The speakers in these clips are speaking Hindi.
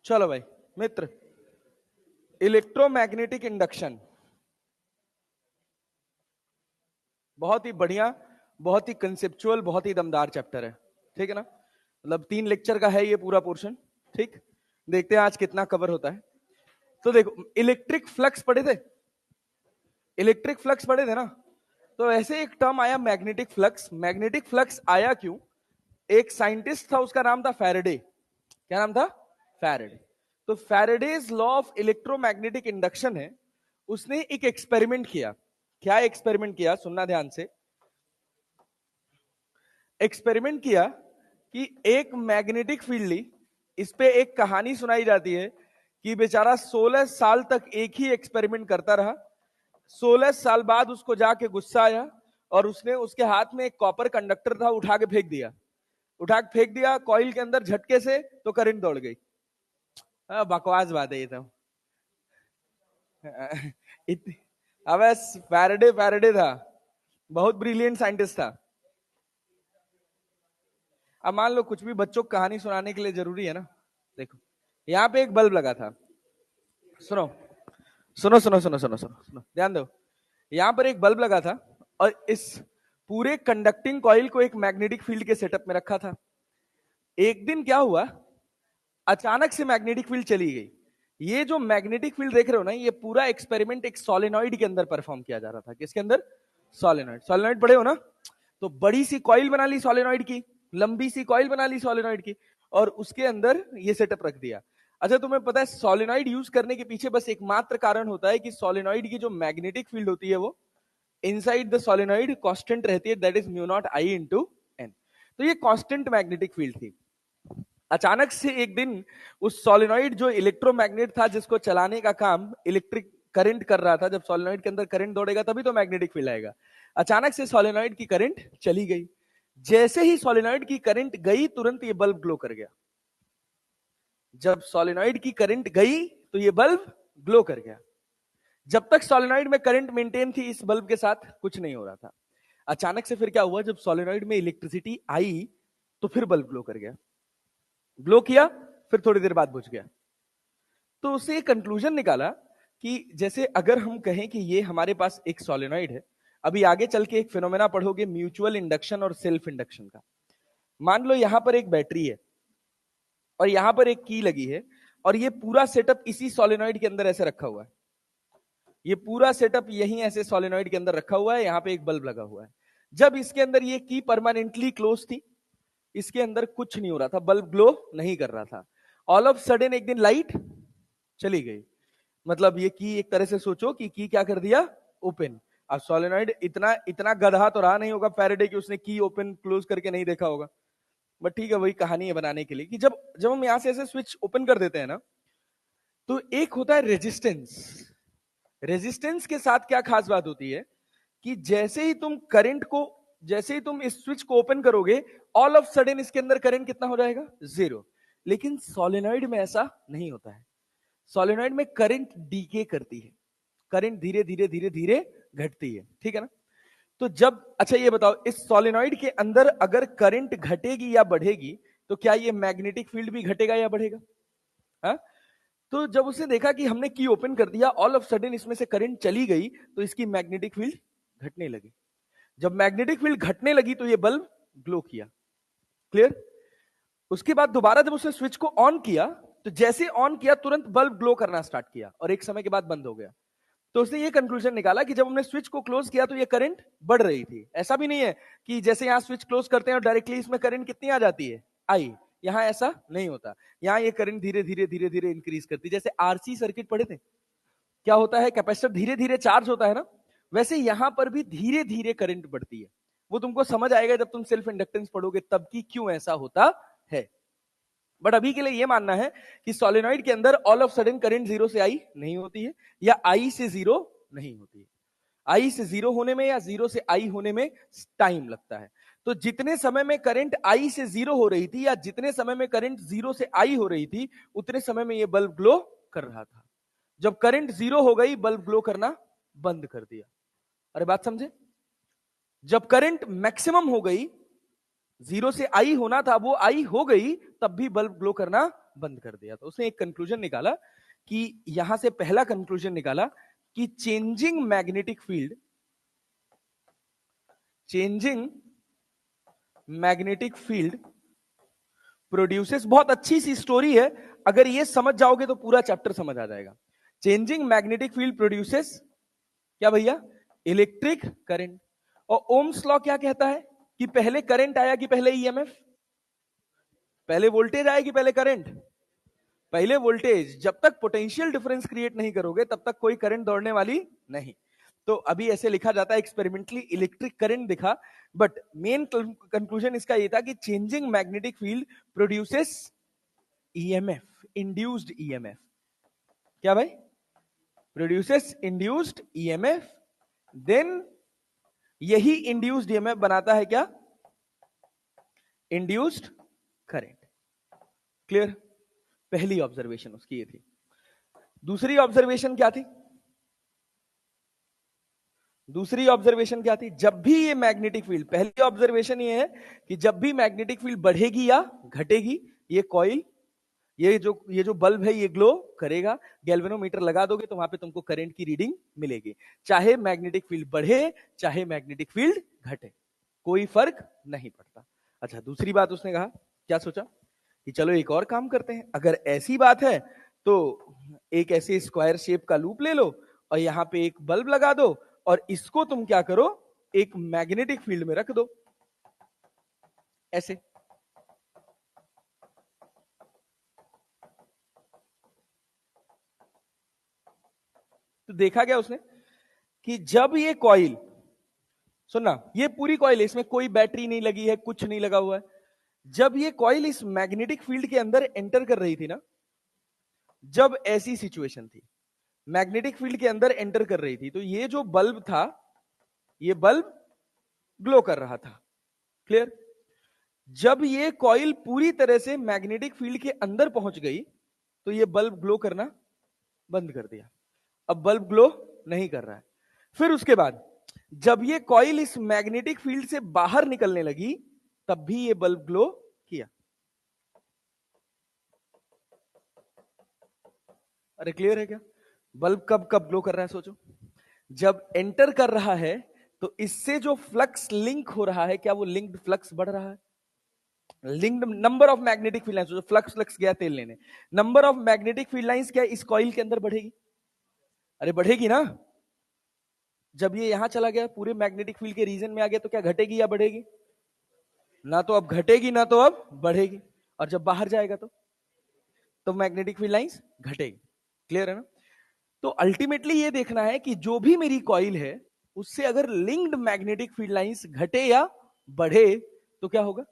चलो भाई मित्र, इलेक्ट्रोमैग्नेटिक इंडक्शन बहुत ही बढ़िया, बहुत ही कंसेप्चुअल, बहुत ही दमदार चैप्टर है। ठीक है ना, मतलब 3 लेक्चर का है ये पूरा पोर्शन। ठीक, देखते हैं आज कितना कवर होता है। तो देखो, इलेक्ट्रिक फ्लक्स पढ़े थे, इलेक्ट्रिक फ्लक्स पढ़े थे ना। तो ऐसे एक टर्म आया मैग्नेटिक फ्लक्स। मैग्नेटिक फ्लक्स आया क्यों? एक साइंटिस्ट था, उसका नाम था फैराडे। क्या नाम था? फैराडे। तो Faraday's law of electromagnetic induction है, उसने एक एक्सपेरिमेंट किया। क्या एक्सपेरिमेंट किया, सुनना ध्यान से। एक्सपेरिमेंट किया कि एक मैग्नेटिक फील्ड ली, इस पे एक कहानी सुनाई जाती है कि बेचारा 16 साल तक एक ही एक्सपेरिमेंट करता रहा। 16 साल बाद उसको जाके गुस्सा आया और उसने उसके हाथ में एक कॉपर कंडक्टर था, उठा के फेंक दिया। उठा के फेंक दिया कॉइल के अंदर झटके से, तो करंट दौड़ गई। बकवास बात है ये तो। अब फैराडे फैराडे था, बहुत ब्रिलियंट साइंटिस्ट था। अब मान लो कुछ भी बच्चों को कहानी सुनाने के लिए जरूरी है ना। देखो, यहाँ पे एक बल्ब लगा था। सुनो सुनो सुनो सुनो सुनो सुनो सुनो, ध्यान दो। यहाँ पर एक बल्ब लगा था और इस पूरे कंडक्टिंग कॉइल को एक मैग्नेटिक फील्ड के सेटअप में रखा था। एक दिन क्या हुआ, अचानक से मैग्नेटिक फील्ड चली गई। ये जो मैग्नेटिक फील्ड देख रहे हो ना, ये पूरा एक्सपेरिमेंट एक सोलेनॉइड के अंदर परफॉर्म किया जा रहा था। किसके अंदर? सोलेनॉइड। सोलेनॉइड पढ़े हो ना। तो बड़ी सी कॉइल बना ली सोलेनॉइड की, लंबी सी कॉइल बना ली सोलेनॉइड की, और उसके अंदर ये सेटअप रख दिया। अच्छा, तुम्हें पता है सोलेनॉइड यूज करने के पीछे बस एकमात्र कारण होता है कि सोलेनॉइड की जो मैग्नेटिक फील्ड होती है वो इनसाइड द सोलेनॉइड कांस्टेंट रहती है, that is mu naught I into N. तो ये कांस्टेंट मैग्नेटिक फील्ड थी। अचानक से एक दिन उस सोलेनॉइड जो इलेक्ट्रोमैग्नेट था, जिसको चलाने का काम इलेक्ट्रिक करंट कर रहा था, जब सोलेनॉइड के अंदर करंट दौड़ेगा तभी तो मैग्नेटिक फील्ड आएगा। अचानक से सोलेनॉइड की करंट चली गई। जैसे ही सोलेनॉइड की करंट गई, तुरंत ये बल्ब ग्लो कर गया। जब सोलेनॉइड की करंट गई तो ये बल्ब ग्लो कर गया। जब तक सोलेनॉइड में करंट मेंटेन थी, इस बल्ब के साथ कुछ नहीं हो रहा था। अचानक से फिर क्या हुआ, जब सोलेनॉइड में इलेक्ट्रिसिटी आई तो फिर बल्ब ग्लो कर गया। ग्लो किया, फिर थोड़ी देर बाद बुझ गया। तो उससे कंक्लूजन निकाला कि जैसे अगर हम कहें कि ये हमारे पास एक सोलेनॉइड है, अभी आगे चल के एक फिनोमेना पढ़ोगे म्यूचुअल इंडक्शन और सेल्फ इंडक्शन का। मान लो यहां पर एक बैटरी है और यहां पर एक की लगी है, और ये पूरा सेटअप इसी सोलेनॉइड के अंदर ऐसे रखा हुआ है। ये पूरा सेटअप यहीं ऐसे सोलेनॉइड के अंदर रखा हुआ है, यहां पे एक बल्ब लगा हुआ है। जब इसके अंदर ये की परमानेंटली क्लोज थी, इसके अंदर कुछ नहीं हो रहा था, बल्ब ग्लो नहीं कर रहा था। ऑल ऑफ सडन एक दिन लाइट चली गई। मतलब ये की एक तरह से सोचो कि की क्या कर दिया, ओपन। अब सोलेनॉइड इतना इतना गधा तो रहा नहीं होगा फैराडे कि उसने की ओपन क्लोज करके नहीं देखा होगा। बट ठीक है, वही कहानी है बनाने के लिए कि जब जब हम यहां से ऐसे स्विच ओपन कर देते हैं ना, तो एक होता है रेजिस्टेंस। रेजिस्टेंस के साथ क्या खास बात होती है कि जैसे ही तुम करंट को, जैसे ही तुम इस स्विच को ओपन करोगे, ऑल ऑफ सडन इसके अंदर करंट कितना हो जाएगा, 0। लेकिन सोलेनॉइड में ऐसा नहीं होता है। सोलेनॉइड में करंट डीके करती है, करंट धीरे धीरे धीरे धीरे घटती है। ठीक है ना। तो जब, अच्छा ये बताओ, इस सोलेनॉइड के अंदर अगर करंट घटेगी या बढ़ेगी, तो क्या ये मैग्नेटिक फील्ड भी घटेगा या बढ़ेगा? हा? तो जब उसने देखा कि हमने की ओपन कर दिया, ऑल ऑफ सडन इसमें से करंट चली गई, तो इसकी मैग्नेटिक फील्ड घटने लगी। जब मैग्नेटिक फील्ड घटने लगी तो ये बल्ब ग्लो किया। क्लियर? उसके बाद दोबारा जब उसने स्विच को ऑन किया, तो जैसे ऑन किया तुरंत बल्ब ग्लो करना स्टार्ट किया, और एक समय के बाद बंद हो गया। तो उसने ये कंक्लूजन निकाला कि जब हमने स्विच को क्लोज किया तो ये करंट बढ़ रही थी। ऐसा भी नहीं है कि जैसे यहां स्विच क्लोज करते हैं और डायरेक्टली इसमें करंट कितनी आ जाती है, आई। यहां ऐसा नहीं होता, यहां ये करंट धीरे धीरे धीरे धीरे इंक्रीज करती है। जैसे आरसी सर्किट पढ़े थे, क्या होता है, कैपेसिटर धीरे धीरे चार्ज होता है ना, वैसे यहां पर भी धीरे धीरे करंट बढ़ती है। वो तुमको समझ आएगा जब तुम सेल्फ इंडक्टेंस पढ़ोगे तब कि क्यों ऐसा होता है। बट अभी के लिए ये मानना है कि सोलेनॉइड के अंदर ऑल ऑफ सडन करंट 0 से आई नहीं होती है, या आई से 0 नहीं होती है। आई से 0 होने में या 0 से आई होने में टाइम लगता है। तो जितने समय में करंट आई से 0 हो रही थी, या जितने समय में करंट 0 से आई हो रही थी, उतने समय में ये बल्ब ग्लो कर रहा था। जब करंट 0 हो गई, बल्ब ग्लो करना बंद कर दिया। अरे बात समझे? जब करंट मैक्सिमम हो गई, 0 से आई होना था वो आई हो गई, तब भी बल्ब ग्लो करना बंद कर दिया। तो उसने एक कंक्लूजन निकाला कि यहां से पहला कंक्लूजन निकाला कि चेंजिंग मैग्नेटिक फील्ड प्रोड्यूसेस, बहुत अच्छी सी स्टोरी है, अगर ये समझ जाओगे तो पूरा चैप्टर समझ आ जाएगा। चेंजिंग मैग्नेटिक फील्ड प्रोड्यूसेस क्या भैया, इलेक्ट्रिक करंट। और ओम्स लॉ क्या कहता है कि पहले करंट आया कि पहले ईएमएफ, पहले वोल्टेज आया कि पहले करंट, पहले वोल्टेज। जब तक पोटेंशियल डिफरेंस क्रिएट नहीं करोगे तब तक कोई करंट दौड़ने वाली नहीं। तो अभी ऐसे लिखा जाता है एक्सपेरिमेंटली इलेक्ट्रिक करंट दिखा, बट मेन कंक्लूजन इसका ये था कि changing magnetic field produces EMF, induced EMF. क्या भाई, प्रोड्यूसेस इंड्यूस्ड ईएमएफ, देन यही इंड्यूस्ड ईएमएफ बनाता है क्या, इंड्यूस्ड करंट। क्लियर, पहली ऑब्जर्वेशन उसकी ये थी। दूसरी ऑब्जर्वेशन क्या थी, दूसरी ऑब्जर्वेशन क्या थी, जब भी ये मैग्नेटिक फील्ड, पहली ऑब्जर्वेशन ये है कि जब भी मैग्नेटिक फील्ड बढ़ेगी या घटेगी, ये कॉइल, ये जो बल्ब है ये ग्लो करेगा। गैल्वेनोमीटर लगा दोगे तो वहां पे तुमको करंट की रीडिंग मिलेगी, चाहे मैग्नेटिक फील्ड बढ़े चाहे मैग्नेटिक फील्ड घटे, कोई फर्क नहीं पड़ता। अच्छा, दूसरी बात उसने कहा, क्या सोचा कि चलो एक और काम करते हैं, अगर ऐसी बात है तो एक ऐसे स्क्वायर शेप का लूप ले लो और यहां पे एक बल्ब लगा दो और इसको तुम क्या करो, एक मैग्नेटिक फील्ड में रख दो ऐसे। तो देखा गया उसने कि जब ये कॉइल, सुनना, ये पूरी कॉइल, इसमें कोई बैटरी नहीं लगी है, कुछ नहीं लगा हुआ है, जब ये कॉइल इस मैग्नेटिक फील्ड के अंदर एंटर कर रही थी ना, जब ऐसी सिचुएशन थी, मैग्नेटिक फील्ड के अंदर एंटर कर रही थी, तो ये जो बल्ब था, ये बल्ब ग्लो कर रहा था। क्लियर, जब ये कॉइल पूरी तरह से मैग्नेटिक फील्ड के अंदर पहुंच गई तो ये बल्ब ग्लो करना बंद कर दिया, अब बल्ब ग्लो नहीं कर रहा है। फिर उसके बाद जब ये कॉइल इस मैग्नेटिक फील्ड से बाहर निकलने लगी तब भी ये बल्ब ग्लो किया। अरे क्लियर है क्या, बल्ब कब कब ग्लो कर रहा है, सोचो, जब एंटर कर रहा है तो इससे जो फ्लक्स लिंक हो रहा है, क्या वो लिंक्ड फ्लक्स बढ़ रहा है, linked number of magnetic field lines, जो फ्लक्स गया तेल लेने, number of magnetic field lines क्या इस कॉइल के अंदर बढ़ेगी, अरे बढ़ेगी ना। जब ये यहां चला गया, पूरे मैग्नेटिक फील्ड के रीजन में आ गया, तो क्या घटेगी या बढ़ेगी, ना तो अब घटेगी ना तो अब बढ़ेगी। और जब बाहर जाएगा तो मैग्नेटिक फील्ड लाइंस घटेगी। क्लियर है ना। तो अल्टीमेटली ये देखना है कि जो भी मेरी कॉइल है उससे अगर लिंक्ड मैग्नेटिक फील्ड लाइंस घटे या बढ़े तो क्या होगा,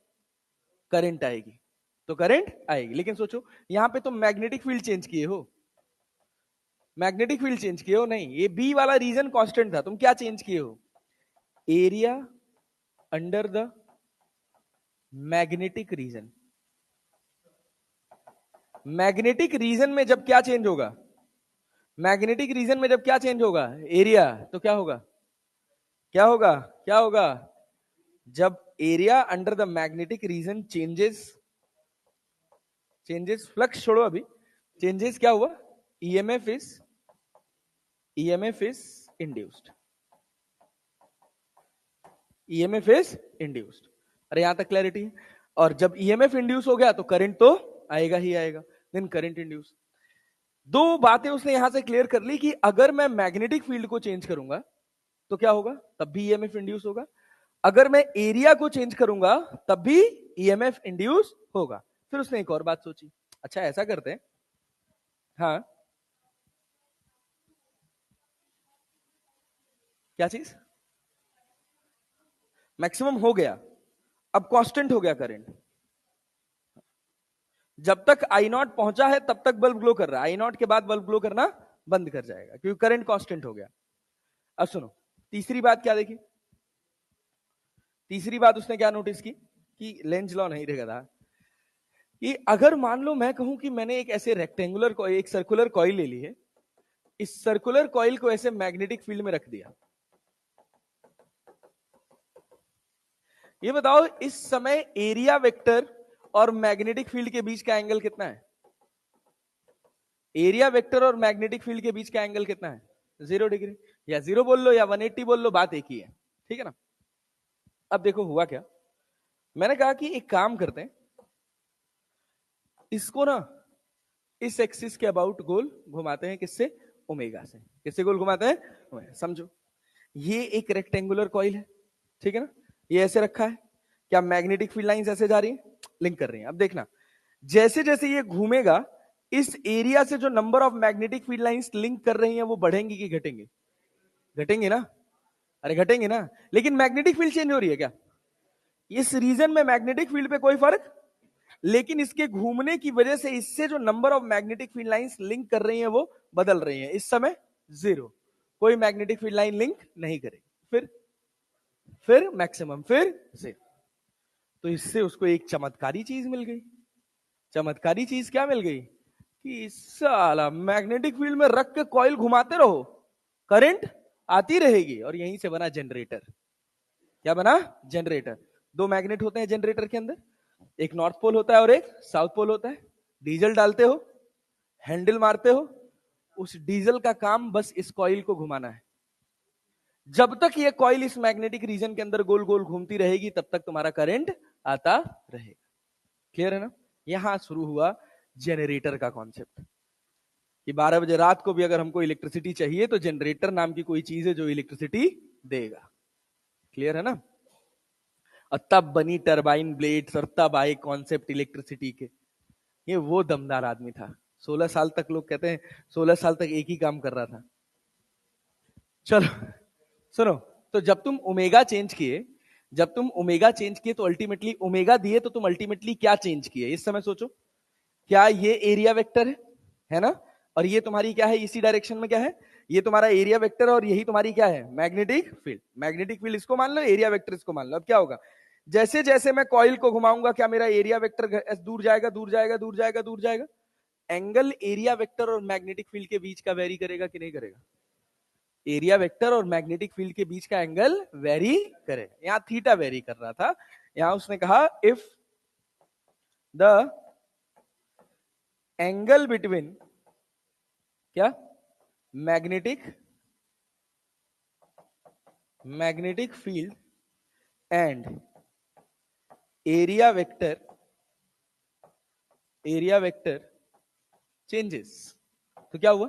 करंट आएगी, तो करंट आएगी। लेकिन सोचो यहां पे तुम मैग्नेटिक फील्ड चेंज किए हो, मैग्नेटिक फील्ड चेंज किए हो नहीं, ये बी वाला रीजन कांस्टेंट था, तुम क्या चेंज किए हो, area under the magnetic region. Magnetic region में जब क्या चेंज होगा, मैग्नेटिक रीजन में जब क्या चेंज होगा, एरिया, तो क्या होगा, क्या होगा, क्या होगा, जब area under the magnetic region changes, flux छोड़ो अभी, चेंजेस क्या हुआ, EMF is induced, EMF is induced. अरे यहां तक क्लैरिटी है। और जब ईएमएफ इंड्यूस हो गया तो करंट तो आएगा ही आएगा, देन करंट इंड्यूस। दो बातें उसने यहां से क्लियर कर ली कि अगर मैं मैग्नेटिक फील्ड को चेंज करूंगा तो क्या होगा, तब भी ईएमएफ इंड्यूस होगा, अगर मैं एरिया को चेंज करूंगा तब भी ईएमएफ इंड्यूस होगा। फिर उसने एक और बात सोची, अच्छा ऐसा करते हैं, हाँ क्या चीज, मैक्सिमम हो गया, अब कांस्टेंट हो गया करंट, जब तक आई नॉट पहुंचा है तब तक बल्ब ग्लो कर रहा है, आई नॉट के बाद बल्ब ग्लो करना बंद कर जाएगा क्योंकि करंट कांस्टेंट हो गया। अब सुनो तीसरी बात क्या देखी, तीसरी बात उसने क्या नोटिस की कि लेंज लॉ नहीं रहेगा था कि अगर मान लो मैं कहूं कि मैंने एक ऐसे रेक्टेंगुलर को एक सर्कुलर कॉइल ले ली है, इस सर्कुलर कॉइल को ऐसे मैग्नेटिक फील्ड में रख दिया, ये बताओ इस समय एरिया वेक्टर और मैग्नेटिक फील्ड के बीच का एंगल कितना है, एरिया वेक्टर और मैग्नेटिक फील्ड के बीच का एंगल कितना है? 0 डिग्री, या 0 बोल लो या 180 बोल लो, बात एक ही है, ठीक है ना। अब देखो हुआ क्या, मैंने कहा कि एक काम करते हैं, इसको ना इस एक्सिस के अबाउट गोल घुमाते हैं, किससे? ओमेगा से। किससे गोल घुमाते हैं? समझो, ये एक रेक्टेंगुलर कॉइल है, ठीक है ना, ये ऐसे रखा है, क्या मैग्नेटिक फील्ड लाइंस ऐसे जा रही है, लिंक कर रही हैं। अब देखना, जैसे जैसे ये घूमेगा, इस एरिया से जो number of magnetic field lines link कर रही हैं वो बढ़ेंगी कि घटेंगे? घटेंगे ना, अरे घटेंगे ना। लेकिन मैग्नेटिक फील्ड चेंज हो रही है क्या? इस रीजन में मैग्नेटिक फील्ड पे कोई फर्क, लेकिन इसके घूमने की वजह से इससे जो number of magnetic field lines link कर रही हैं वो बदल रही हैं। इस समय 0, कोई मैग्नेटिक फील्ड लाइन लिंक नहीं करेगी, फिर मैक्सिमम, फिर 0। तो इससे उसको एक चमत्कारी चीज मिल गई। चमत्कारी चीज क्या मिल गई? कि साला मैग्नेटिक फील्ड में रख के कॉइल घुमाते रहो, करंट आती रहेगी, और यहीं से बना जनरेटर। क्या बना? जनरेटर। दो मैग्नेट होते हैं जनरेटर के अंदर, एक नॉर्थ पोल होता है और एक साउथ पोल होता है। डीजल डालते हो, हैंडल मारते हो, उस डीजल का काम बस इस कॉइल को घुमाना है। जब तक ये कॉइल इस मैग्नेटिक रीजन के अंदर गोल गोल घूमती रहेगी तब तक तुम्हारा करंट आता रहेगा। क्लियर है ना? यहां शुरू हुआ जनरेटर का कॉन्सेप्ट, कि 12 बजे रात को भी अगर हमको इलेक्ट्रिसिटी चाहिए तो जनरेटर नाम की कोई चीज है जो इलेक्ट्रिसिटी देगा। क्लियर है ना? और तब बनी टरबाइन ब्लेड्स, और तब आए कॉन्सेप्ट इलेक्ट्रिसिटी के। ये वो दमदार आदमी था, 16 साल तक, लोग कहते हैं 16 साल तक एक ही काम कर रहा था। चलो सुनो, तो जब तुम ओमेगा चेंज किए, तो अल्टीमेटली ओमेगा दिए, तो तुम अल्टीमेटली क्या चेंज किए? इस समय सोचो, क्या ये एरिया वेक्टर है ना, और ये तुम्हारी क्या है, इसी डायरेक्शन में क्या है, ये तुम्हारा एरिया वेक्टर, और यही तुम्हारी क्या है, मैग्नेटिक फील्ड। मैग्नेटिक फील्ड इसको मान लो, एरिया वेक्टर इसको मान लो। अब क्या होगा, जैसे जैसे मैं कॉइल को घुमाऊंगा, क्या मेरा एरिया वेक्टर दूर जाएगा, दूर जाएगा, दूर जाएगा, दूर जाएगा? एंगल एरिया वेक्टर और मैग्नेटिक फील्ड के बीच का वेरी करेगा कि नहीं करेगा? एरिया वेक्टर और मैग्नेटिक फील्ड के बीच का एंगल वेरी करेगा। यहां थीटा वेरी कर रहा था, यहां उसने कहा इफ द एंगल बिटवीन क्या, magnetic field and area vector changes. तो क्या हुआ,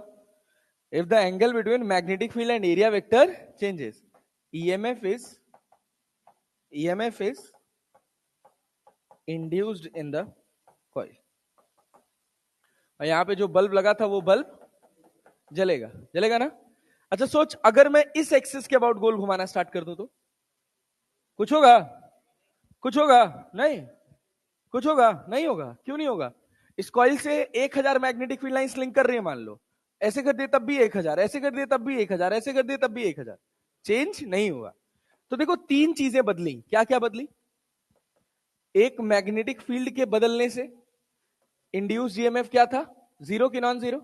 if the angle between magnetic field and area vector changes, EMF is induced in the coil। और यहां पे जो बल्ब लगा था वो बल्ब जलेगा, जलेगा ना? अच्छा सोच, अगर मैं इस एक्सिस के अबाउट गोल घुमाना स्टार्ट कर दूं तो कुछ होगा? कुछ होगा? नहीं। कुछ होगा? नहीं होगा। क्यों नहीं होगा? इस कॉइल से 1000 मैग्नेटिक फील्ड लाइंस लिंक कर रही है, मान लो, ऐसे कर दिए तब भी 1000, ऐसे कर दिए तब भी 1000, ऐसे कर दिए तब भी 1000, चेंज नहीं हुआ। तो देखो तीन चीजें बदली। क्या क्या बदली? एक, मैग्नेटिक फील्ड के बदलने से इंड्यूस ईएमएफ क्या था, जीरो की नॉन जीरो?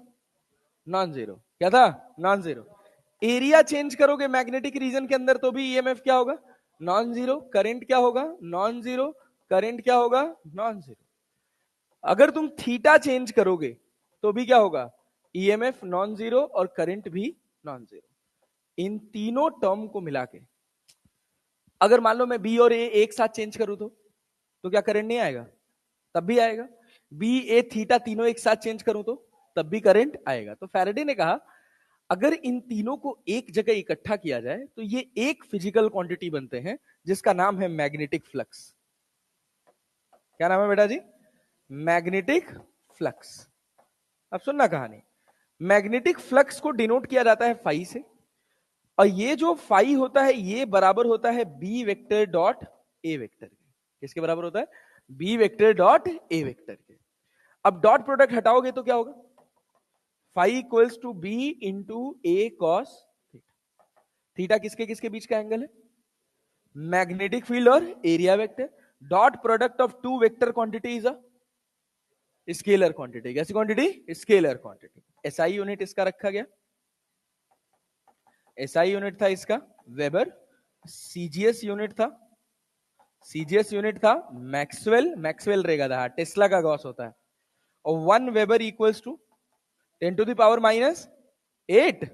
Non zero. क्या था? Non zero. एरिया चेंज करोगे मैग्नेटिक रीजन के अंदर तो भी ईएमएफ क्या होगा? Non zero. करंट क्या होगा? Non zero. करंट क्या होगा? Non zero. अगर तुम थीटा चेंज करोगे तो भी क्या होगा? ईएमएफ नॉन जीरो और करंट भी नॉन जीरो। इन तीनों टर्म को मिला के, अगर मान लो मैं बी और ए एक साथ चेंज करूं तो क्या करंट नहीं आएगा? तब भी आएगा। बी ए थीटा तीनों एक साथ चेंज करूं तो तब भी करंट आएगा। तो फैराडे ने कहा अगर इन तीनों को एक जगह इकट्ठा किया जाए तो ये एक फिजिकल क्वांटिटी बनते हैं जिसका नाम है मैग्नेटिक फ्लक्स। क्या नाम है बेटा जी? Magnetic flux. अब सुनना कहानी। मैग्नेटिक फ्लक्स को डिनोट किया जाता है फाई से, और ये जो फाई होता है ये बराबर होता है B vector dot A vector के। किसके बराबर होता है? B vector dot A vector के। अब डॉट प्रोडक्ट हटाओगे तो क्या होगा? Phi equals to B into A cos theta. Theta किसके किसके बीच का एंगल है? मैग्नेटिक फील्ड और area vector. Dot product of two vector quantity is a scalar quantity. कैसी quantity? Scalar quantity. SI unit इसका रखा गया, एसआई यूनिट था इसका वेबर। सीजीएस यूनिट था मैक्सवेल। मैक्सवेल रहेगा था, टेस्ला का गॉस होता है। और 1 weber equals to 10 to the power minus 8,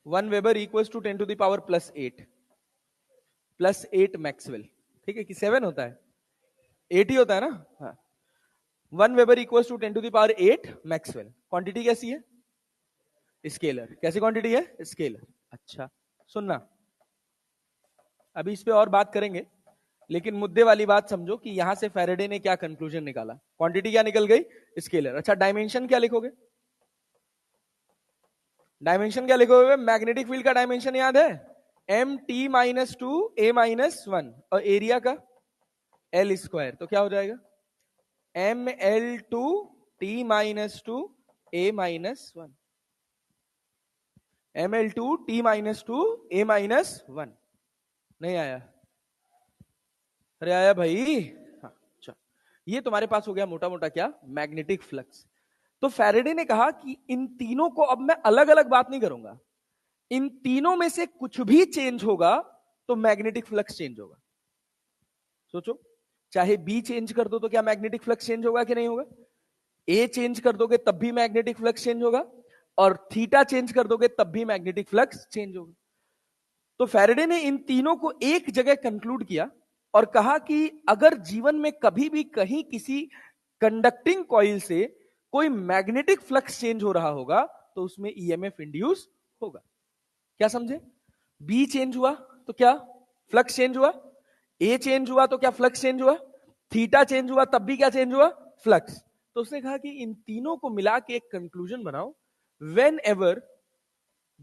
1 weber equals to 10 to the power plus 8 maxwell, ठीक है कि 7 होता है, 8 ही होता है ना, हाँ. 1 weber equals to 10 to the power 8 maxwell. Quantity कैसी है? स्केलर. कैसी क्वांटिटी है? स्केलर. अच्छा सुनना, अभी इस पे और बात करेंगे, लेकिन मुद्दे वाली बात समझो कि यहां से फैराडे ने क्या कंक्लूजन निकाला. क्वांटिटी क्या निकल गई? स्केलर. अच्छा डायमेंशन क्या लिखोगे? डायमेंशन क्या लिखोगे? मैग्नेटिक फील्ड का डायमेंशन याद है? M T minus two A minus one, और एरिया का एल स्क्वायर. तो क्या हो जाएगा? M L two T minus two A minus one. M L two T minus two A minus one. नहीं आया? अरे आया भाई. हाँ अच्छा, ये तुम्हारे पास हो गया मोटा मोटा क्या? Magnetic flux. तो फैराडे ने कहा कि इन तीनों को अब मैं अलग अलग बात नहीं करूंगा, इन तीनों में से कुछ भी चेंज होगा तो मैग्नेटिक फ्लक्स चेंज होगा. सोचो, चाहे बी चेंज कर दो तो क्या मैग्नेटिक फ्लक्स चेंज होगा कि नहीं होगा? ए चेंज कर दोगे तब भी मैग्नेटिक फ्लक्स चेंज होगा, और थीटा चेंज कर दोगे तब भी मैग्नेटिक फ्लक्स चेंज होगा. तो फैराडे ने इन तीनों को एक जगह कंक्लूड किया और कहा कि अगर जीवन में कभी भी कहीं किसी कंडक्टिंग कॉइल से कोई मैग्नेटिक फ्लक्स चेंज हो रहा होगा तो उसमें ईएमएफ इंड्यूस होगा. क्या समझे? बी चेंज हुआ तो क्या फ्लक्स चेंज हुआ, ए चेंज हुआ तो क्या फ्लक्स चेंज हुआ, थीटा चेंज हुआ तब भी क्या चेंज हुआ? फ्लक्स. तो उसने कहा कि इन तीनों को मिला के एक कंक्लूजन बनाओ, when ever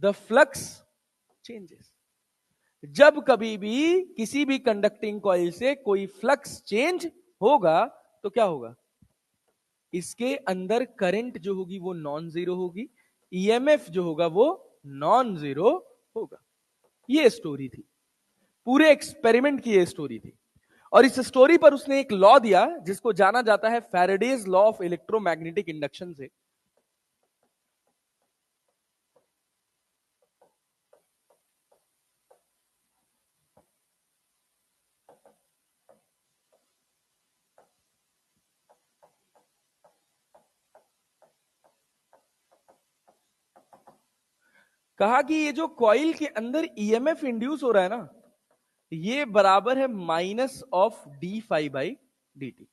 the flux changes. जब कभी भी किसी भी कंडक्टिंग कॉइल से कोई फ्लक्स चेंज होगा तो क्या होगा? इसके अंदर करंट जो होगी वो नॉन जीरो होगी, ईएमएफ जो होगा वो नॉन जीरो होगा. ये स्टोरी थी, पूरे एक्सपेरिमेंट की ये स्टोरी थी. और इस स्टोरी पर उसने एक लॉ दिया जिसको जाना जाता है Faraday's law of electromagnetic induction से. कहा कि ये जो कॉइल के अंदर ईएमएफ इंड्यूस हो रहा है ना, ये बराबर है minus of d phi by D t.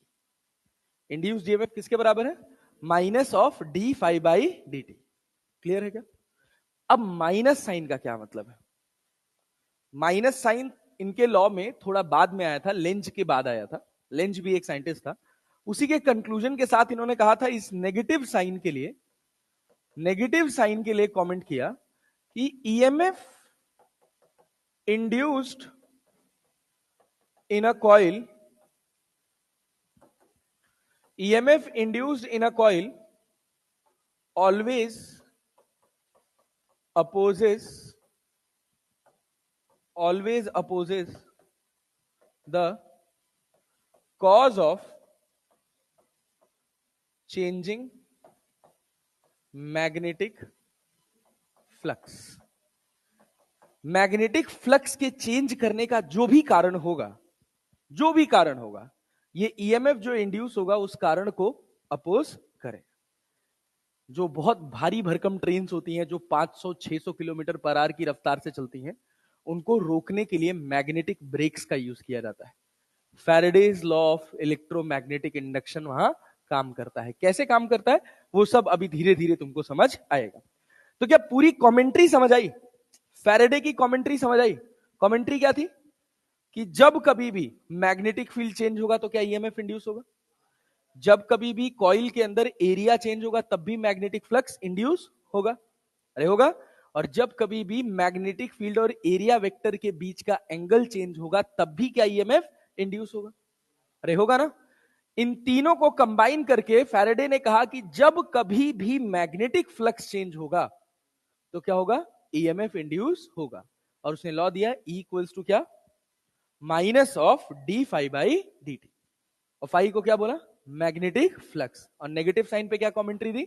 Induce EMF किसके बराबर है? Minus of d phi by D t. Clear है क्या? अब माइनस साइन का क्या मतलब है? माइनस साइन इनके लॉ में थोड़ा बाद में आया था, लेंज के बाद आया था. लेंज भी एक साइंटिस्ट था. उसी के कंक्लूजन के साथ इन्होंने कहा था इस नेगेटिव साइन के लिए, नेगेटिव साइन के लिए कमेंट किया कि EMF induced in a coil, EMF induced in a coil always opposes the cause of changing magnetic flux. Magnetic flux के चेंज करने का जो भी कारण होगा, जो भी कारण होगा, ये ईएमएफ जो इंड्यूस होगा उस कारण को अपोज करे. जो बहुत भारी भरकम ट्रेन होती हैं जो 500-600 किलोमीटर पर आवर की रफ्तार से चलती हैं, उनको रोकने के लिए मैग्नेटिक ब्रेक्स का यूज किया जाता है. Faraday's law of electromagnetic induction वहां काम करता है. कैसे काम करता है वो सब अभी धीरे धीरे तुमको समझ आएगा. तो क्या पूरी कमेंट्री समझ आई? फैराडे की कमेंट्री समझ आई? कमेंट्री क्या थी? कि जब कभी भी मैग्नेटिक फील्ड चेंज होगा तो क्या ईएमएफ इंड्यूस होगा, जब कभी भी कॉइल के अंदर एरिया चेंज होगा तब भी मैग्नेटिक फ्लक्स इंड्यूस होगा. अरे होगा. और जब कभी भी मैग्नेटिक फील्ड और एरिया वेक्टर के बीच का एंगल चेंज होगा तब भी क्या ईएमएफ इंड्यूस होगा? अरे होगा ना. इन तीनों को कंबाइन करके फैराडे ने कहा कि जब कभी भी मैग्नेटिक फ्लक्स चेंज होगा तो क्या होगा? ईएमएफ इंड्यूस होगा. और उसने लॉ दिया E इक्वल्स टू क्या? Minus of d phi by D t. और फाई को क्या बोला? Magnetic flux. और नेगेटिव साइन पे क्या कमेंट्री दी?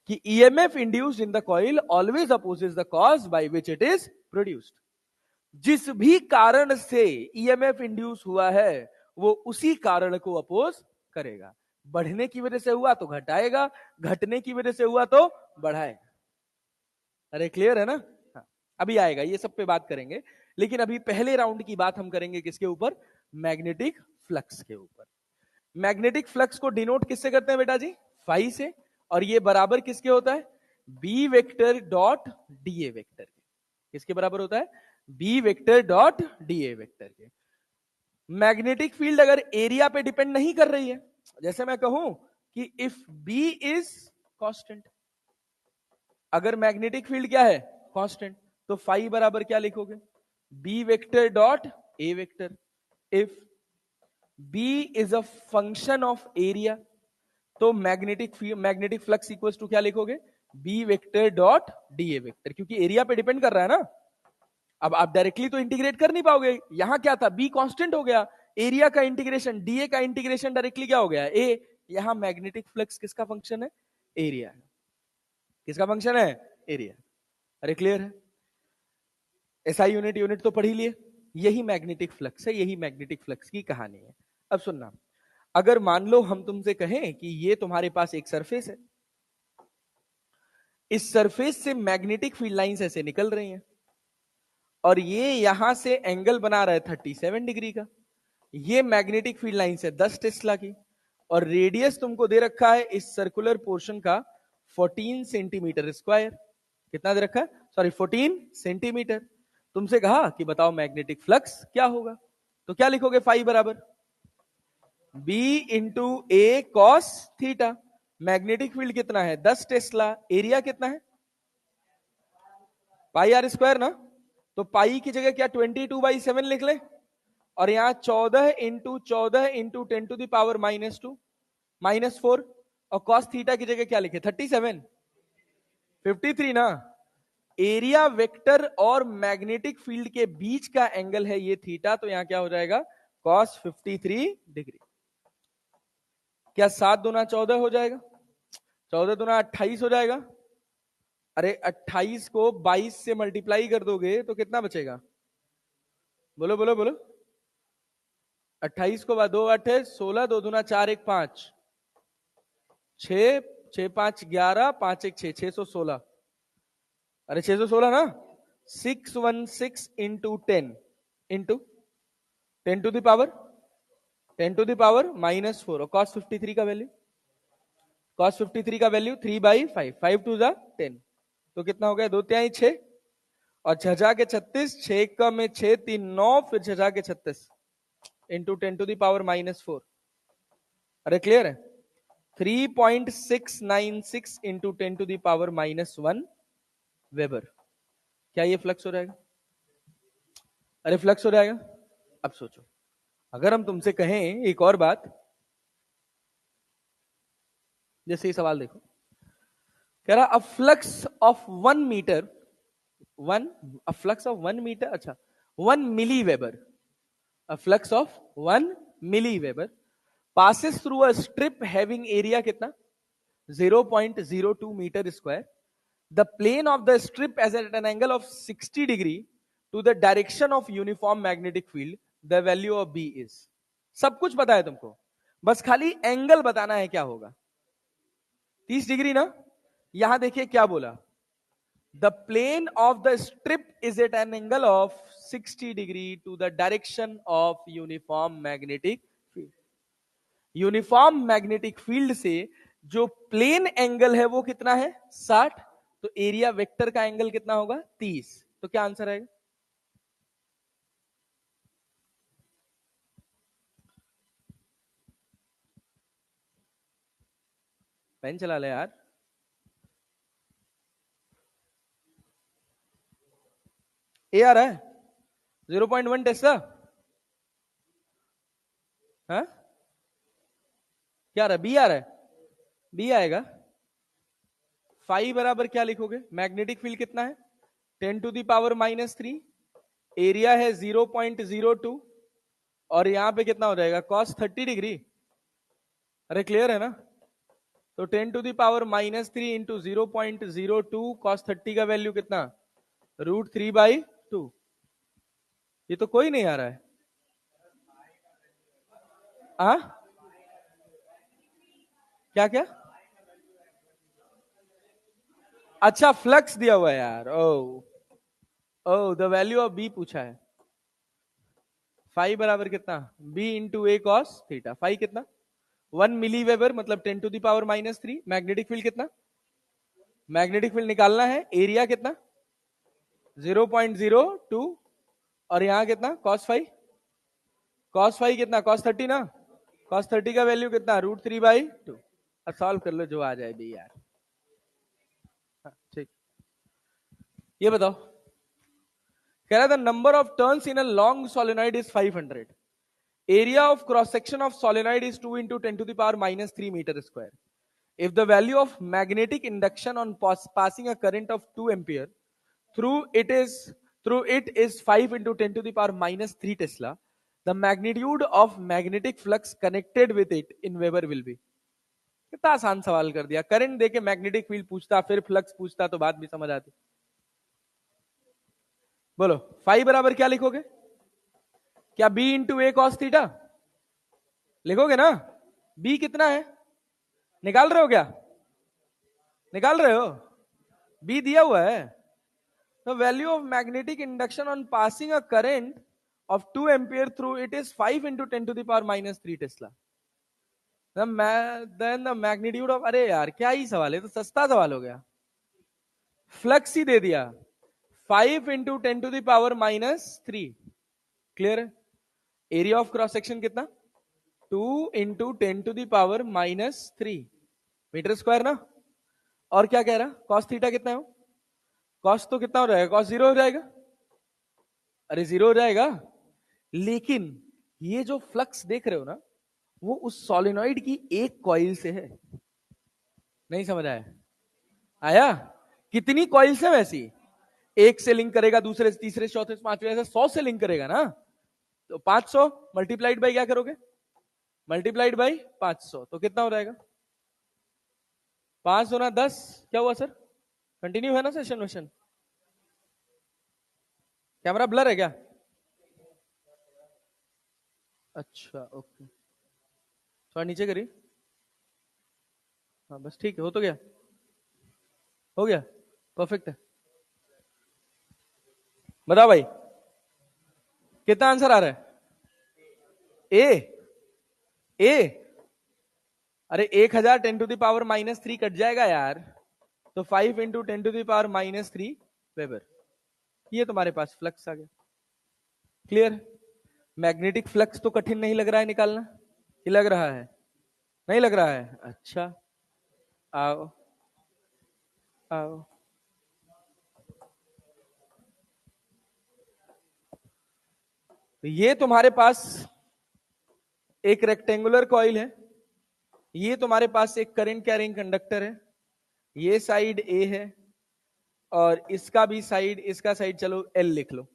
कि EMF induced in the coil always opposes the cause by which it is produced. जिस भी कारण से ईएमएफ इंड्यूस हुआ है वो उसी कारण को अपोज करेगा. बढ़ने की वजह से हुआ तो घटाएगा, घटने की वजह से हुआ तो बढ़ाएगा। अरे क्लियर है ना? हाँ, अभी आएगा, ये सब पे बात करेंगे, लेकिन अभी पहले राउंड की बात हम करेंगे किसके ऊपर? मैग्नेटिक फ्लक्स के ऊपर। मैग्नेटिक फ्लक्स को डिनोट किससे करते हैं बेटा जी? फाई से। और ये बराबर किसके होता है? B vector dot d A vector के। किसके बराबर होता है? B vector dot d A vector के। मैग्नेटिक फील्ड अगर एरिया पे डिपेंड नहीं कर रही है, जैसे मैं कहूं कि इफ बी इज कांस्टेंट, अगर मैग्नेटिक फील्ड क्या है? कांस्टेंट, तो फाई बराबर क्या लिखोगे? B vector dot A vector. If B is a function of area, तो मैग्नेटिक फ्लक्स इक्वल्स टू क्या लिखोगे? B vector dot d A vector, क्योंकि एरिया पे डिपेंड कर रहा है ना। अब आप डायरेक्टली तो इंटीग्रेट कर नहीं पाओगे, यहां क्या था? बी कांस्टेंट हो गया, एरिया का इंटीग्रेशन, डीए का इंटीग्रेशन डायरेक्टली क्या हो गया? ए। यहां मैग्नेटिक फ्लक्स किसका फंक्शन है? एरिया। किसका फंक्शन है? एरिया। अरे क्लियर है? एसआई यूनिट यूनिट तो पढ़ ही लिए। यही मैग्नेटिक फ्लक्स है, यही मैग्नेटिक फ्लक्स की कहानी है। अब सुनना, अगर मान लो हम तुमसे कहें कि ये तुम्हारे पास एक सरफेस है, इस सरफेस से मैग्नेटिक फील्ड लाइंस ऐसे निकल रही हैं, और ये यहां से एंगल बना रहा है 37 डिग्री का। ये मैग्नेटिक फील्ड लाइंस है 10 टेस्ला की, और रेडियस तुमको दे रखा है इस सर्कुलर पोर्शन का 14 सेंटीमीटर स्क्वायर। कितना दे रखा है? Sorry 14 centimetre. तुमसे कहा कि बताओ मैग्नेटिक फ्लक्स क्या होगा, तो क्या लिखोगे? फाई बराबर B into A cos theta. Magnetic field कितना है? 10 टेस्ला। एरिया कितना है? पाई आर स्क्वायर ना। तो पाई की जगह क्या 22/7 लिख ले, और यहां 14 इंटू 14 इंटू 10⁻⁻², -4। और कॉस थीटा की जगह क्या लिखे? 37, 53 ना। एरिया वेक्टर और मैग्नेटिक फील्ड के बीच का एंगल है ये थीटा, तो यहां क्या हो जाएगा? Cos 53 degree. क्या 7 दूना 14 हो जाएगा? 14 दूना 28 हो जाएगा। अरे 28 को 22 से मल्टीप्लाई कर दोगे तो कितना बचेगा? बोलो बोलो बोलो। 28 को 2 8 है 16, 2 दूना 4 1 5, 6 6 5 11, 5 1 6, 616। अरे 616 ना। 616 इंटू 10 इंटू 10⁻⁻4, और cos 53 का वैल्यू? cos 53 का वैल्यू 3/5, 5 2 जा 10, तो कितना हो गया? 2 तिहाई 6, और 6 के 36, 6 का में 6 3 9, फिर 6 के 36 इंटू 10⁻⁻4। अरे क्लियर है? 3.696 इंटू 10⁻⁻1 वेबर। क्या ये फ्लक्स हो जाएगा? अरे फ्लक्स हो जाएगा। अब सोचो, अगर हम तुमसे कहें एक और बात, जैसे ये सवाल देखो, कह रहा a flux of 1 metre, a flux of 1 metre, अच्छा 1 milli weber, a flux of 1 milli weber passes through a strip having area कितना? 0.02 metre square. The plane of the strip is at an angle of 60 degree to the direction of uniform magnetic field. The value of B is. सब कुछ पता है तुमको, बस खाली एंगल बताना है क्या होगा। 30 डिग्री ना। यहां देखिए क्या बोला, the plane of the strip is at an angle of 60 degree to the direction of uniform magnetic field. Uniform magnetic field से जो प्लेन एंगल है वो कितना है? 60। तो एरिया वेक्टर का एंगल कितना होगा? 30। तो क्या आंसर आएगा? पेन चला ले यार। ए आ रहा है 0.1 टेस्ला। हाँ क्या आ रहा है? बी आ रहा है। बी आएगा। फाई बराबर क्या लिखोगे? मैग्नेटिक फील्ड कितना है? 10⁻⁻3। एरिया है 0.02, और यहां पे कितना हो जाएगा? cos 30 degree. अरे क्लियर है ना? तो 10⁻⁻3 इंटू 0.02 cos 30 का वैल्यू कितना? √3/2। ये तो कोई नहीं आ रहा है। आ? क्या क्या? अच्छा फ्लक्स दिया हुआ है यार। ओ ओ द वैल्यू ऑफ बी पूछा है। फाइव बराबर कितना? B into A cos theta. Five कितना? 1 मिली वेबर, मतलब 10⁻³ मैग्नेटिक फील्ड कितना? मैग्नेटिक फील्ड निकालना है। एरिया कितना? 0.02। और यहां कितना? cos 5। cos 5 कितना? cos 30 ना। cos 30 का वैल्यू कितना? √3/2। अब सॉल्व कर लो जो आ जाए भी यार। हाँ, ठीक। ये बताओ, कह रहा था number of turns in a long solenoid is 500। Area of cross section of solenoid is 2 × 10⁻³ metre square. If the value of magnetic induction on passing a current of 2 ampere through it is 5 × 10⁻³ Tesla, the magnitude of magnetic flux connected with it in Weber will be। कितना आसान सवाल कर दिया। करंट देके मैग्नेटिक फील्ड पूछता, फिर फ्लक्स पूछता तो बात भी समझ आती। बोलो फाइव बराबर क्या लिखोगे? क्या B into A cos theta लिखोगे ना? बी कितना है? निकाल रहे हो क्या? निकाल रहे हो? बी दिया हुआ है। The value of magnetic induction on passing a current of 2 ampere through it is 5 × 10⁻³ Tesla. Then the magnitude of, अरे यार क्या ही सवाल है, तो सस्ता सवाल हो गया। फ्लक्स ही दे दिया 5 × 10⁻³ क्लियर है? एरिया ऑफ क्रॉस सेक्शन कितना? 2 × 10⁻³ मीटर स्क्वायर ना। और क्या कह रहा? कॉस थीटा कितना है? कॉस तो कितना हो जाएगा? कॉस 0 हो जाएगा। अरे 0 हो जाएगा, लेकिन ये जो फ्लक्स देख रहे हो ना, वो उस सोलेनॉइड की एक कॉइल से है। नहीं समझ आया? आया? कितनी कॉइल्स है वैसी? एक से लिंक करेगा, दूसरे से, तीसरे से, चौथे से, पांचवे से, 100 से लिंक करेगा ना। तो 500 मल्टीप्लाइड बाई क्या करोगे? मल्टीप्लाइड बाई 500 तो कितना हो जाएगा? 5 × 10 क्या हुआ सर? कंटिन्यू है ना सेशन वेशन? कैमरा ब्लर है क्या? अच्छा ओके, थोड़ा नीचे करिए। हाँ बस ठीक है, हो तो गया, हो गया, परफेक्ट है। बताओ भाई कितना आंसर आ रहा है? ए ए अरे 1000 10⁻³ कट जाएगा यार, तो 5 × 10⁻³ वेबर। ये तुम्हारे पास फ्लक्स आ गया। क्लियर? मैग्नेटिक फ्लक्स तो कठिन नहीं लग रहा है निकालना, कि लग रहा है? नहीं लग रहा है? अच्छा आओ आओ। तो ये तुम्हारे पास एक रेक्टेंगुलर कॉइल है, ये तुम्हारे पास एक करंट कैरिंग कंडक्टर है, ये साइड ए है और इसका भी साइड, इसका साइड चलो एल लिख लो।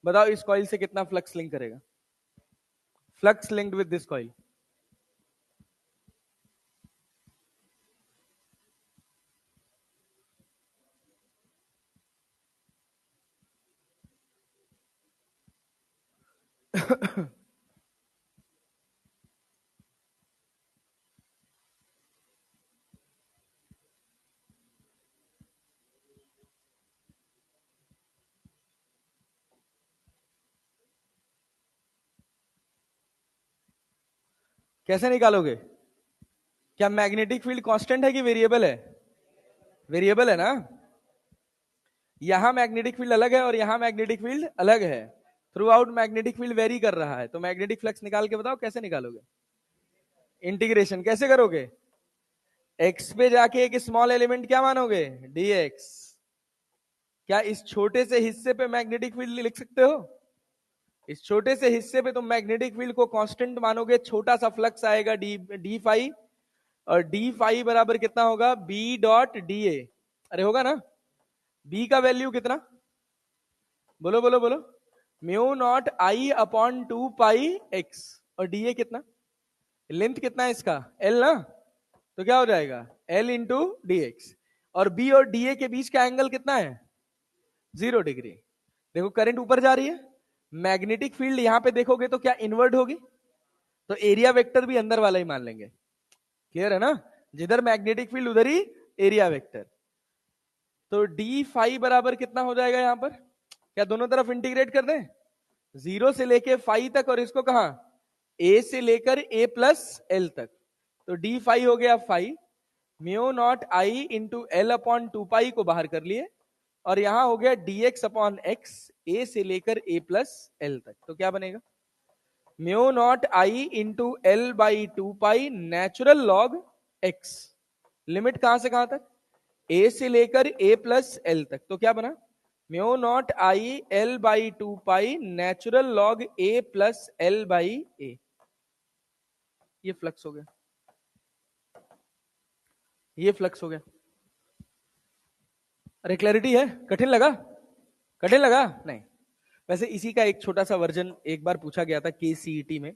बताओ इस कॉइल से कितना फ्लक्स लिंक करेगा? Flux linked with this coil. कैसे निकालोगे? क्या मैग्नेटिक फील्ड कांस्टेंट है कि वेरिएबल है? वेरिएबल है ना। यहां मैग्नेटिक फील्ड अलग है और यहां मैग्नेटिक फील्ड अलग है। Through out magnetic field very कर रहा है, तो मैग्नेटिक फ्लक्स निकाल के बताओ कैसे निकालोगे? इंटीग्रेशन कैसे करोगे? एक्स पे जाके एक स्मॉल एलिमेंट क्या मानोगे? dx। क्या इस छोटे से हिस्से पे मैग्नेटिक फील्ड लिख सकते हो? इस छोटे से हिस्से पे तुम मैग्नेटिक फील्ड को कांस्टेंट मानोगे, छोटा सा फ्लक्स आएगा डी फाई, और डी फाई बराबर कितना होगा? B dot d A. अरे होगा ना? बी का वैल्यू कितना? बोलो बोलो बोलो। μ0I/2πx। और डी ए कितना? लेंथ कितना है इसका? एल ना। तो क्या हो जाएगा? L into D x. और बी और डी ए के बीच का एंगल कितना है? 0 डिग्री। देखो करंट ऊपर जा रही है, मैग्नेटिक फील्ड यहां पे देखोगे तो क्या इनवर्ट होगी, तो एरिया वेक्टर भी अंदर वाला ही मान लेंगे। क्लियर है ना? जिधर मैग्नेटिक फील्ड उधर ही एरिया वेक्टर। तो डी फाई बराबर कितना हो जाएगा यहां पर? क्या दोनों तरफ इंटीग्रेट कर दें? 0 से लेके फाई तक, और इसको कहां? ए से लेकर ए प्लस एल तक। तो डी फाई हो गया फाई, म्यू नॉट आई इंटू एल अपॉन 2 पाई को बाहर कर लिए, और यहां हो गया dx अपॉन एक्स, ए से लेकर ए प्लस एल तक। तो क्या बनेगा? Mu naught I into L by 2 pi natural log x. Limit कहां से कहां तक? ए से लेकर ए प्लस एल तक। तो क्या बना? Mu naught I L by 2 pi natural log A plus L by A. ये फ्लक्स हो गया, ये फ्लक्स हो गया। अरे क्लैरिटी है? कठिन लगा? कठिन लगा? नहीं। वैसे इसी का एक छोटा सा वर्जन एक बार पूछा गया था KCET में,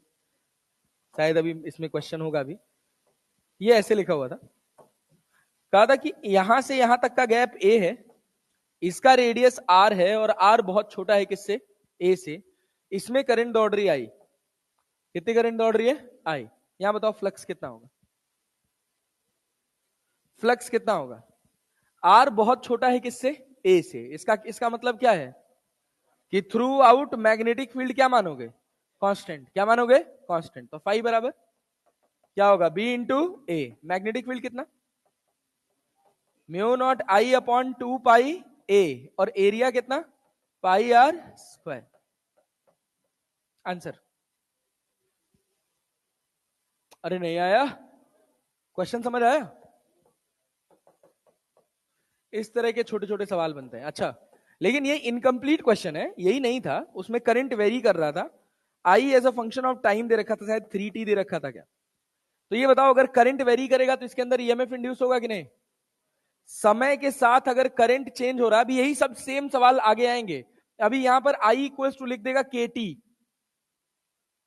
शायद अभी इसमें क्वेश्चन होगा भी। ये ऐसे लिखा हुआ था, कहा था कि यहां से यहां तक का गैप A है, इसका रेडियस R है, और R बहुत छोटा है किससे? A से। इसमें करंट दौड़ रही I। कितनी करंट दौड़ रही है? I। यहां बताओ फ्लक्स कितना होगा? फ्लक्स कितना होगा? R बहुत छोटा है किससे? A से। इसका मतलब क्या है कि थ्रू आउट मैग्नेटिक फील्ड क्या मानोगे? कांस्टेंट। क्या मानोगे? कांस्टेंट। तो फाई बराबर क्या होगा? B into A. Magnetic field कितना? म्यू नॉट आई अपॉन 2 पाई ए, और एरिया कितना? Pi R square. आंसर? अरे नहीं आया? क्वेश्चन समझ आया? इस तरह के छोटे छोटे सवाल बनते हैं। अच्छा, लेकिन ये इनकम्प्लीट क्वेश्चन है, यही नहीं था, उसमें करंट वेरी कर रहा था। I as a function of time दे रखा था, शायद 3t दे रखा था क्या? तो ये बताओ, अगर करंट वेरी करेगा तो इसके अंदर ईएमएफ इंड्यूस होगा कि नहीं? समय के साथ अगर करंट चेंज हो रहा है, अभी यही सब सेम सवाल आगे आएंगे। अभी यहां पर आई इक्वल टू लिख देगा KT,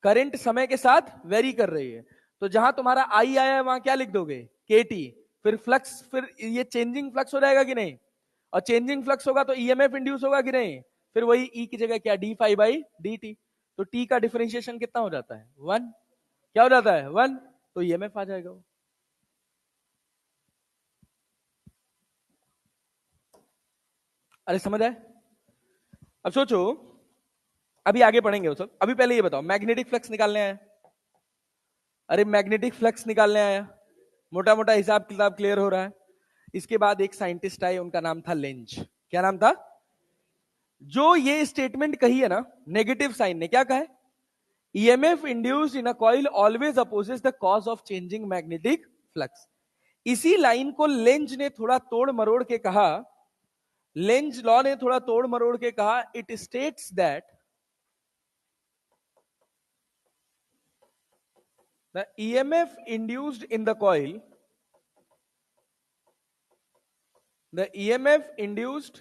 करंट समय के साथ वेरी कर रही है। तो जहां तुम्हारा आई आया है वहां क्या लिख दोगे? KT। फिर फ्लक्स, फिर ये चेंजिंग फ्लक्स हो जाएगा कि नहीं? और चेंजिंग फ्लक्स होगा तो ईएमएफ इंड्यूस होगा कि नहीं? फिर वही ई की जगह क्या? D phi by D t. तो टी का डिफरेंशिएशन कितना हो जाता है? 1। क्या हो जाता है? 1। तो ईएमएफ आ जाएगा वो। अरे समझ आए? अब सोचो, अभी आगे पढ़ेंगे वो सब, अभी पहले ये बताओ, मैग्नेटिक फ्लक्स निकालने आया। अरे मैग्नेटिक फ्लक्स निकालने आया, मोटा मोटा हिसाब किताब क्लियर हो रहा है। इसके बाद एक साइंटिस्ट आए, उनका नाम था लेंज। क्या नाम था? जो ये स्टेटमेंट कही है ना नेगेटिव साइन ने, क्या कहा है? EMF induced in a coil always opposes the cause of changing magnetic flux. इसी लाइन को लेंज ने थोड़ा तोड़ मरोड़ के कहा, लेंज लॉ ने थोड़ा तोड़ मरोड़ के कहा, it states that the EMF induced in the coil, the EMF induced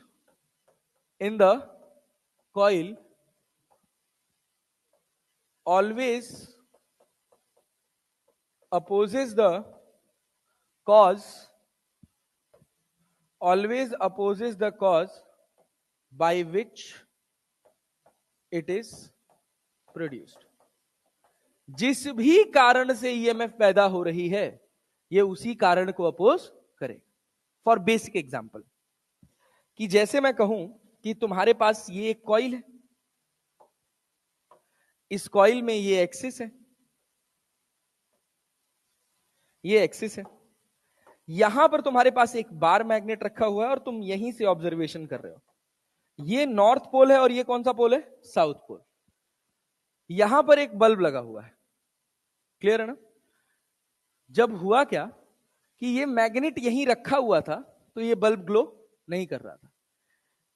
in the coil always opposes the cause, always opposes the cause by which it is produced। जिस भी कारण से ईएमएफ पैदा हो रही है, ये उसी कारण को अपोज करे। फॉर बेसिक एग्जांपल, कि जैसे मैं कहूं कि तुम्हारे पास ये एक कॉइल है, इस कॉइल में ये एक्सिस है, ये एक्सिस है, यहां पर तुम्हारे पास एक बार मैग्नेट रखा हुआ है, और तुम यहीं से ऑब्जर्वेशन कर रहे हो। ये नॉर्थ पोल है और ये कौन सा पोल है? South pole. यहां पर एक बल्ब लगा हुआ है, क्लियर है ना? जब हुआ क्या कि ये मैग्नेट यहीं रखा हुआ था, तो ये बल्ब ग्लो नहीं कर रहा था।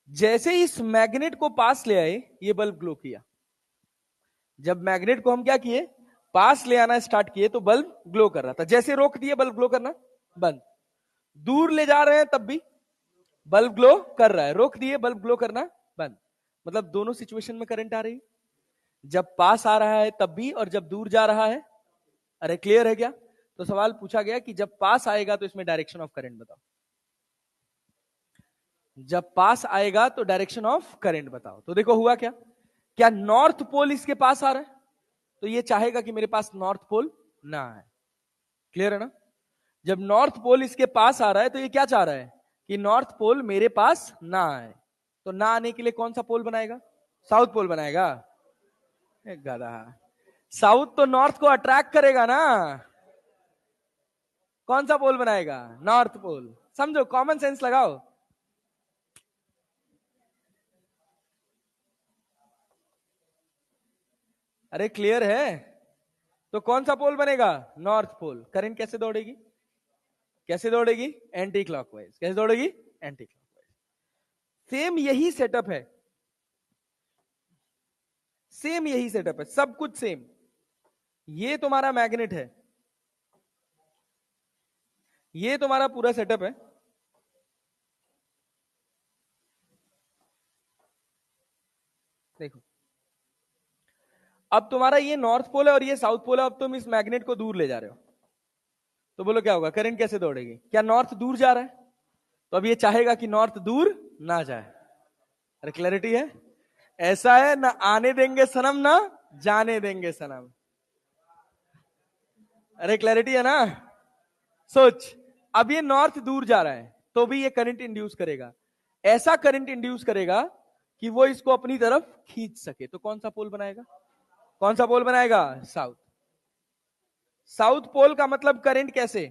जैसे ही इस मैग्नेट को पास ले आए, ये बल्ब ग्लो किया। जब मैग्नेट को हम क्या किए? पास ले आना स्टार्ट किए, तो बल्ब ग्लो कर रहा था। जैसे रोक दिए, बल्ब ग्लो करना बंद। दूर ले जा रहे हैं तब भी बल्ब ग्लो कर रहा है, रोक दिए बल्ब ग्लो करना बंद। मतलब दोनों सिचुएशन में करंट आ रही, जब पास आ रहा है तब भी, और जब दूर जा रहा है। अरे क्लियर है क्या? तो सवाल पूछा गया कि जब पास आएगा तो इसमें डायरेक्शन ऑफ करंट बताओ। जब पास आएगा तो डायरेक्शन ऑफ करंट बताओ। तो देखो हुआ क्या, क्या नॉर्थ पोल इसके पास आ रहा है, तो ये चाहेगा कि मेरे पास नॉर्थ पोल ना आए। क्लियर है ना? जब नॉर्थ पोल इसके पास आ रहा है तो ये क्या चाह रहा है कि नॉर्थ पोल मेरे पास ना आए, तो ना आने के लिए कौन सा पोल बनाएगा? साउथ पोल बनाएगा। गधा, साउथ तो नॉर्थ को अट्रैक्ट करेगा ना, कौन सा पोल बनाएगा? North pole. समझो, कॉमन सेंस लगाओ। अरे क्लियर है? तो कौन सा पोल बनेगा? North pole. करंट कैसे दौड़ेगी? कैसे दौड़ेगी? Anti clockwise. कैसे दौड़ेगी? Anti clockwise. सेम यही सेटअप है, सेम यही सेटअप है, सब कुछ सेम। ये तुम्हारा मैग्नेट है, ये तुम्हारा पूरा सेटअप है। देखो, अब तुम्हारा ये नॉर्थ पोल है और ये साउथ पोल है। अब तुम इस मैग्नेट को दूर ले जा रहे हो, तो बोलो क्या होगा? करंट कैसे दौड़ेगी? क्या नॉर्थ दूर जा रहा है? तो अब ये चाहेगा कि नॉर्थ दूर ना जाए। अरे क्लैरिटी है? ऐसा है ना, आने देंगे सनम ना जाने देंगे सनम। अरे क्लैरिटी है ना? सोच, अब ये नॉर्थ दूर जा रहा है तो भी ये करंट इंड्यूस करेगा, ऐसा करंट इंड्यूस करेगा कि वो इसको अपनी तरफ खींच सके। तो कौन सा पोल बनाएगा? कौन सा पोल बनाएगा? साउथ। साउथ पोल का मतलब करंट कैसे?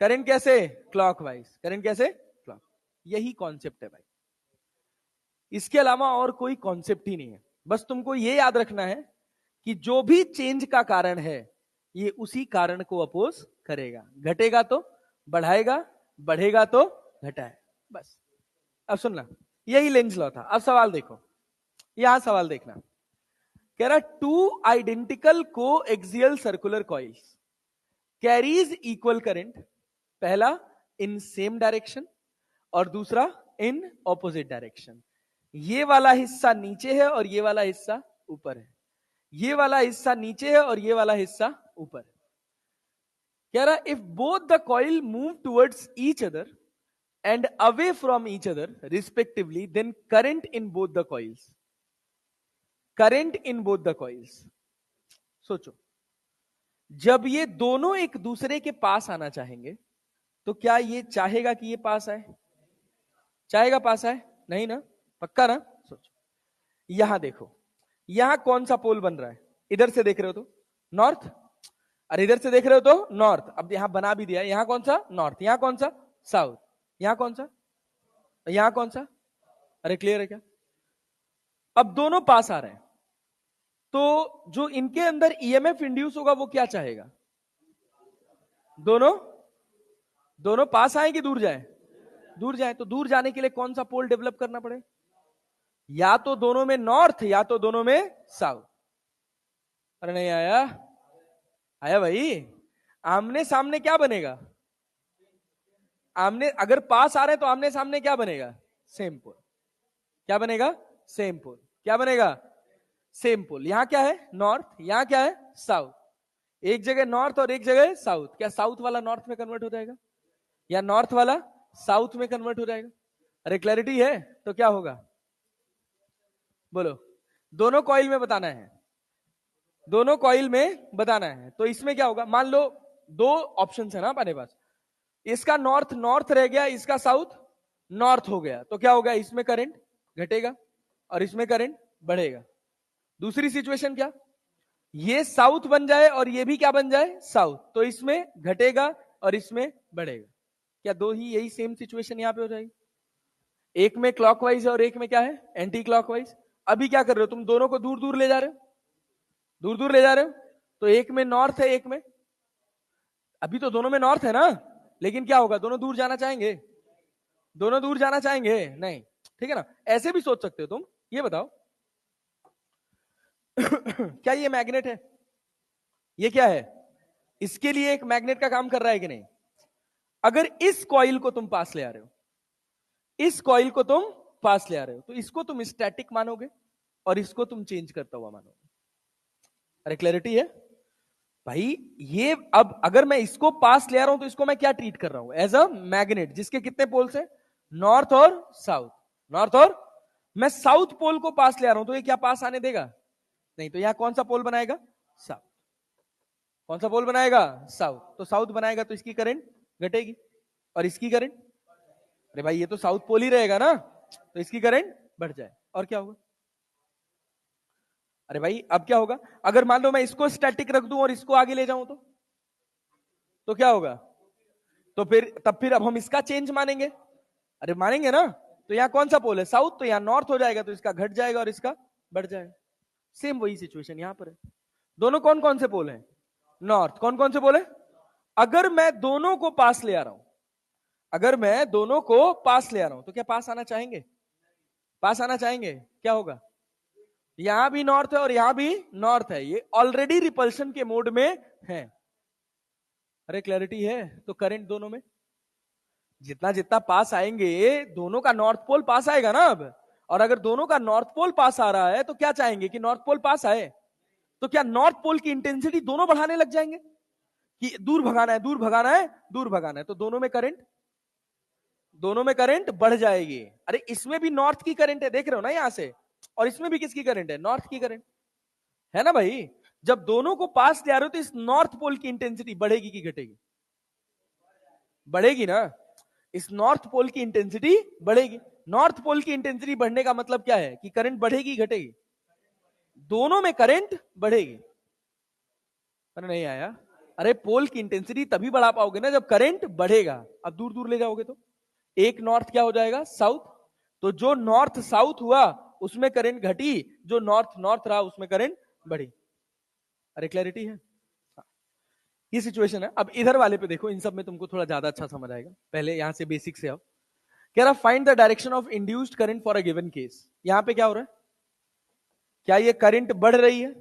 करंट कैसे? क्लॉकवाइज। करंट कैसे? क्लॉक। यही कॉन्सेप्ट है भाई, इसके अलावा और कोई कॉन्सेप्ट ही नहीं है। बस तुमको ये याद रखना है कि जो भी चेंज का कारण है ये उसी कारण को अपोज करेगा। घटेगा तो बढ़ाएगा, बढ़ेगा तो घटाए, बस। अब सुनना, यही लेंज लॉ था। अब सवाल देखो, यहां सवाल देखना। कह रहा टू आइडेंटिकल को axial circular coils carries equal current, पहला इन सेम डायरेक्शन और दूसरा इन ऑपोजिट डायरेक्शन। ये वाला हिस्सा नीचे है और ये वाला हिस्सा ऊपर है, ये वाला हिस्सा नीचे है और ये वाला हिस्सा ऊपर है। कह रहा if both the coil move towards each other and away from each other respectively then current in both the coils, current in both the coils. सोचो, जब ये दोनों एक दूसरे के पास आना चाहेंगे तो क्या ये चाहेगा कि ये पास आए? चाहेगा पास आए? नहीं ना, पक्का ना? सोचो, यहां देखो, यहां कौन सा पोल बन रहा है? इधर से देख रहे हो तो नॉर्थ, और इधर से देख रहे हो तो नॉर्थ। अब यहां बना भी दिया, यहां कौन सा? नॉर्थ। यहां कौन सा? साउथ। यहां कौन सा? यहां कौन सा? अरे क्लियर है क्या? अब दोनों पास आ रहे हैं, तो जो इनके अंदर ईएमएफ इंड्यूस होगा वो क्या चाहेगा? दोनों, दोनों पास आए कि दूर जाए? दूर जाए। तो दूर जाने के लिए कौन सा पोल डेवलप करना पड़े? या तो दोनों में नॉर्थ या तो दोनों में साउथ। अरे नहीं आया? आया भाई? आमने सामने क्या बनेगा? आमने, अगर पास आ रहे हैं तो आमने सामने क्या बनेगा? Same pole. क्या बनेगा? Same pole. क्या बनेगा? Same pole. यहां क्या है? नॉर्थ, यहां क्या है? साउथ। एक जगह नॉर्थ और एक जगह साउथ। क्या साउथ वाला नॉर्थ में कन्वर्ट हो जाएगा या नॉर्थ वाला साउथ में कन्वर्ट हो जाएगा? अरे क्लैरिटी है? तो क्या होगा बोलो? दोनों कॉइल में बताना है, दोनों कॉइल में बताना है। तो इसमें क्या होगा? मान लो दो ऑप्शन है ना हमारे पास, इसका नॉर्थ नॉर्थ रह गया, इसका साउथ नॉर्थ हो गया, तो क्या होगा? इसमें करंट घटेगा और इसमें करंट बढ़ेगा। दूसरी सिचुएशन क्या? ये साउथ बन जाए और ये भी क्या बन जाए? साउथ, तो इसमें घटेगा और इसमें बढ़ेगा। क्या दो ही यही सेम सिचुएशन यहां पे हो जाएगी? एक में क्लॉकवाइज है और एक में क्या है? Anti clockwise. अभी क्या कर रहे हो तुम? दोनों को दूर दूर ले जा रहे हो, दूर दूर ले जा रहे हो। तो एक में नॉर्थ है, एक में, अभी तो दोनों में नॉर्थ है ना, लेकिन क्या होगा? दोनों दूर जाना चाहेंगे? दोनों दूर जाना चाहेंगे? नहीं। ठीक है ना? ऐसे भी सोच सकते हो तुम। ये बताओ क्या ये मैग्नेट है? ये क्या है? इसके लिए एक मैग्नेट का काम कर रहा है कि नहीं? अगर इस कॉइल को तुम पास ले आ रहे हो, इस कॉइल को तुम पास ले आ रहे हो, तो इसको तुम स्टैटिक मानोगे और इसको तुम चेंज करता हुआ मानोगे। अरे क्लैरिटी है भाई? ये अब अगर मैं इसको पास ले आ रहा हूं तो इसको मैं क्या ट्रीट कर रहा हूं? एज अ मैग्नेट जिसके कितने पोल्स हैं? नॉर्थ और साउथ। नॉर्थ और, मैं साउथ पोल को पास ले आ रहा हूं तो ये क्या पास आने देगा? नहीं। तो यहां कौन सा पोल बनाएगा? साउथ। कौन सा पोल बनाएगा? साउथ। तो साउथ बनाएगा तो इसकी करंट घटेगी और इसकी करंट, अरे भाई ये तो साउथ पोल ही रहेगा ना, तो इसकी करंट बढ़ जाए। और क्या होगा? अरे भाई अब क्या होगा? अगर मान लो मैं इसको स्टैटिक रख दूं और इसको आगे ले जाऊं तो क्या होगा? तो फिर अब हम इसका चेंज मानेंगे। अरे मानेंगे ना। तो यहां कौन सा पोल है? साउथ। तो यहां नॉर्थ हो जाएगा, तो इसका घट जाएगा और इसका बढ़ जाएगा। सेम वही सिचुएशन यहां पर है। दोनों कौन कौन से पोल हैं? नॉर्थ। कौन कौन से पोल है? अगर मैं दोनों को पास ले आ रहा हूं, अगर मैं दोनों को पास ले आ रहा हूं तो क्या पास आना चाहेंगे? पास आना चाहेंगे। क्या होगा? यहां भी नॉर्थ है और यहां भी नॉर्थ है, ये ऑलरेडी रिपल्शन के मोड में है। अरे क्लैरिटी है? तो करंट दोनों में जितना जितना पास आएंगे, दोनों का नॉर्थ पोल पास आएगा ना अब। और अगर दोनों का नॉर्थ पोल पास आ रहा है तो क्या चाहेंगे कि नॉर्थ पोल पास आए। तो क्या नॉर्थ पोल की इंटेंसिटी दोनों बढ़ाने लग जाएंगे कि दूर भगाना है, दूर भगाना है, दूर भगाना है, तो दोनों में करंट बढ़ जाएगी। अरे इसमें भी नॉर्थ की करंट है, देख रहे हो ना यहां से, और इसमें भी किसकी करंट है? नॉर्थ की करंट है ना भाई। जब दोनों को पास ले आ रहे हो तो इस नॉर्थ पोल की इंटेंसिटी बढ़ेगी कि घटेगी? बढ़ेगी ना। इस नॉर्थ पोल की इंटेंसिटी बढ़ेगी। नॉर्थ पोल की इंटेंसिटी बढ़ने का मतलब क्या है? कि करंट बढ़ेगी घटेगी? दोनों में करंट बढ़ेगी। अरे नहीं आया। अरे पोल की इंटेंसिटी तभी बढ़ा पाओगे ना जब करंट बढ़ेगा। अब दूर दूर ले जाओगे तो एक नॉर्थ क्या हो जाएगा? साउथ। तो जो नॉर्थ साउथ हुआ उसमें करंट घटी, जो नॉर्थ नॉर्थ रहा उसमें करंट बढ़ी। अरे क्लैरिटी है? ये सिचुएशन है। अब इधर वाले पे देखो, इन सब में तुमको थोड़ा ज्यादा अच्छा समझ आएगा। पहले यहां से बेसिक से आओ। कह रहा find the direction of induced current for a given case. यहां पे क्या हो रहा है? क्या ये करंट बढ़ रही है?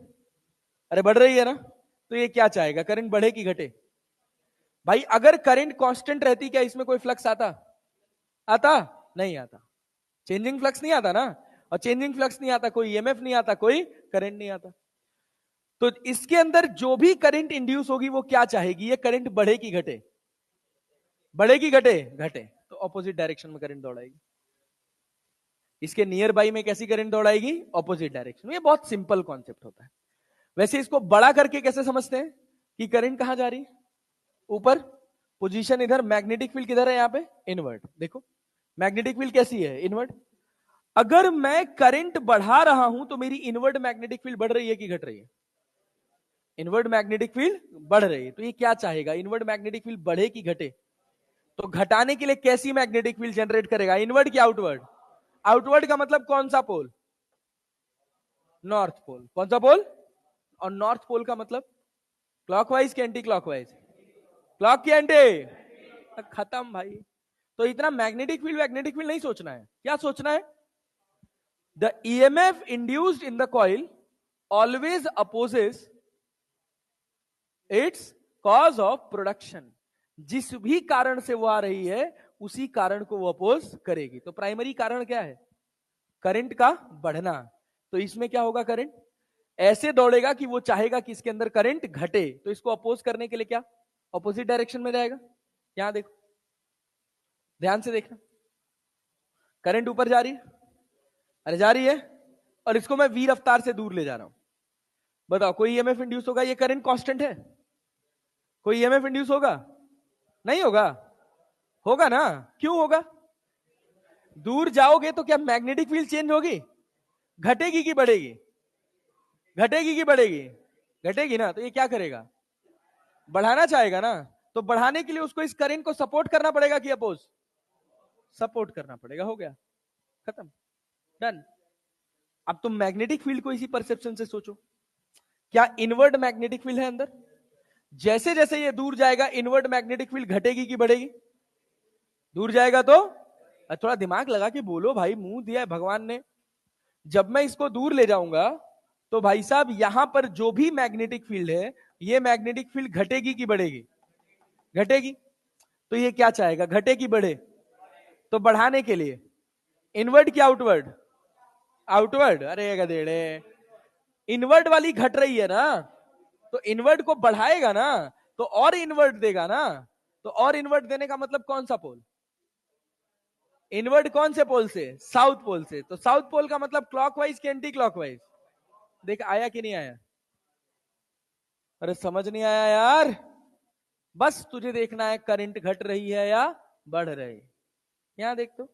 अरे बढ़ रही है ना। तो ये क्या चाहेगा? करंट बढ़े कि घटे? भाई अगर करंट कांस्टेंट रहती क्या इसमें कोई फ्लक्स आता? आता नहीं आता। चेंजिंग फ्लक्स नहीं आता ना। और चेंजिंग फ्लक्स नहीं आता, कोई ईएमएफ नहीं आता, कोई करंट नहीं आता। तो इसके अंदर जो भी करंट इंड्यूस होगी वो क्या चाहेगी? ये करंट बढ़े कि घटे? बढ़े कि घटे? घटे। तो ऑपोजिट डायरेक्शन में करंट दौड़ाएगी। इसके नियर बाई में कैसी करंट दौड़ाएगी? ऑपोजिट डायरेक्शन में। ये बहुत सिंपल कॉन्सेप्ट होता है। वैसे इसको बड़ा करके कैसे समझते हैं कि करंट कहां जा रही है? ऊपर। पोजीशन इधर, मैग्नेटिक फील्ड किधर है? यहां पे इनवर्ट। देखो मैग्नेटिक फील्ड कैसी है? इनवर्ट। अगर मैं करंट बढ़ा रहा हूं तो मेरी इनवर्ट मैग्नेटिक फील्ड बढ़ रही है कि घट रही है? इनवर्ट मैग्नेटिक फील्ड बढ़ रही है। तो ये क्या चाहेगा? इनवर्ट मैग्नेटिक फील्ड बढ़े कि घटे? तो घटाने के लिए कैसी मैग्नेटिक फील्ड जनरेट करेगा? इनवर्ट की आउटवर्ड? आउटवर्ड का मतलब कौन सा पोल? North pole. कौन सा पोल? और नॉर्थ पोल का मतलब क्लॉकवाइज की एंटी क्लॉकवाइज? क्लॉक की एंटी। खत्म भाई। तो इतना मैग्नेटिक फील्ड नहीं सोचना है। क्या सोचना है? The EMF induced in the coil always opposes it's cause of production. जिस भी कारण से वो आ रही है उसी कारण को वो अपोज करेगी। तो प्राइमरी कारण क्या है? करंट का बढ़ना। तो इसमें क्या होगा? करंट ऐसे दौड़ेगा कि वो चाहेगा कि इसके अंदर करंट घटे। तो इसको अपोज करने के लिए क्या? ऑपोजिट डायरेक्शन में जाएगा। यहां देखो, ध्यान से देखना। करंट ऊपर जा रही है, अरे जा रही है, और इसको मैं वी रफ्तार से दूर ले जा रहा हूं। बताओ कोई ईएमएफ इंड्यूस होगा? ये करंट कांस्टेंट है, कोई ईएमएफ इंड्यूस होगा? नहीं होगा। होगा ना। क्यों होगा? दूर जाओगे तो क्या मैग्नेटिक फील्ड चेंज होगी? घटेगी कि बढ़ेगी? घटेगी कि बढ़ेगी? घटेगी ना। तो ये क्या करेगा? बढ़ाना चाहेगा ना। तो बढ़ाने के लिए उसको इस करंट को सपोर्ट करना पड़ेगा कि अपोज? सपोर्ट करना पड़ेगा। हो गया, खत्म, डन। अब तुम मैग्नेटिक फील्ड को इसी परसेप्शन से सोचो। क्या इनवर्ट मैग्नेटिक फील्ड है अंदर? जैसे जैसे ये दूर जाएगा इनवर्ट मैग्नेटिक फील्ड घटेगी कि बढ़ेगी? दूर जाएगा तो थोड़ा दिमाग लगा के बोलो भाई, मुंह दिया है भगवान ने। जब मैं इसको दूर ले जाऊंगा तो भाई साहब यहां पर जो भी मैग्नेटिक फील्ड है, ये मैग्नेटिक फील्ड घटेगी कि बढ़ेगी? घटेगी। तो ये क्या चाहेगा? घटे कि बढ़े? तो बढ़ाने के लिए इनवर्ट की आउटवर्ड? आउटवर्ड। अरे गधेड़े, इनवर्ट वाली घट रही है ना, तो इनवर्ट को बढ़ाएगा ना, तो और इनवर्ट देगा ना। तो और इनवर्ट देने का मतलब कौन सा पोल? इनवर्ट कौन से पोल से? साउथ पोल से। तो साउथ पोल का मतलब क्लॉकवाइज कि एंटी क्लॉकवाइज? देख आया कि नहीं आया? अरे समझ नहीं आया यार। बस तुझे देखना है करंट घट रही है या बढ़ रही है। यहां देख तो,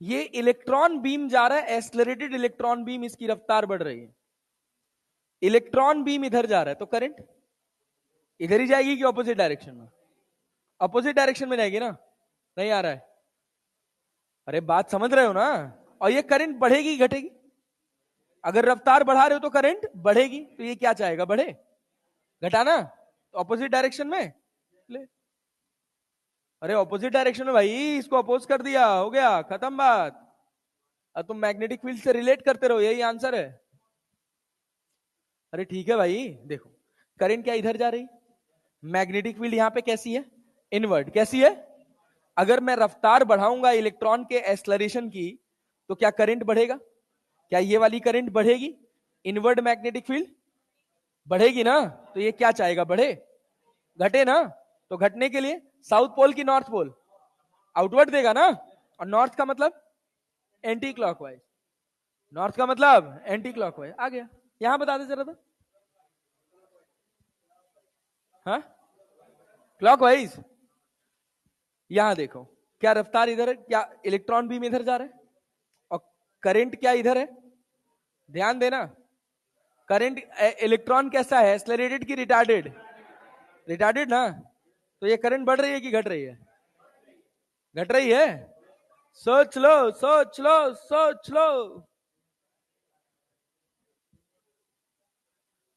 ये इलेक्ट्रॉन बीम जा रहा है, एक्सलरेटेड इलेक्ट्रॉन बीम, इसकी रफ्तार बढ़ रही है। इलेक्ट्रॉन बीम इधर जा रहा है तो करंट इधर ही जाएगी कि ऑपोजिट डायरेक्शन में? ऑपोजिट डायरेक्शन में जाएगी ना। नहीं आ रहा है? अरे बात समझ रहे हो ना। और ये करंट बढ़ेगी घटेगी? अगर रफ्तार बढ़ा रहे हो तो करंट बढ़ेगी, तो ये क्या चाहेगा, बढ़े? घटाना? तो ऑपोजिट डायरेक्शन में ले। अरे ऑपोजिट डायरेक्शन में भाई, इसको अपोज कर दिया, हो गया खत्म बात। अब तुम मैग्नेटिक फील्ड से रिलेट करते रहो, यही आंसर है। अरे ठीक है भाई, देखो करंट क्या इधर जा रही, मैग्नेटिक फील्ड यहां पे कैसी है, इनवर्ड। कैसी है? अगर मैं रफ्तार बढ़ाऊंगा इलेक्ट्रॉन के एक्सलरेशन की, तो क्या करंट बढ़ेगा? क्या ये वाली करंट बढ़ेगी? इनवर्ड मैग्नेटिक फील्ड बढ़ेगी ना। तो ये क्या चाहेगा, बढ़े घटे ना। तो घटने के लिए साउथ पोल की नॉर्थ पोल? आउटवर्ड देगा ना। और नॉर्थ का मतलब एंटी क्लॉकवाइज, नॉर्थ का मतलब एंटी क्लॉकवाइज। आ गया। यहां बता दे जरा तो। हाँ, क्लॉकवाइज। यहां देखो, क्या रफ्तार इधर है, क्या इलेक्ट्रॉन बीम इधर जा रहा है, और करंट क्या इधर है। ध्यान देना, करंट, इलेक्ट्रॉन कैसा है, एक्सेलरेटेड की रिटार्डेड? रिटार्डेड ना। तो ये करंट बढ़ रही है कि घट रही है? घट रही है। सोच लो, सोच लो, सोच लो।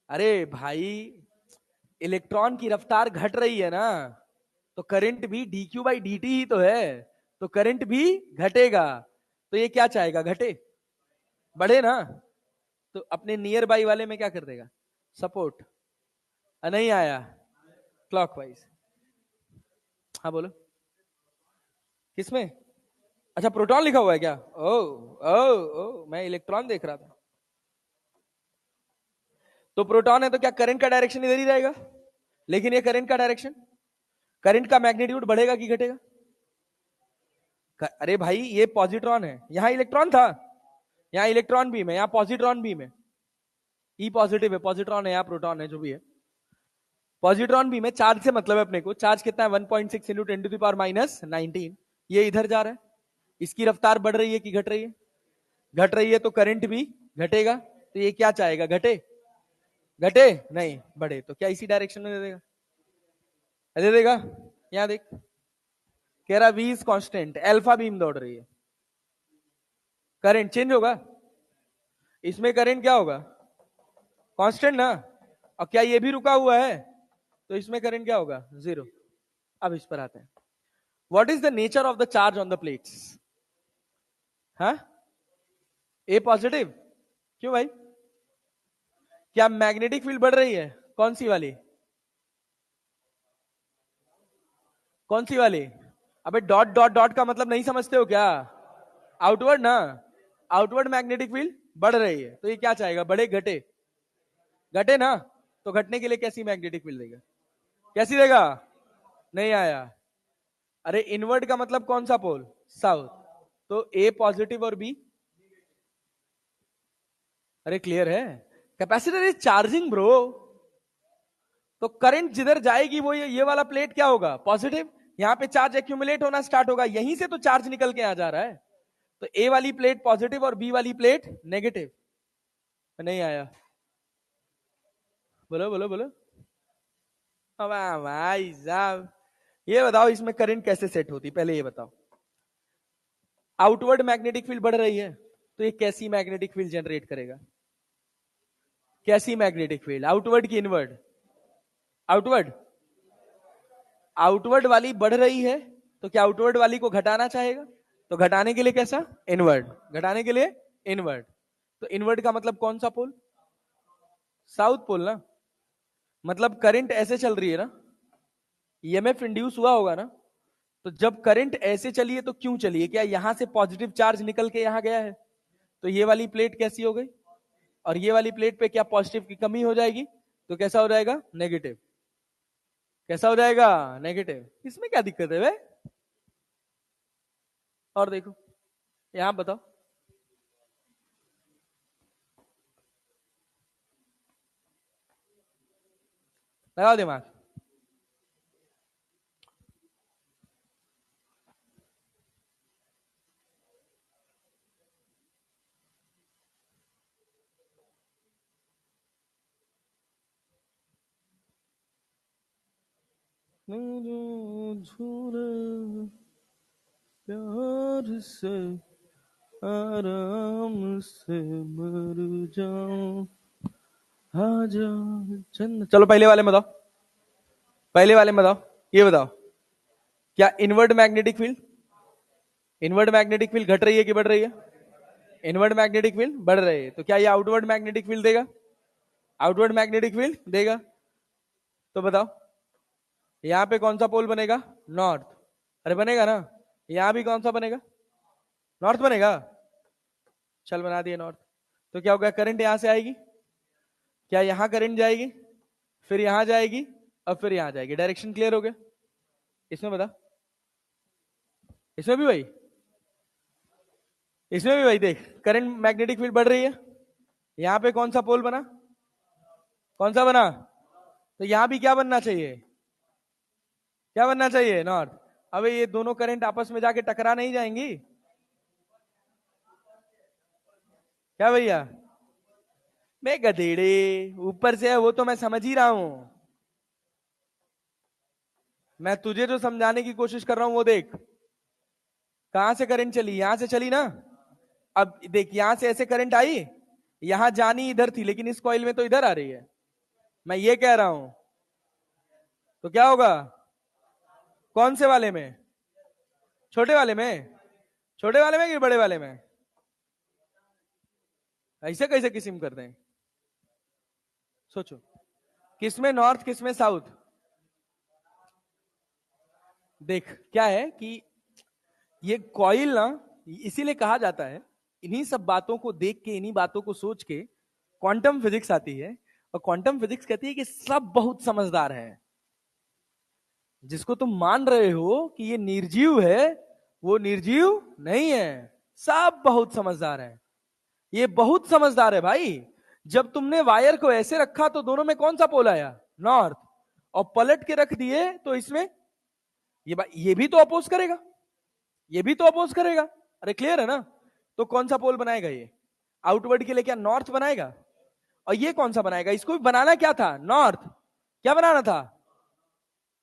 अरे भाई, इलेक्ट्रॉन की रफ्तार घट रही है ना, तो करंट भी dq/dt ही तो है, तो करंट भी घटेगा। तो ये क्या चाहेगा, घटे बढ़े ना। तो अपने नियर बाई वाले में क्या कर देगा, सपोर्ट। नहीं आया? क्लॉकवाइज। हाँ बोलो। किसमें? अच्छा, प्रोटॉन लिखा हुआ है क्या? ओ ओ ओ, मैं इलेक्ट्रॉन देख रहा था। तो प्रोटॉन है तो क्या करंट का डायरेक्शन इधर ही रहेगा? लेकिन ये करंट का डायरेक्शन, करंट का मैग्नीट्यूड बढ़ेगा कि घटेगा? अरे भाई, ये पॉजिट्रॉन है, यहां इलेक्ट्रॉन था, यहां इलेक्ट्रॉन बीम है, यहां पॉजिट्रॉन बीम है। ई पॉजिटिव है, पॉजिट्रॉन है, यहाँ प्रोटॉन है, जो भी है। पॉजिट्रॉन बीम है, चार्ज से मतलब है अपने को। चार्ज कितना है, 1.6 इंटू 10⁻19। ये इधर जा रहा है, इसकी रफ्तार बढ़ रही है कि घट रही है? घट रही है, तो करंट भी घटेगा। तो ये क्या चाहेगा, घटे? घटे नहीं, बढ़े। तो क्या इसी डायरेक्शन में दे देगा? दे देगा। यहां देख, कह रहा V is constant, alpha beam दौड़ रही है, करंट चेंज होगा? इसमें करंट क्या होगा, कांस्टेंट ना। और क्या ये भी रुका हुआ है, तो इसमें करंट क्या होगा, जीरो। अब इस पर आते हैं, what is the nature of the charge on the plates? हाँ, ए पॉजिटिव। क्यों भाई? क्या मैग्नेटिक फील्ड बढ़ रही है? कौन सी वाली, कौन सी वाली? अबे डॉट डॉट डॉट का मतलब नहीं समझते हो क्या? आउटवर्ड ना। आउटवर्ड मैग्नेटिक फील्ड बढ़ रही है, तो ये क्या चाहेगा, बढ़े घटे? घटे ना। तो घटने के लिए कैसी मैग्नेटिक फील्ड देगा, कैसी देगा? नहीं आया? अरे इनवर्ड का मतलब कौन सा पोल, साउथ। तो ए पॉजिटिव और बी, अरे क्लियर है। Capacitor is charging bro. तो करंट जिधर जाएगी वो ये वाला प्लेट क्या होगा, पॉजिटिव। यहां पे चार्ज एक्यूमुलेट होना स्टार्ट होगा, यहीं से तो चार्ज निकल के आ जा रहा है। तो ए वाली प्लेट पॉजिटिव और बी वाली प्लेट नेगेटिव। नहीं आया? बोलो बोलो बोलो। अब भाई साहब, ये बताओ इसमें करंट कैसे सेट होती, पहले ये बताओ। आउटवर्ड मैग्नेटिक फील्ड बढ़ रही है, तो ये कैसी मैग्नेटिक फील्ड जनरेट करेगा? कैसी मैग्नेटिक फील्ड, आउटवर्ड की इनवर्ड? आउटवर्ड। आउटवर्ड वाली बढ़ रही है, तो क्या आउटवर्ड वाली को घटाना चाहेगा? तो घटाने के लिए कैसा, इनवर्ड। घटाने के लिए इनवर्ड। तो इनवर्ड का मतलब कौन सा पोल, साउथ पोल ना। मतलब करंट ऐसे चल रही है ना, ईएमएफ इंड्यूस हुआ होगा ना। तो जब करंट ऐसे चली है तो क्यों चली है, क्या यहां से पॉजिटिव चार्ज निकल के यहां गया है? तो ये वाली प्लेट कैसी हो गई, और ये वाली प्लेट पे क्या पॉजिटिव की कमी हो जाएगी, तो कैसा हो जाएगा, नेगेटिव। कैसा हो जाएगा, नेगेटिव। इसमें क्या दिक्कत है भाई? और देखो, यहां बताओ। लगाओ दिमाग। प्यार से आराम से मर जाऊं, आजा चंद। चलो पहले वाले में बताओ, पहले वाले में बताओ, ये बताओ, क्या inward magnetic field, inward magnetic field घट रही है कि बढ़ रही है? इनवर्ड मैग्नेटिक फील्ड बढ़ रही है, तो क्या ये आउटवर्ड मैग्नेटिक फील्ड देगा? आउटवर्ड मैग्नेटिक फील्ड देगा। तो बताओ यहां पे कौन सा पोल बनेगा? नॉर्थ। अरे बनेगा ना। यहां भी कौन सा बनेगा? नॉर्थ बनेगा। चल बना दिए नॉर्थ। तो क्या होगा, करंट यहां से आएगी, क्या यहां करंट जाएगी, फिर यहां जाएगी, और फिर यहां जाएगी। डायरेक्शन क्लियर हो गया? इसमें बता, इसमें भी वही, इसमें भी वही। देख करंट मैग्नेटिक फील्ड बढ़ रही है, यहां पे कौन सा पोल बना? कौन सा बना? तो यहां भी क्या बनना चाहिए? क्या बनना चाहिए? नॉर्थ। अबे ये दोनों करंट आपस में जाके टकरा नहीं जाएंगी क्या भैया? मैं गधेड़े, ऊपर से है वो तो मैं समझ ही रहा हूं। मैं तुझे जो समझाने की कोशिश कर रहा हूं वो देख, कहां से करंट चली? यहां से चली ना। अब देख यहां से ऐसे करंट आई, यहां जानी इधर थी, लेकिन इस कॉइल में तो इधर आ रही है। मैं ये कह रहा हूं, तो क्या होगा? कौन से वाले में? छोटे वाले में? छोटे वाले में कि बड़े वाले में? ऐसे कैसे किस्म करते हैं? सोचो, किसमें नॉर्थ किसमें साउथ? देख क्या है कि ये कॉइल ना, इसीलिए कहा जाता है, इन्हीं सब बातों को देख के, इन्हीं बातों को सोच के क्वांटम फिजिक्स आती है। और क्वांटम फिजिक्स कहती है कि सब बहुत समझदार हैं। जिसको तुम मान रहे हो कि ये निर्जीव है, वो निर्जीव नहीं है। सब बहुत समझदार है, ये बहुत समझदार है भाई। जब तुमने वायर को ऐसे रखा तो दोनों में कौन सा पोल आया? नॉर्थ। और पलट के रख दिए तो इसमें ये भी तो अपोज करेगा, ये भी तो अपोज करेगा। अरे क्लियर है ना? तो कौन सा पोल बनाएगा ये? आउटवर्ड के लिए क्या नॉर्थ बनाएगा? और ये कौन सा बनाएगा? इसको भी बनाना क्या था? नॉर्थ। क्या बनाना था?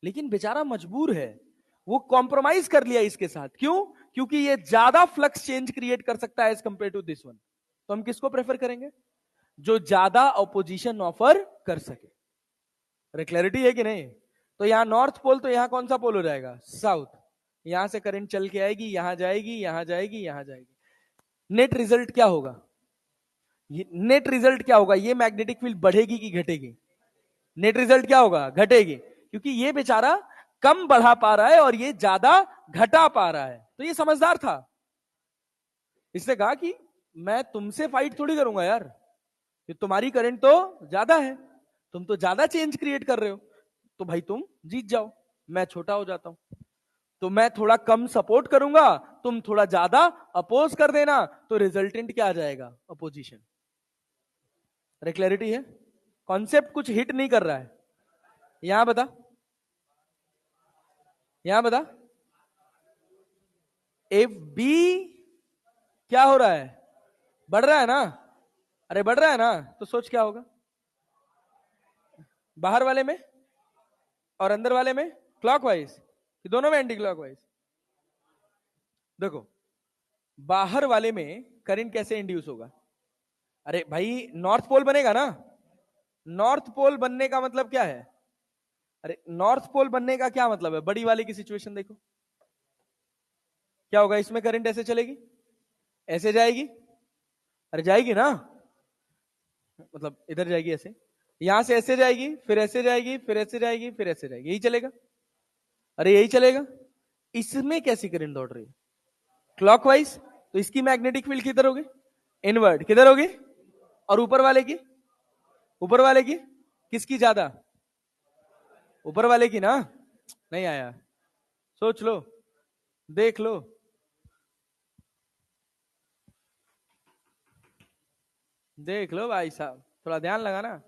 लेकिन बेचारा मजबूर है, वो कॉम्प्रोमाइज कर लिया इसके साथ। क्यों? क्योंकि ये ज्यादा फ्लक्स चेंज क्रिएट कर सकता है as compare to this one. तो हम किसको प्रेफर करेंगे? जो ज्यादा ऑपोजिशन ऑफर कर सके। अरे क्लैरिटी है कि नहीं? तो यहां नॉर्थ पोल, तो यहां कौन सा पोल हो जाएगा? साउथ। यहां से करंट चल के आएगी, यहां जाएगी, यहां जाएगी, यहां जाएगी। नेट रिजल्ट क्या होगा? नेट रिजल्ट क्या होगा? ये मैग्नेटिक फील्ड बढ़ेगी कि घटेगी? नेट रिजल्ट क्या होगा? घटेगी, क्योंकि ये बेचारा कम बढ़ा पा रहा है और ये ज्यादा घटा पा रहा है। तो ये समझदार था, इसने कहा कि मैं तुमसे फाइट थोड़ी करूंगा यार, कि तुम्हारी करंट तो ज्यादा है, तुम तो ज्यादा चेंज क्रिएट कर रहे हो, तो भाई तुम जीत जाओ, मैं छोटा हो जाता हूं। तो मैं थोड़ा कम सपोर्ट करूंगा, तुम थोड़ा ज्यादा अपोज कर देना, तो रिजल्टेंट क्या आ जाएगा? अपोजिशन। अरे क्लैरिटी है? कॉन्सेप्ट कुछ हिट नहीं कर रहा है। यहां बता, यहां बता, एफ बी क्या हो रहा है? बढ़ रहा है ना? अरे बढ़ रहा है ना, तो सोच क्या होगा? बाहर वाले में और अंदर वाले में क्लॉकवाइज कि दोनों में एंटी क्लॉकवाइज? देखो, बाहर वाले में करंट कैसे इंड्यूस होगा? अरे भाई नॉर्थ पोल बनेगा ना। नॉर्थ पोल बनने का मतलब क्या है? अरे नॉर्थ पोल बनने का क्या मतलब है? बड़ी वाले की सिचुएशन देखो, क्या होगा? इसमें करंट ऐसे चलेगी, ऐसे जाएगी। अरे जाएगी ना, मतलब इधर जाएगी ऐसे, यहां से ऐसे जाएगी, फिर ऐसे जाएगी, फिर ऐसे जाएगी, फिर ऐसे जाएगी, यही चलेगा। अरे यही चलेगा। इसमें कैसी करंट दौड़ रही है? क्लॉकवाइज। तो इसकी मैग्नेटिक फील्ड किधर होगी? इनवर्ड। किधर होगी? और ऊपर वाले की? ऊपर वाले की? किसकी ज्यादा? ऊपर वाले की ना। नहीं आया? सोच लो, देख लो, देख लो भाई साहब, थोड़ा ध्यान लगाना।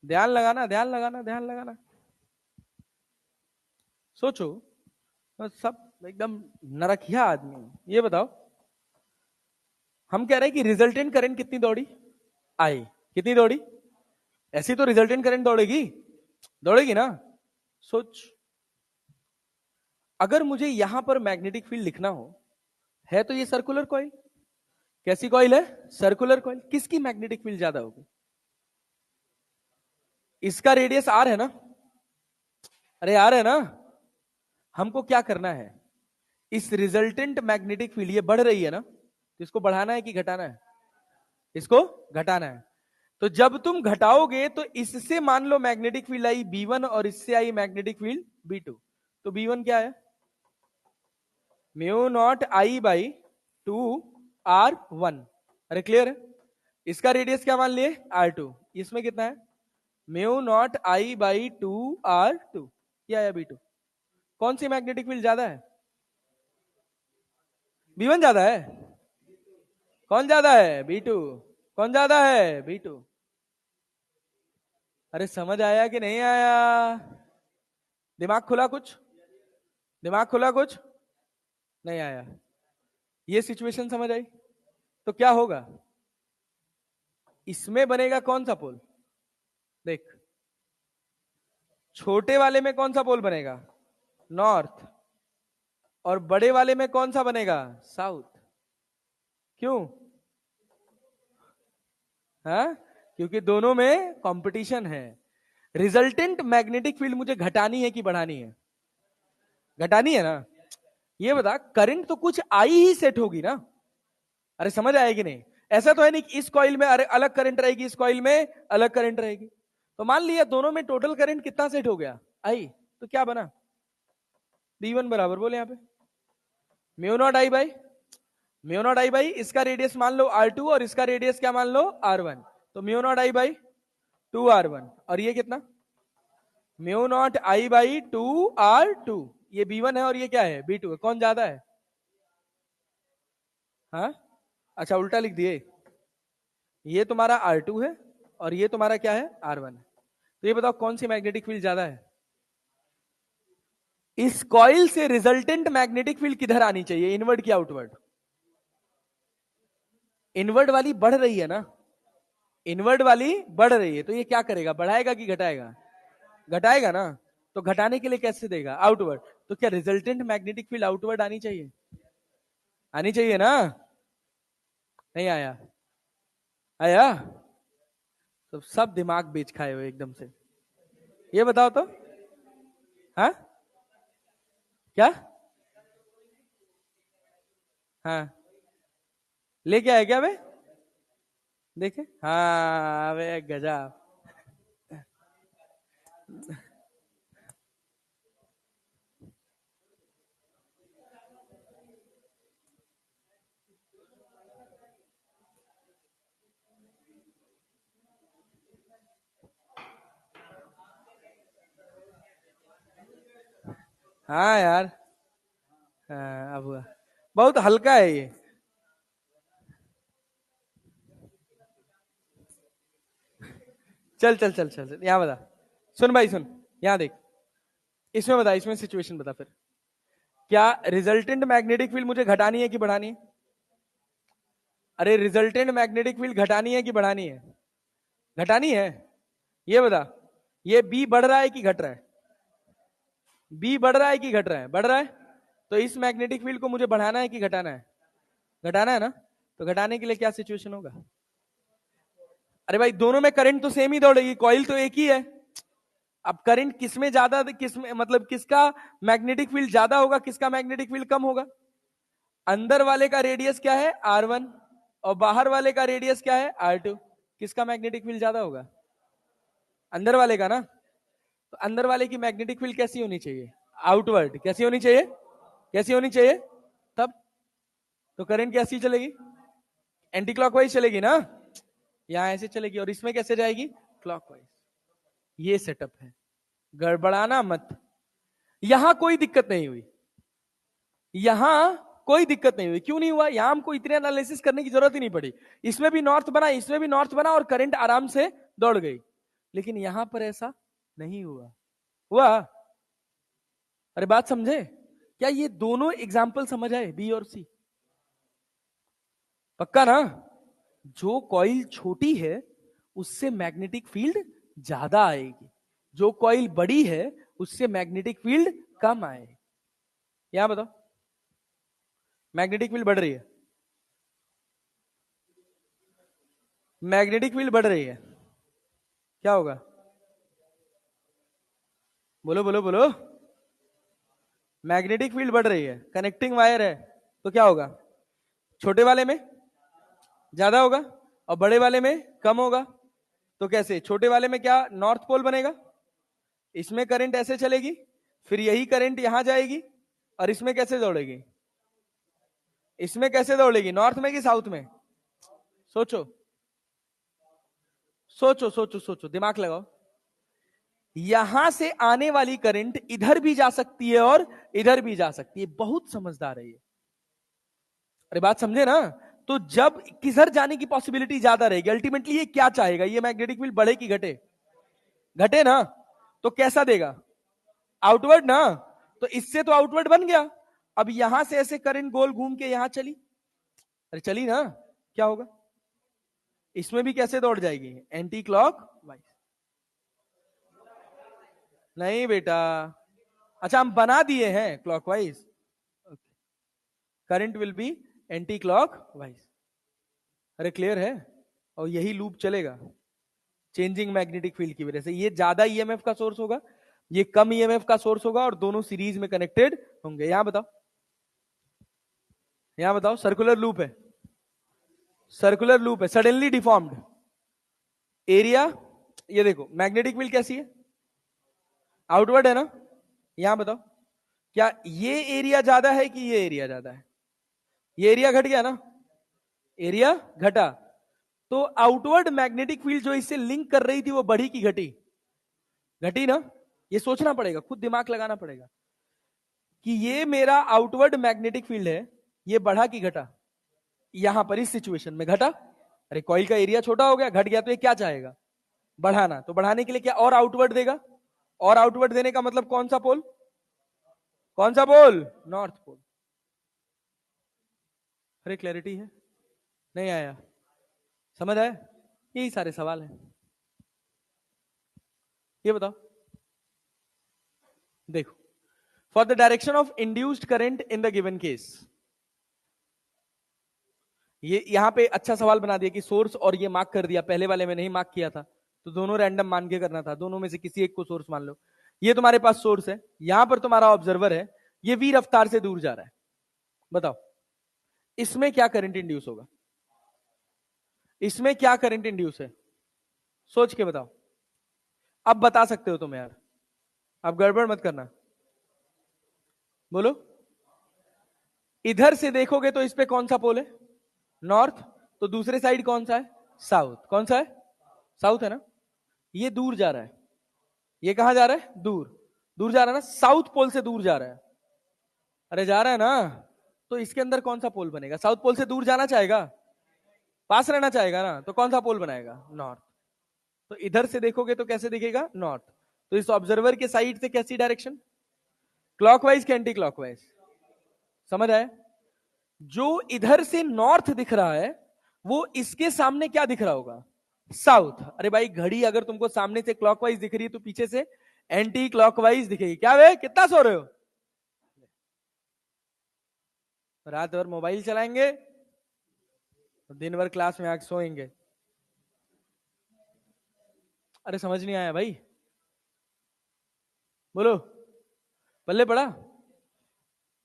ध्यान लगाना, ध्यान लगाना, ध्यान लगाना, सोचो। सब एकदम नरकिया आदमी। ये बताओ, हम कह रहे हैं कि रिजल्टेंट करंट कितनी दौड़ी? आई। कितनी दौड़ी? ऐसी तो रिजल्टेंट करंट दौड़ेगी, दौड़ेगी ना। सोच, अगर मुझे यहां पर मैग्नेटिक फील्ड लिखना हो, है तो ये सर्कुलर कॉइल। कैसी कॉइल है? Circular coil. किसकी मैग्नेटिक फील्ड ज्यादा होगी? इसका रेडियस आर है ना? अरे आर है ना? हमको क्या करना है, इस रिजल्टेंट मैग्नेटिक फील्ड ये बढ़ रही है ना, तो इसको बढ़ाना है कि घटाना है? इसको घटाना है। तो जब तुम घटाओगे तो इससे मान लो मैग्नेटिक फील्ड आई B1 और इससे आई मैग्नेटिक फील्ड B2, तो B1 क्या है? Mu naught I by 2R1। अरे क्लियर है? इसका रेडियस क्या मान लिए? R2। इसमें कितना है? Mu naught I by 2R2। ये आया B2। कौन सी मैग्नेटिक फील्ड ज्यादा है? B1 ज्यादा है। कौन ज्यादा है? B2। कौन ज्यादा है? B2। अरे समझ आया कि नहीं आया? दिमाग खुला कुछ? दिमाग खुला कुछ? नहीं आया? ये सिचुएशन समझ आई? तो क्या होगा, इसमें बनेगा कौन सा पोल? देख, छोटे वाले में कौन सा पोल बनेगा? नॉर्थ। और बड़े वाले में कौन सा बनेगा? साउथ। क्यों? हाँ, क्योंकि दोनों में कंपटीशन है। रिजल्टेंट मैग्नेटिक फील्ड मुझे घटानी है कि बढ़ानी है? घटानी है ना। ये बता, करंट तो कुछ आई ही सेट होगी ना। अरे समझ आएगी नहीं? ऐसा तो है नहीं कि इस कॉइल में अरे अलग करंट रहेगी, इस कॉइल में अलग करंट रहेगी। तो मान लिया दोनों में टोटल करंट कितना सेट हो गया? आई। तो क्या बना? B1 बराबर, बोले यहां पे mu naught I by, mu naught I by इसका रेडियस मान लो R2 और इसका रेडियस क्या मान लो? R1। तो mu naught I by 2R1। और ये कितना? Mu naught I by 2R2। ये B1 है और ये क्या है? B2 है। कौन ज्यादा है? हाँ, अच्छा उल्टा लिख दिए। ये तुम्हारा R2 है और ये तुम्हारा क्या है? R1 है। तो ये बताओ कौन सी मैग्नेटिक फील्ड ज्यादा है? इस कॉइल से रिजल्टेंट मैग्नेटिक फील्ड किधर आनी चाहिए, इनवर्ड की आउटवर्ड? इनवर्ड वाली बढ़ रही है ना, इनवर्ड वाली बढ़ रही है। तो ये क्या करेगा, बढ़ाएगा कि घटाएगा? घटाएगा ना। तो घटाने के लिए कैसे देगा? आउटवर्ड। तो क्या रिजल्टेंट मैग्नेटिक फील्ड आउटवर्ड आनी चाहिए? आनी चाहिए ना। नहीं आया? आया? तो सब दिमाग बेच खाए हो एकदम से। ये बताओ तो। हाँ, क्या? हाँ, लेके आए क्या बे? देखे, हाँ वे गजब। हाँ यार। हाँ, अब हुआ। बहुत हल्का है ये। चल चल चल चल चल, यहाँ बता। सुन भाई सुन, यहाँ देख। इसमें बता, इसमें सिचुएशन बता फिर। क्या रिजल्टेंट मैग्नेटिक फील्ड मुझे घटानी है कि बढ़ानी है? अरे रिजल्टेंट मैग्नेटिक फील्ड घटानी है कि बढ़ानी है? घटानी है। ये बता, ये बी बढ़ रहा है कि घट रहा है? बी बढ़ रहा है कि घट रहा है? बढ़ रहा है। तो इस मैग्नेटिक फील्ड को मुझे बढ़ाना है कि घटाना है? घटाना है ना। तो घटाने के लिए क्या सिचुएशन होगा? अरे भाई दोनों में करंट तो सेम ही दौड़ेगी, कॉइल तो एक ही है। अब करंट किसमें ज्यादा, किसमें मतलब किसका मैग्नेटिक फील्ड ज्यादा होगा, किसका मैग्नेटिक फील्ड कम होगा? अंदर वाले का रेडियस क्या है? R1। और बाहर वाले का रेडियस क्या है? R2। किसका मैग्नेटिक फील्ड ज्यादा होगा? अंदर वाले का ना। तो अंदर वाले की मैग्नेटिक फील्ड कैसी होनी चाहिए? आउटवर्ड। कैसी होनी चाहिए? कैसी होनी चाहिए? तब तो करंट कैसी चलेगी? एंटी क्लॉकवाइज चलेगी ना। यहां ऐसे चलेगी और इसमें कैसे जाएगी? क्लॉकवाइज। ये सेटअप है, गड़बड़ाना मत। यहां कोई दिक्कत नहीं हुई, यहां कोई दिक्कत नहीं हुई। क्यों नहीं हुआ? यहां हमको इतने एनालिसिस करने की जरूरत ही नहीं पड़ी। इसमें भी नॉर्थ बना, इसमें भी नॉर्थ बना और करंट आराम से दौड़ गई। लेकिन यहां पर ऐसा नहीं हुआ। हुआ? अरे बात समझे? क्या ये दोनों एग्जाम्पल समझ आए, बी और सी? पक्का ना? जो कॉइल छोटी है उससे मैग्नेटिक फील्ड ज्यादा आएगी, जो कॉइल बड़ी है उससे मैग्नेटिक फील्ड कम आएगी। यहां बताओ, मैग्नेटिक फील्ड बढ़ रही है, मैग्नेटिक फील्ड बढ़ रही है, क्या होगा? बोलो बोलो बोलो। मैग्नेटिक फील्ड बढ़ रही है, कनेक्टिंग वायर है, तो क्या होगा? छोटे वाले में ज्यादा होगा और बड़े वाले में कम होगा। तो कैसे? छोटे वाले में क्या नॉर्थ पोल बनेगा, इसमें करंट ऐसे चलेगी, फिर यही करंट यहां जाएगी, और इसमें कैसे दौड़ेगी? इसमें कैसे दौड़ेगी, नॉर्थ में कि साउथ में? सोचो सोचो सोचो सोचो, दिमाग लगाओ। यहां से आने वाली करंट इधर भी जा सकती है और इधर भी जा सकती है। बहुत समझदार है ये। अरे बात समझे ना? तो जब किधर जाने की पॉसिबिलिटी ज्यादा रहेगी, अल्टीमेटली ये क्या चाहेगा, ये मैग्नेटिक फील्ड बढ़े कि घटे? घटे ना? तो कैसा देगा? आउटवर्ड ना? तो इससे तो आउटवर्ड बन गया। अब यहां से ऐसे करंट गोल घूम के यहां चली, अरे चली ना, क्या होगा? इसमें भी कैसे दौड़ जाएगी? Anti clock wise. नहीं बेटा, अच्छा हम बना दिए हैं clockwise, current will be anti clock wise. अरे क्लियर है? और यही लूप चलेगा चेंजिंग मैग्नेटिक फील्ड की वजह से। ये ज्यादा ईएमएफ का सोर्स होगा, ये कम ईएमएफ का सोर्स होगा, और दोनों सीरीज में कनेक्टेड होंगे। यहां बताओ, यहां बताओ, सर्कुलर लूप है, सर्कुलर लूप है, सडनली डिफॉर्म्ड एरिया। ये देखो मैग्नेटिक फील्ड कैसी है, आउटवर्ड है ना? यहां बताओ, क्या ये एरिया ज्यादा है कि ये एरिया ज्यादा है? ये एरिया घट गया ना, एरिया घटा। तो आउटवर्ड मैग्नेटिक फील्ड जो इससे लिंक कर रही थी वो बढ़ी की घटी? घटी ना? ये सोचना पड़ेगा, खुद दिमाग लगाना पड़ेगा कि ये मेरा आउटवर्ड मैग्नेटिक फील्ड है, ये बढ़ा कि घटा? यहां पर इस सिचुएशन में घटा। अरे कॉइल का एरिया छोटा हो गया, घट गया, तो ये क्या चाहेगा? बढ़ाना। तो बढ़ाने के लिए क्या और आउटवर्ड देगा? और आउटवर्ड देने का मतलब कौन सा पोल? कौन सा पोल? North pole. अरे क्लैरिटी है? नहीं आया? समझ आया? यही सारे सवाल हैं। ये बताओ, देखो, for the direction of induced current in the given case, ये यहां पे अच्छा सवाल बना दिया कि सोर्स और ये मार्क कर दिया, पहले वाले में नहीं मार्क किया था, तो दोनों रैंडम मान के करना था, दोनों में से किसी एक को सोर्स मान लो। ये तुम्हारे पास सोर्स है, यहां पर तुम्हारा ऑब्जर्वर है, ये v रफ्तार से दूर जा रहा है। बताओ इसमें क्या करंट इंड्यूस होगा? इसमें क्या करंट इंड्यूस है? सोच के बताओ। अब बता सकते हो तुम यार, अब गड़बड़ मत करना। बोलो। इधर से देखोगे तो इस पे कौन सा पोल है? नॉर्थ। तो दूसरे साइड कौन सा है? साउथ। कौन सा है? साउथ है ना? ये दूर जा रहा है, ये कहां जा रहा है? दूर। दूर जा रहा है ना, साउथ पोल से दूर जा रहा है। अरे जा रहा है ना? तो इसके अंदर कौन सा पोल बनेगा? साउथ पोल से दूर जाना चाहेगा, पास रहना चाहेगा ना, तो कौन सा पोल बनाएगा? नॉर्थ। तो इधर से देखोगे तो कैसे दिखेगा? नॉर्थ। तो इस ऑब्जर्वर के साइड से कैसी डायरेक्शन? क्लॉकवाइज कि एंटी क्लॉकवाइज? समझ आया? जो इधर से नॉर्थ दिख रहा है वो इसके सामने क्या दिख रहा होगा? साउथ। अरे भाई घड़ी अगर तुमको सामने से क्लॉकवाइज दिख रही है तो पीछे से एंटी क्लॉकवाइज दिखेगी। क्या वे कितना सो रहे हो? रात भर मोबाइल चलाएंगे, दिन भर क्लास में आके सोएंगे। अरे समझ नहीं आया भाई? बोलो। पल्ले पड़ा?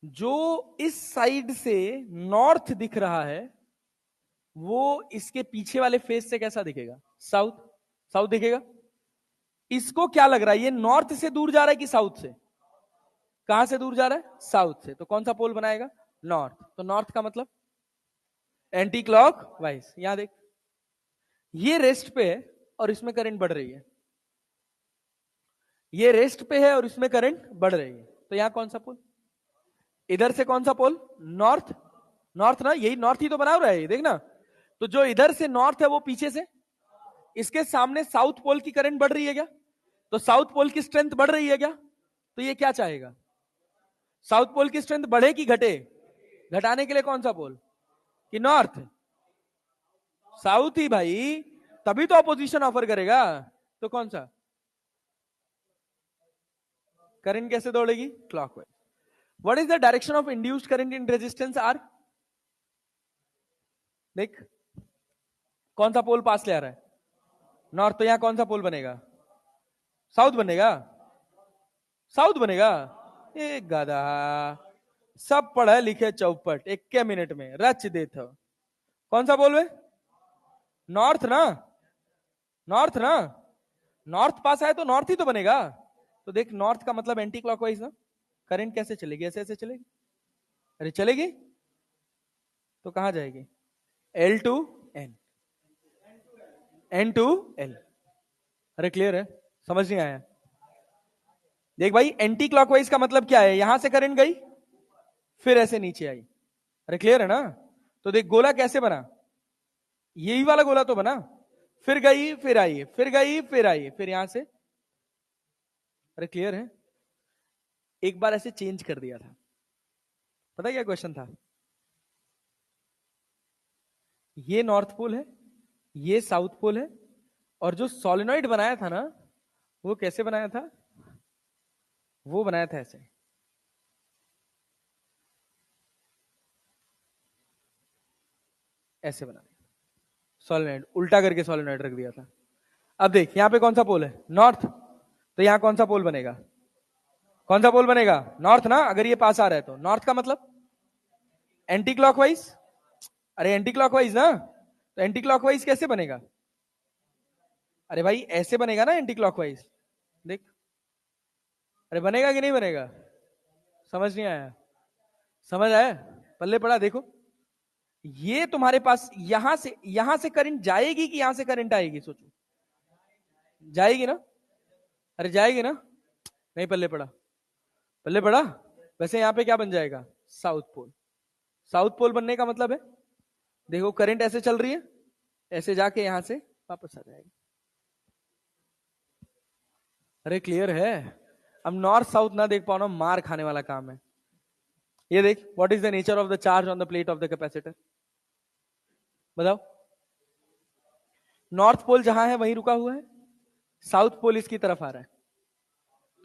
जो इस साइड से नॉर्थ दिख रहा है वो इसके पीछे वाले फेस से कैसा दिखेगा? साउथ। साउथ दिखेगा। इसको क्या लग रहा है, ये नॉर्थ से दूर जा रहा है कि साउथ से? कहां से दूर जा रहा है? साउथ से। तो कौन सा पोल बनाएगा? नॉर्थ। तो नॉर्थ का मतलब एंटी क्लॉक वाइज। यहां देख, ये रेस्ट पे है और इसमें करंट बढ़ रही है, ये रेस्ट पे है और इसमें करंट बढ़ रही है, तो यहां कौन सा पोल? इधर से कौन सा पोल? नॉर्थ। नॉर्थ ना, यही नॉर्थ ही तो बना रहा है, देखना। तो जो इधर से नॉर्थ है वो पीछे से इसके सामने साउथ पोल की करंट बढ़ रही है क्या? तो साउथ पोल की स्ट्रेंथ बढ़ रही है क्या? तो ये क्या चाहेगा? साउथ पोल की स्ट्रेंथ बढ़े कि घटे? घटाने के लिए कौन सा पोल? कि नॉर्थ? साउथ ही भाई, तभी तो अपोजिशन ऑफर करेगा। तो कौन सा? करंट कैसे दौड़ेगी? Clockwise. What is the direction of induced current in resistance R? देख, कौन सा पोल पास ले आ रहा है? नॉर्थ। तो यहां कौन सा पोल बनेगा? साउथ बनेगा। साउथ बनेगा। एक गाधा, सब पढ़े लिखे चौपट, 1 मिनट में रच देते। कौन सा पोल है? नॉर्थ ना? नॉर्थ ना? नॉर्थ पास आए तो नॉर्थ ही तो बनेगा। तो देख, नॉर्थ का मतलब एंटी क्लॉकवाइज ना। करंट कैसे चलेगी? ऐसे ऐसे चलेगी। अरे चलेगी तो कहां जाएगी? L to N, N to L. अरे क्लियर है? समझ नहीं आया? देख भाई, एंटी क्लॉकवाइज का मतलब क्या है? यहां से करंट गई, फिर ऐसे नीचे आई। अरे क्लियर है ना? तो देख, गोला कैसे बना? यही वाला गोला तो बना, फिर गई फिर आई, फिर गई फिर आई, फिर यहां से। अरे क्लियर है? एक बार ऐसे चेंज कर दिया था। पता क्या क्वेश्चन था? ये नॉर्थ पोल है, ये साउथ पोल है, और जो सोलेनॉइड बनाया था ना, वो कैसे बनाया था? वो बनाया था ऐसे, ऐसे बना दिया। सोलेनॉइड उल्टा करके सोलेनॉइड रख दिया था। अब देख, यहां पे कौन सा पोल है? नॉर्थ। तो यहां कौन सा पोल बनेगा? कौन सा पोल बनेगा? नॉर्थ ना? अगर ये पास आ रहा है तो नॉर्थ का मतलब एंटी क्लॉकवाइज। अरे एंटी क्लॉकवाइज ना? तो एंटी क्लॉकवाइज कैसे बनेगा? अरे भाई ऐसे बनेगा ना एंटी क्लॉकवाइज। देख, अरे बनेगा कि नहीं बनेगा? समझ नहीं आया? समझ आया? पल्ले पड़ा देखो। ये तुम्हारे पास यहां से करंट जाएगी कि यहां से करंट आएगी? सोचो। जाएगी ना? अरे जाएगी ना? नहीं पल्ले पड़ा? पल्ले पड़ा? वैसे यहां पे क्या बन जाएगा? South pole. साउथ पोल बनने का मतलब है, देखो करंट ऐसे चल रही है, ऐसे जाके यहां से वापस आ जाएगी। अरे क्लियर है? अब नॉर्थ साउथ ना देख पाओ ना, मार खाने वाला काम है। ये देख, what is the nature of the charge on the plate of the capacitor? बताओ। नॉर्थ पोल जहां है वहीं रुका हुआ है, साउथ पोल इसकी तरफ आ रहा है।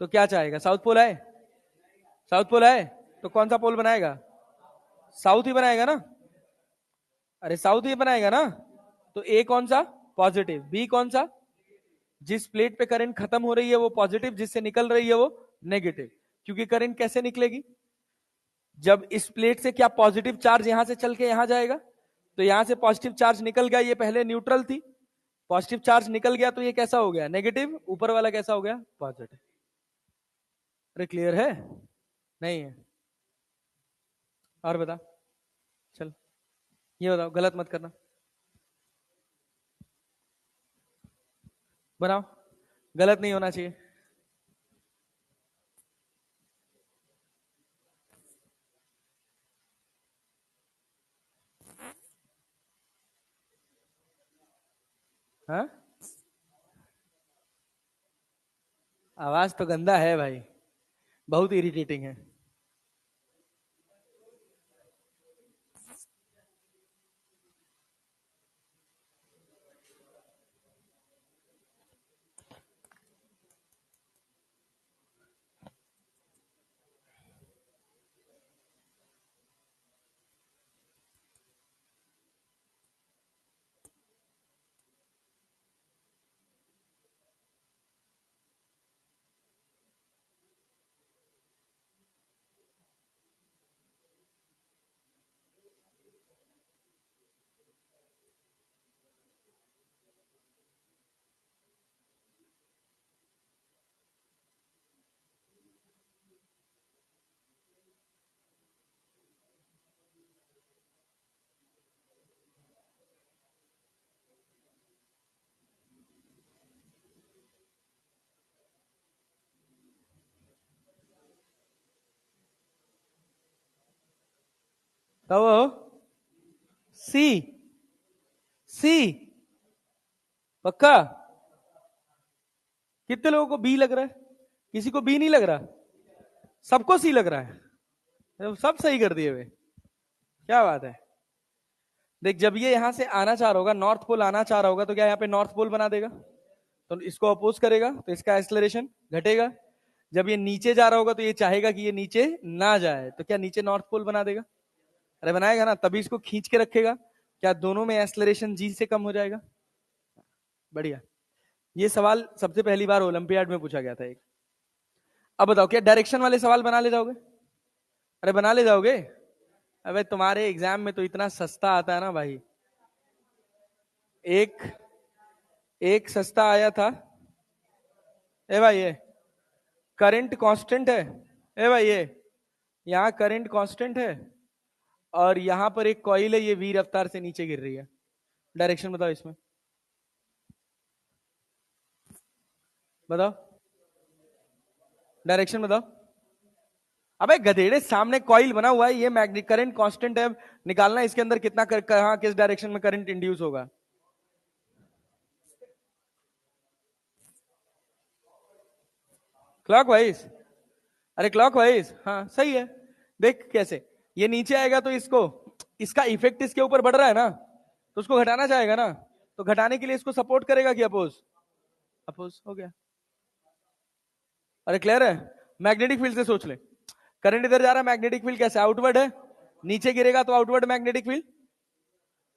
तो क्या चाहेगा? साउथ पोल आए? साउथ पोल आए तो कौन सा पोल बनाएगा? साउथ ही बनाएगा ना? अरे साउथ ही बनाएगा ना? तो ए कौन सा? पॉजिटिव। बी कौन सा? जिस प्लेट पे करंट खत्म हो रही है वो पॉजिटिव, जिससे निकल रही है वो नेगेटिव। क्योंकि करंट कैसे निकलेगी? जब इस प्लेट से क्या पॉजिटिव चार्ज यहां से चल के यहां जाएगा, तो यहां से पॉजिटिव चार्ज निकल गया, ये पहले न्यूट्रल थी, पॉजिटिव चार्ज निकल गया तो ये कैसा हो गया? नेगेटिव। ऊपर वाला कैसा हो गया? पॉजिटिव। अरे क्लियर है? नहीं है? और बता। चल, ये बताओ, गलत मत करना। बनाओ, गलत नहीं होना चाहिए। हाँ, आवाज तो गंदा है भाई, बहुत इरिटेटिंग है। तो सी, सी पक्का? कितने लोगों को बी लग रहा है? किसी को बी नहीं लग रहा? सबको सी लग रहा है? सब सही कर दिए वे, क्या बात है। देख, जब ये यहां से आना चाह रहा होगा, नॉर्थ पोल आना चाह रहा होगा, तो क्या यहाँ पे नॉर्थ पोल बना देगा, तो इसको अपोज करेगा, तो इसका एक्सेलरेशन घटेगा। जब ये नीचे जा रहा होगा तो ये चाहेगा कि ये नीचे ना जाए, तो क्या नीचे नॉर्थ पोल बना देगा? अरे बनाएगा ना, तभी इसको खींच के रखेगा। क्या दोनों में एक्सेलरेशन जी से कम हो जाएगा? बढ़िया। ये सवाल सबसे पहली बार ओलंपियाड में पूछा गया था एक। अब बताओ, क्या डायरेक्शन वाले सवाल बना ले जाओगे? अरे बना ले जाओगे? अबे तुम्हारे एग्जाम में तो इतना सस्ता आता है ना भाई। एक एक सस्ता आया था। ए भाई, ये करंट कांस्टेंट है। ए भाई, ये यहाँ करंट कांस्टेंट है, और यहां पर एक कॉइल है, ये वी रफ्तार से नीचे गिर रही है। डायरेक्शन बताओ इसमें, बताओ डायरेक्शन बताओ। अबे गधेड़े, सामने कॉइल बना हुआ है, ये मैग्नेटिक करंट कांस्टेंट है, निकालना इसके अंदर कितना कहां किस डायरेक्शन में करंट इंड्यूस होगा। क्लॉकवाइज? अरे क्लॉकवाइज, हाँ सही है। देख कैसे, ये नीचे आएगा तो इसको, इसका इफेक्ट इसके ऊपर बढ़ रहा है ना, तो उसको घटाना चाहेगा ना, तो घटाने के लिए इसको सपोर्ट करेगा कि अपोज? अपोज हो गया। अरे क्लियर है? मैग्नेटिक फील्ड से सोच ले, करंट इधर जा रहा है, मैग्नेटिक फील्ड कैसे आउटवर्ड है, नीचे गिरेगा तो आउटवर्ड मैग्नेटिक फील्ड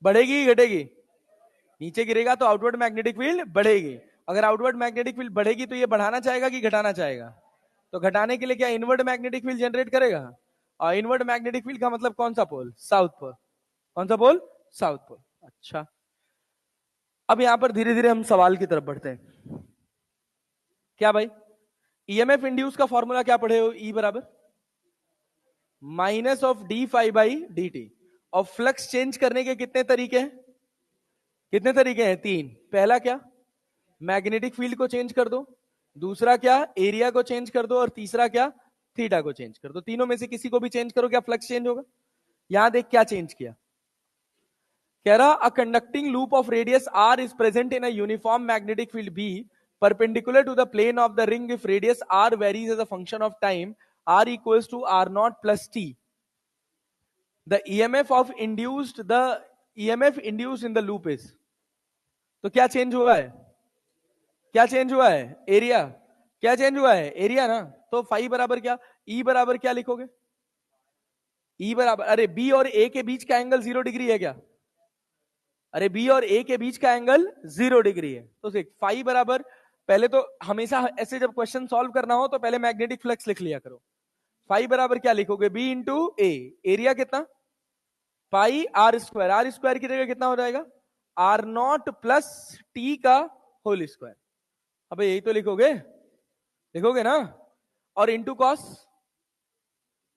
बढ़ेगी घटेगी? नीचे गिरेगा तो आउटवर्ड मैग्नेटिक फील्ड बढ़ेगी। अगर आउटवर्ड मैग्नेटिक फील्ड बढ़ेगी तो ये बढ़ाना चाहेगा कि घटाना चाहेगा? तो घटाने के लिए क्या इनवर्ड मैग्नेटिक फील्ड जनरेट करेगा, और इनवर्ड मैग्नेटिक फील्ड का मतलब कौन सा पोल? South pole. कौन सा पोल? South pole. अच्छा, अब यहां पर धीरे धीरे हम सवाल की तरफ बढ़ते हैं। क्या भाई, ईएमएफ इंड्यूस का फॉर्मूला क्या पढ़े हो? ई बराबर minus of D phi by D t. और फ्लक्स चेंज करने के कितने तरीके हैं? कितने तरीके हैं? तीन। पहला क्या? मैग्नेटिक फील्ड को चेंज कर दो, दूसरा क्या, एरिया को चेंज कर दो, और तीसरा क्या, थीटा को चेंज कर दो। तीनों में से किसी को भी चेंज करो, क्या फ्लक्स चेंज होगा? यहां देख क्या चेंज किया। कह रहा, a conducting loop of radius R is present in a uniform magnetic field B perpendicular to the plane of the ring if radius r varies as a function of time r equals to r naught plus t. The EMF induced in the loop is, तो क्या चेंज हुआ है? क्या चेंज हुआ है? एरिया। क्या चेंज हुआ है? एरिया ना। तो फाई बराबर क्या, ई बराबर क्या लिखोगे? ई बराबर, अरे बी और ए के बीच का एंगल 0 डिग्री है क्या? अरे बी और ए के बीच का एंगल 0 डिग्री है। तो देख, फाई बराबर, पहले तो हमेशा ऐसे जब क्वेश्चन सॉल्व करना हो तो पहले मैग्नेटिक फ्लक्स लिख लिया करो। फाई बराबर क्या लिखोगे? बी इंटू ए, एरिया कितना? Pi R square. R square की जगह कितना हो जाएगा? आर नॉट प्लस टी का होल स्क्वायर। अबे यही तो लिखोगे, लिखोगे ना। और into cos,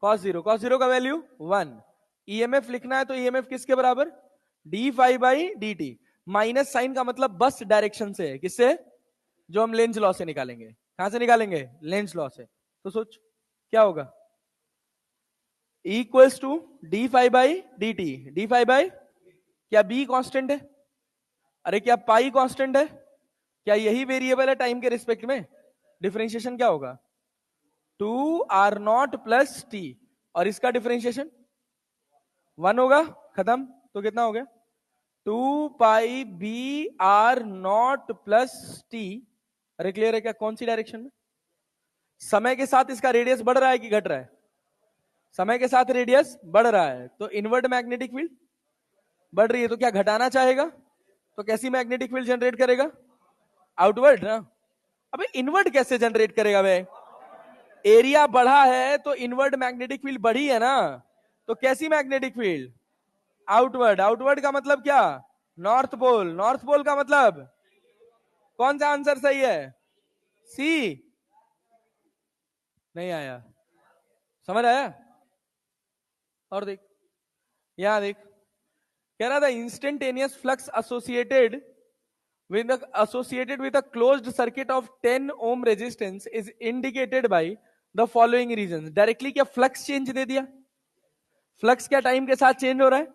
cos zero, cos zero का वैल्यू 1। ईएमएफ लिखना है तो ईएमएफ किसके बराबर? D phi by D T. Minus sign का मतलब बस डायरेक्शन से है, किससे? जो हम लेंज लॉ से निकालेंगे। कहां से निकालेंगे? लेंज लॉ से। तो सोच क्या होगा, equals to D phi by D T. D phi by, क्या बी कांस्टेंट है? अरे क्या पाई कांस्टेंट है? क्या यही वेरिएबल है टाइम के रिस्पेक्ट में? डिफरेंशिएशन क्या होगा? 2r0 प्लस टी, और इसका डिफरेंशिएशन 1 होगा, खत्म। तो कितना हो गया? 2 pi B R naught plus T. अरे क्लियर है क्या? कौन सी डायरेक्शन में? समय के साथ इसका रेडियस बढ़ रहा है कि घट रहा है? समय के साथ रेडियस बढ़ रहा है, तो इनवर्ट मैग्नेटिक फील्ड बढ़ रही है, तो क्या घटाना चाहेगा? तो कैसी मैग्नेटिक फील्ड जनरेट करेगा? आउटवर्ड ना। अबे इनवर्ट कैसे जनरेट करेगा भाई? एरिया बढ़ा है तो इनवर्ट मैग्नेटिक फील्ड बढ़ी है ना, तो कैसी मैग्नेटिक फील्ड? आउटवर्ड। आउटवर्ड का मतलब क्या? North pole. नॉर्थ पोल का मतलब, कौन सा आंसर सही है? सी। नहीं आया? समझ आया? और देख, यहां देख, कह रहा था instantaneous flux associated with a closed circuit of 10 ohm resistance is indicated by the following reasons. Directly क्या फ्लक्स चेंज दे दिया? फ्लक्स क्या टाइम के साथ चेंज हो रहा है?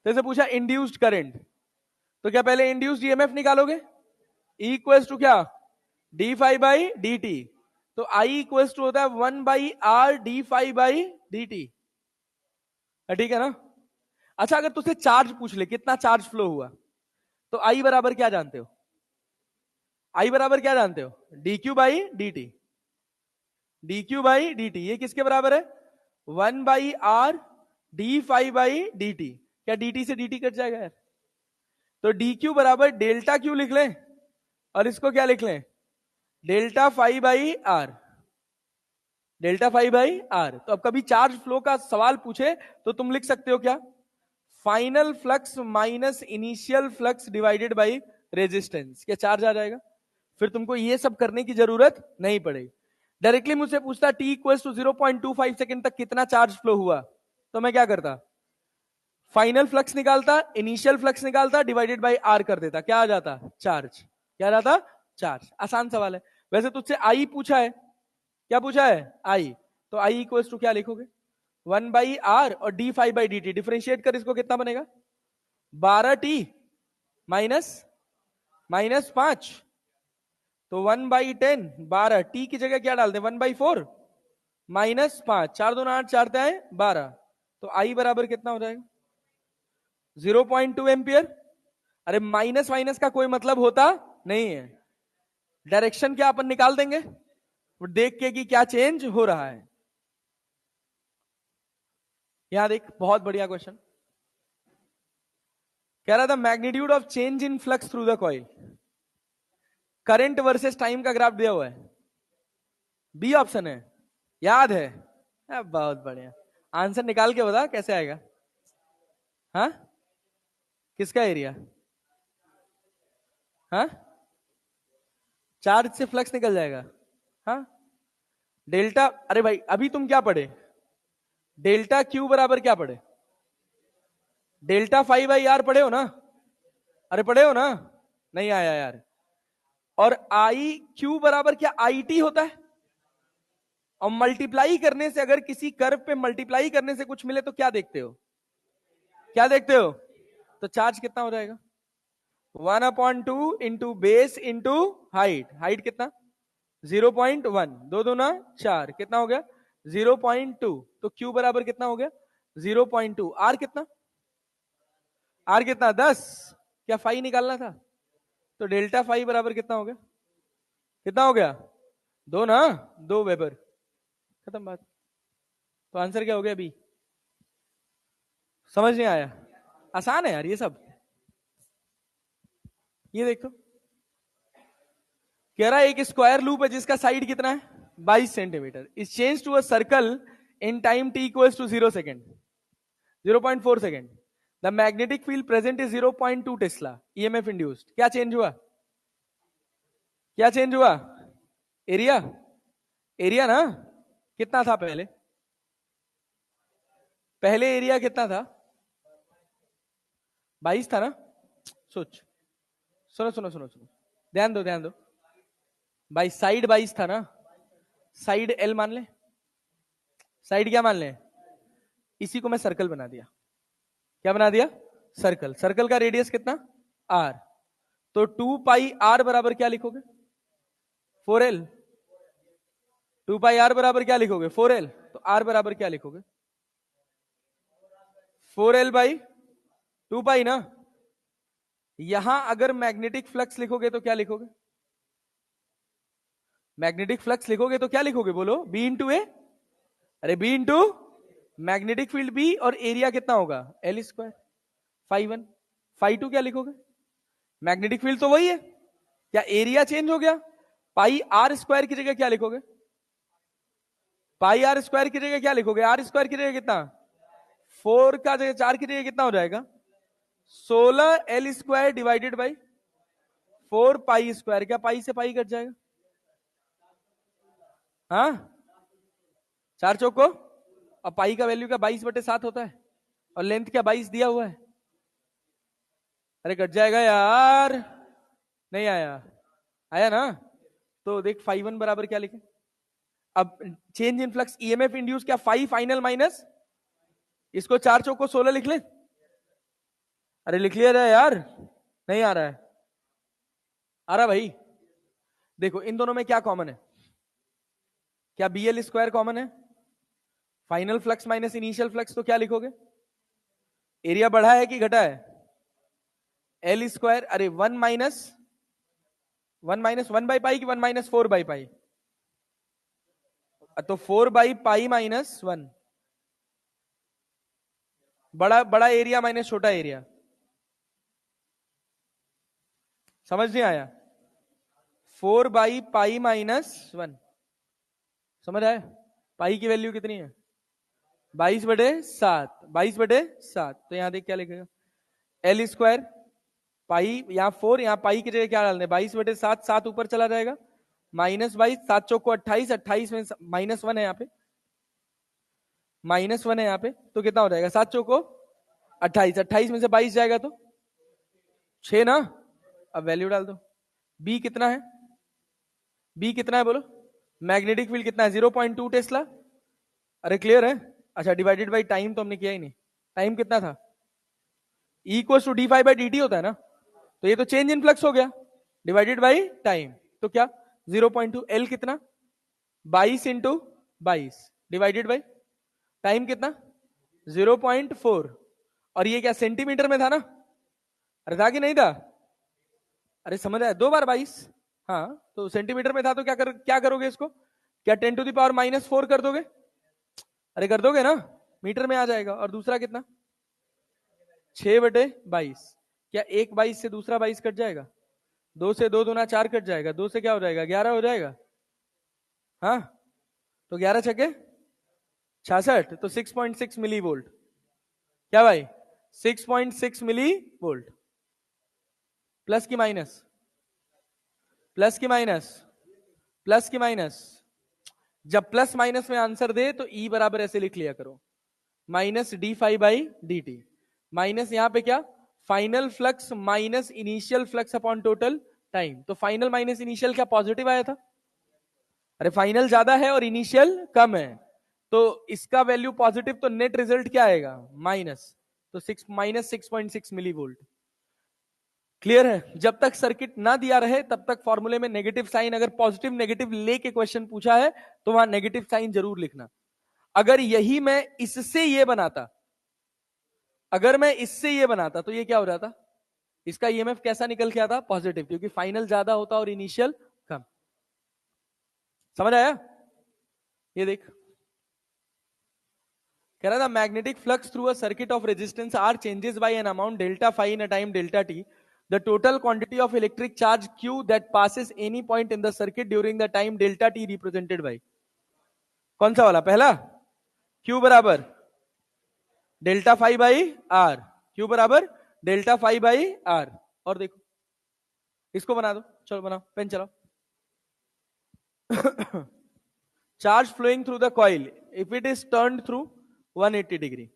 जैसे पूछा इंड्यूस्ड करंट, तो क्या पहले इंड्यूस्ड ईएमएफ निकालोगे? इक्वल टू क्या, D phi by D t. तो आई इक्वल टू होता है 1/r d5/dt। ठीक है ना। अच्छा अगर तुझसे चार्ज पूछ ले कितना चार्ज फ्लो हुआ, तो आई बराबर क्या जानते हो, आई बराबर क्या जानते हो, dq/dt। dq/dt ये किसके बराबर है, 1/r d5/dt। क्या dt से dt कट जाएगा यार, तो dq बराबर डेल्टा क्यू लिख लें और इसको क्या लिख लें, delta phi by R, delta phi by R. तो अब कभी चार्ज फ्लो का सवाल पूछे तो तुम लिख सकते हो क्या, final flux minus initial flux divided by resistance. क्या चार्ज आ जाएगा, फिर तुमको ये सब करने की जरूरत नहीं पड़ेगी। डायरेक्टली मुझसे पूछता t इक्वल टू 0.25 सेकंड तक कितना चार्ज फ्लो हुआ, तो मैं क्या करता, फाइनल फ्लक्स निकालता, इनिशियल फ्लक्स निकालता, डिवाइडेड बाई आर कर देता, क्या आ जाता, चार्ज। क्या आ जाता, चार्ज। आसान सवाल है। वैसे तुझसे आई पूछा है, क्या पूछा है, आई। तो आई इक्वल टू क्या लिखोगे, 1/r और d5/dt। डिफरेंशिएट कर इसको, कितना बनेगा, 12t माइनस माइनस 5। तो 1/10, 12 t की जगह क्या डालते हैं, 1/4 माइनस 5, 4 2 8, 4 3 12। तो आई बराबर कितना हो जाएगा, 0.2 एम्पियर। अरे माइनस माइनस का कोई मतलब होता नहीं है, डायरेक्शन क्या अपन निकाल देंगे, वो देख के कि क्या चेंज हो रहा है। यहां देख, बहुत बढ़िया क्वेश्चन कह रहा था, magnitude of change in flux through the coil, current versus time का ग्राफ दिया हुआ है, बी ऑप्शन है, याद है। बहुत बढ़िया, आंसर निकाल के बता कैसे आएगा। हाँ, किसका एरिया, हाँ, चार्ज से फ्लक्स निकल जाएगा। हाँ, डेल्टा, अरे भाई अभी तुम क्या पढ़े, डेल्टा क्यू बराबर क्या पढ़े, डेल्टा फाइव बाई आर पढ़े हो ना, अरे पढ़े हो ना, नहीं आया यार। और आई क्यू बराबर क्या आई टी होता है, और मल्टीप्लाई करने से, अगर किसी कर्व पे मल्टीप्लाई करने से कुछ मिले तो क्या देखते हो, क्या देखते हो, तो चार्ज कितना हो जाएगा, 1/2 into base into height. Height कितना, 0.1, दो दूना 4, कितना हो गया 0.2। तो क्यू बराबर कितना हो गया 0.2। आर कितना, आर कितना 10, क्या फाई निकालना था, तो डेल्टा फाई बराबर कितना हो गया, कितना हो गया, दो ना, 2 वेबर, खत्म बात। तो आंसर क्या हो गया बी। समझ नहीं आया, आसान है यार ये सब। ये देखो, कह रहा है एक स्क्वायर लूप है जिसका साइड कितना है 22 centimetre, is change to a circle in time t equals to 0 second, 0.4 second. The magnetic field present is 0.2 tesla, EMF induced. क्या चेंज हुआ, क्या चेंज हुआ, एरिया, एरिया ना, कितना था पहले, पहले एरिया कितना था 22 था ना। सोच, सुनो सुनो सुनो सुनो, ध्यान दो ध्यान दो भाई, साइड 22 था ना, साइड एल मान ले, साइड क्या मान ले, इसी को मैं सर्कल बना दिया, क्या बना दिया, सर्कल। सर्कल का रेडियस कितना, आर। तो 2πr बराबर क्या लिखोगे, 4l। 2πr बराबर क्या लिखोगे, 4l। तो r बराबर क्या लिखोगे, 4l/2π ना। यहां अगर मैग्नेटिक फ्लक्स लिखोगे तो क्या लिखोगे, मैग्नेटिक फ्लक्स लिखोगे तो क्या लिखोगे, बोलो, बी इंटू ए। अरे B into magnetic field B, और एरिया कितना होगा L square, phi one. Phi two क्या लिखोगे, मैग्नेटिक फील्ड तो वही है, क्या एरिया चेंज हो गया, पाई आर स्क्वायर की जगह क्या लिखोगे, पाई आर स्क्वायर की जगह क्या लिखोगे, आर स्क्वायर की जगह कितना, 4 का जगह 4 की जगह कितना हो जाएगा, 16 l square divided by 4 pi square. क्या पाई से पाई कट जाएगा, हाँ, 4 चौको, और पाई का वैल्यू क्या 22/7 होता है, और लेंथ क्या 22 दिया हुआ है। अरे कट जाएगा यार, नहीं आया, आया ना। तो देख फाई वन बराबर क्या लिखे, अब change in flux EMF induce, क्या फाई फाइनल माइनस, इसको 4 चौको 16 लिख ले। अरे लिख लिया यार, नहीं आ रहा है, आ रहा भाई? देखो इन दोनों में क्या कॉमन है? क्या BL स्क्वायर कॉमन है? Final flux minus initial flux, तो क्या लिखोगे? एरिया बढ़ा है कि घटा है? एल स्क्वायर, अरे 1 - 1 बाई पाई कि 1 - 4 बाई पाई? तो 4 बाई पाई -1, बड़ा बड़ा एरिया माइनस छोटा एरिया। समझ नहीं आया? 4 बाई पाई -1, समझ आया? पाई की वैल्यू कितनी है? 22/7, 22/7। तो यहां देख क्या लिखेगा, एल स्क्वायर पाई, यहाँ 4, यहाँ पाई की जगह क्या डालने, 22/7, 7 ऊपर चला जाएगा, -22, 7 चौको 28, 28 में -1 है यहाँ पे, -1 है यहाँ पे, तो कितना हो जाएगा, 7 चौको 28, 28 में से 22 जाएगा तो 6 ना। अब वैल्यू डाल दो। बी कितना है? बी कितना है बोलो? मैग्नेटिक फील्ड कितना है? 0.2 टेस्ला। अरे क्लियर है? अच्छा, डिवाइडेड बाई टाइम तो हमने किया ही नहीं। टाइम कितना था? इक्वल टू d5/dt होता है ना, तो ये तो चेंज इन फ्लक्स हो गया, डिवाइडेड बाई टाइम। तो क्या 0.2, एल कितना, 22 × 22 डिवाइडेड बाई टाइम कितना, 0.4। और ये क्या सेंटीमीटर में था ना? अरे था कि नहीं था? अरे समझ आया, 2 बार 22। हाँ, तो सेंटीमीटर में था तो क्या करोगे इसको, क्या 10⁻⁻⁴ कर दोगे? अरे कर दोगे ना, मीटर में आ जाएगा। और दूसरा कितना, 6/22। क्या एक 22 से दूसरा 22 कट जाएगा? 2 से 2 दूना 4 कट जाएगा, 2 से क्या हो जाएगा, 11 हो जाएगा। हाँ, तो 11 छके 66, तो 6.6 मिली वोल्ट। क्या भाई, 6.6 मिली वोल्ट। प्लस की माइनस, प्लस की माइनस, प्लस की माइनस। जब प्लस माइनस में आंसर दे तो ई बराबर ऐसे लिख लिया करो, -d5/dt। माइनस यहां पे क्या, final flux minus initial flux upon total time. तो फाइनल माइनस इनिशियल क्या पॉजिटिव आया था? अरे फाइनल ज्यादा है और इनिशियल कम है, तो इसका वैल्यू पॉजिटिव, तो नेट रिजल्ट क्या आएगा, माइनस। तो -6.6 मिली वोल्ट। क्लियर है? जब तक सर्किट ना दिया रहे तब तक फॉर्मूले में नेगेटिव साइन, अगर पॉजिटिव नेगेटिव लेके क्वेश्चन पूछा है तो वहां नेगेटिव साइन जरूर लिखना। अगर यही मैं इससे ये बनाता, अगर मैं इससे ये बनाता तो ये क्या हो जाता, इसका ईएमएफ कैसा निकल के आता, पॉजिटिव, क्योंकि फाइनल ज्यादा होता और इनिशियल कम। समझ आया? ये देख, कह रहा था magnetic flux through a circuit of resistance R changes by an amount delta phi in a time delta T, the total quantity of electric charge Q that passes any point in the circuit during the time delta T represented by. कौन सा वाला, पहला? क्यू बराबर delta phi by R, Q बराबर डेल्टा फाई बाई आर। और देखो इसको बना दो, चलो बनाओ, पेन चलाओ। Charge flowing through the coil if it is turned through 180 degree.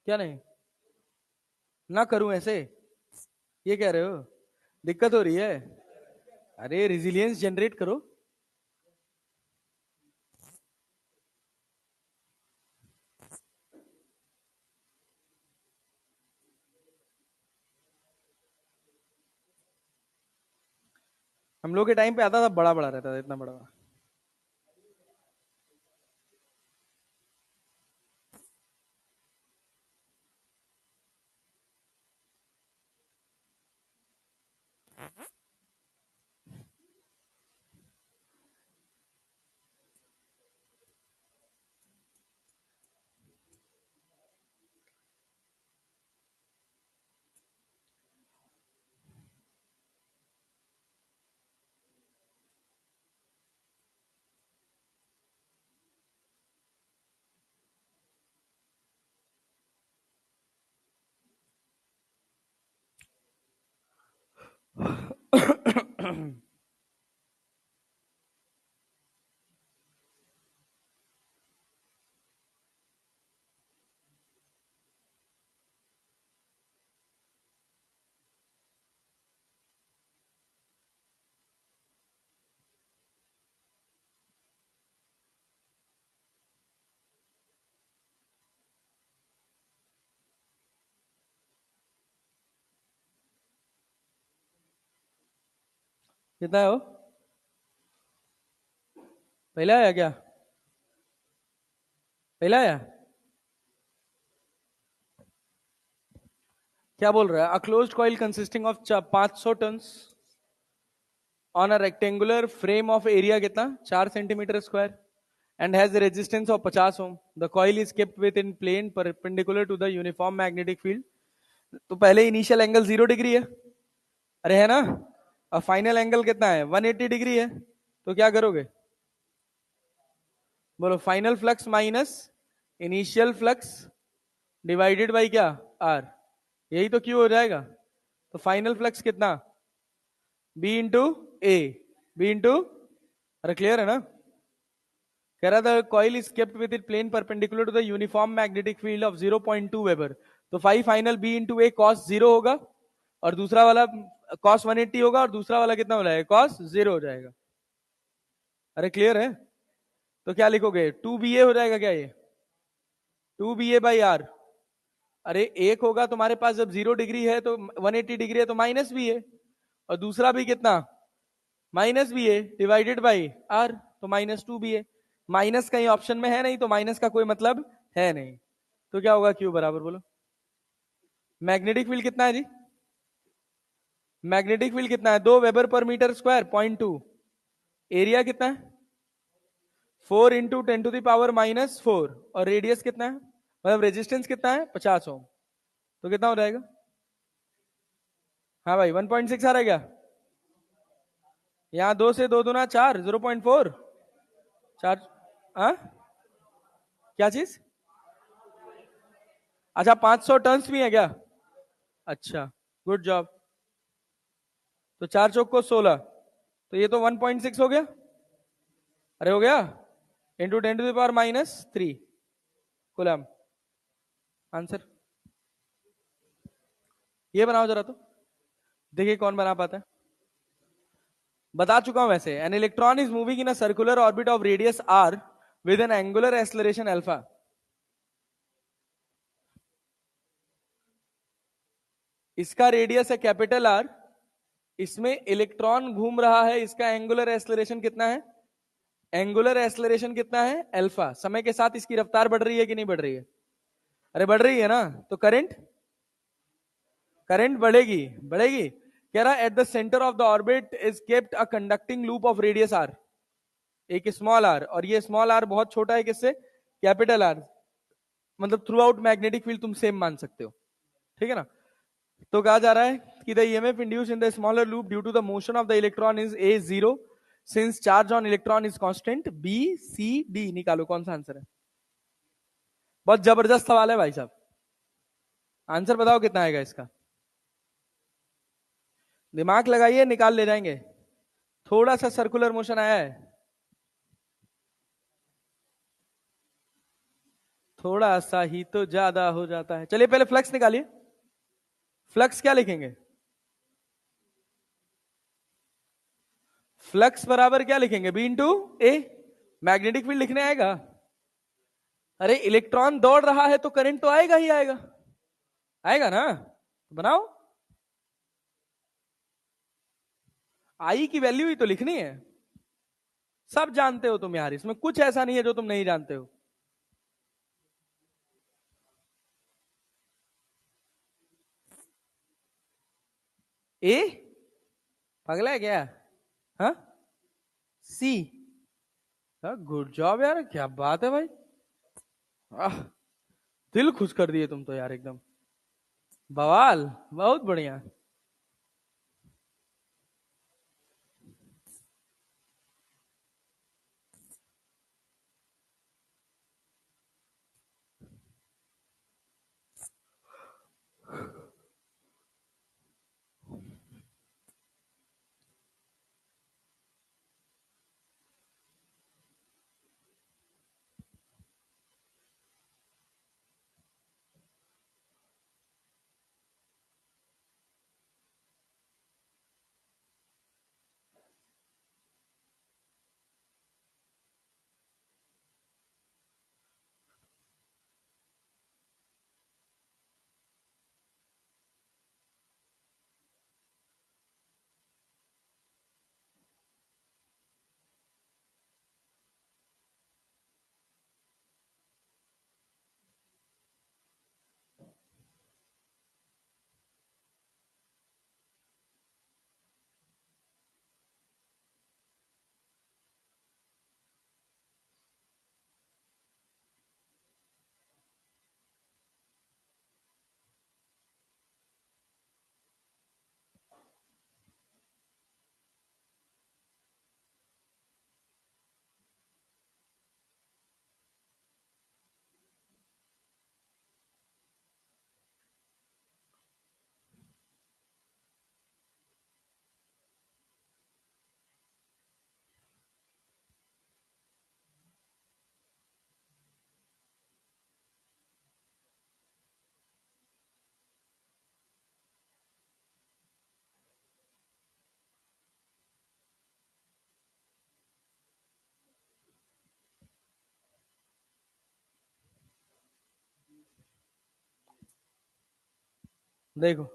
क्या नहीं, ना करूं ऐसे, ये कह रहे हो? दिक्कत हो रही है? अरे रेजिलियंस जनरेट करो। हम लोग के टाइम पे आता था, बड़ा बड़ा रहता था, इतना बड़ा। कितना है वो? पहला आया क्या? पहला आया? क्या बोल रहा है? A closed coil consisting of 500 turns on a rectangular frame of area कितना, 4 centimetre square, and has resistance of 50 ohm. The coil is kept with in plane perpendicular to the uniform magnetic field. तो पहले इनिशियल एंगल 0 डिग्री है, अरे है ना? और फाइनल एंगल कितना है? 180 डिग्री है। तो क्या करोगे? बोलो, final flux minus initial flux divided by क्या? आर। यही तो क्यू हो जाएगा। तो फाइनल फ्लक्स कितना? B into A, B into, अरे क्लियर है ना? कह रहा था coil is kept with it plane perpendicular to the uniform magnetic field of 0.2 weber. तो 5 final B into A cos 0 होगा, और दूसरा वाला कॉस 180 होगा, और दूसरा वाला कितना हो जाएगा? कॉस 0 हो जाएगा। अरे क्लियर है? तो क्या लिखोगे? 2 बी ए हो जाएगा क्या ये? 2 बी ए बाई आर। अरे एक होगा तुम्हारे पास, जब 0 डिग्री है तो 180 डिग्री है तो माइनस बी ए, और दूसरा भी कितना? Minus B A divided by R, तो -2 बी ए। माइनस कहीं ऑप्शन में है नहीं, तो माइनस का कोई मतलब है नहीं। तो क्या होगा क्यू बराबर, बोलो? मैग्नेटिक फील्ड कितना है जी? मैग्नेटिक फील्ड कितना है? 2 वेबर पर मीटर स्क्वायर, 0.2। एरिया कितना है? 4 × 10⁻⁻⁴। और रेडियस कितना है, मतलब रेजिस्टेंस कितना है? 50 ओम। तो कितना हो जाएगा? हाँ भाई, 1.6 आ रहा है क्या? यहाँ 2 से 2 दूना 4, 0.4। 4। हाँ, क्या चीज? अच्छा, 500 टर्न्स भी है क्या? अच्छा, गुड जॉब। तो 4 चौक को 16, तो ये तो 1.6 हो गया। अरे हो गया, × 10⁻³ कुलम। आंसर ये बनाओ जरा, तो देखिए कौन बना पाता है। बता चुका हूं वैसे। An electron is moving in a circular orbit of radius R with an angular acceleration alpha. इसका रेडियस है कैपिटल आर, इसमें इलेक्ट्रॉन घूम रहा है, इसका एंगुलर एक्सलरेशन कितना है? एंगुलर एक्सलरेशन कितना है? अल्फा। समय के साथ इसकी रफ्तार बढ़ रही है कि नहीं बढ़ रही है? अरे बढ़ रही है ना। तो करंट, करंट बढ़ेगी, बढ़ेगी। कह रहा है at the centre of the orbit is kept a conducting loop of radius R, एक स्मॉल आर, और ये स्मॉल आर बहुत छोटा है किससे? Capital R. मतलब थ्रू आउट मैग्नेटिक फील्ड तुम सेम मान सकते हो, ठीक है ना? तो कहा जा रहा है कि the EMF induce in the smaller loop due to the motion of the electron is a zero, since charge on electron is constant. B C D निकालो कौन सा आंसर है। बहुत जबरदस्त सवाल है भाई साहब। आंसर बताओ कितना आएगा इसका? दिमाग लगाइए, निकाल ले जाएंगे। थोड़ा सा सर्कुलर मोशन आया है, थोड़ा सा ही तो ज्यादा हो जाता है। चलिए पहले फ्लक्स निकालिए। फ्लक्स क्या लिखेंगे? फ्लक्स बराबर क्या लिखेंगे? B into A. Magnetic field लिखने आएगा? अरे इलेक्ट्रॉन दौड़ रहा है तो करंट तो आएगा ही आएगा, आएगा ना? तो बनाओ। आई की वैल्यू ही तो लिखनी है। सब जानते हो तुम यार, इसमें कुछ ऐसा नहीं है जो तुम नहीं जानते हो। ए, पगला है क्या? हाँ, सी। गुड जॉब यार, क्या बात है भाई। आह, दिल खुश कर दिए तुम तो यार एकदम। बवाल, बहुत बढ़िया। देखो,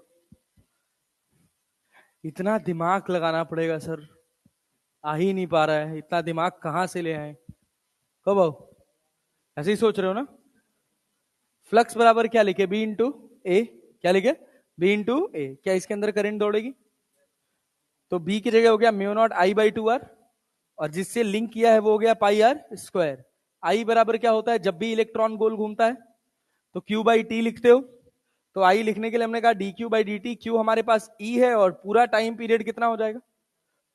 इतना दिमाग लगाना पड़ेगा सर, आ ही नहीं पा रहा है, इतना दिमाग कहाँ से ले आए? कब आओ? ऐसे ही सोच रहे हो ना? फ्लक्स बराबर क्या लिखे? बी इंटू ए। क्या लिखे? बी इंटू ए। क्या इसके अंदर करंट दौड़ेगी? तो बी की जगह हो गया mu naught I by two R, और जिससे लिंक किया है वो हो गया पाई आर स्क्वायर। आई बराबर क्या होता है जब भी इलेक्ट्रॉन गोल घूमता है? तो क्यू बाई टी लिखते हो। तो आई लिखने के लिए हमने कहा D Q by D T. Q हमारे पास ई है, और पूरा टाइम पीरियड कितना हो जाएगा?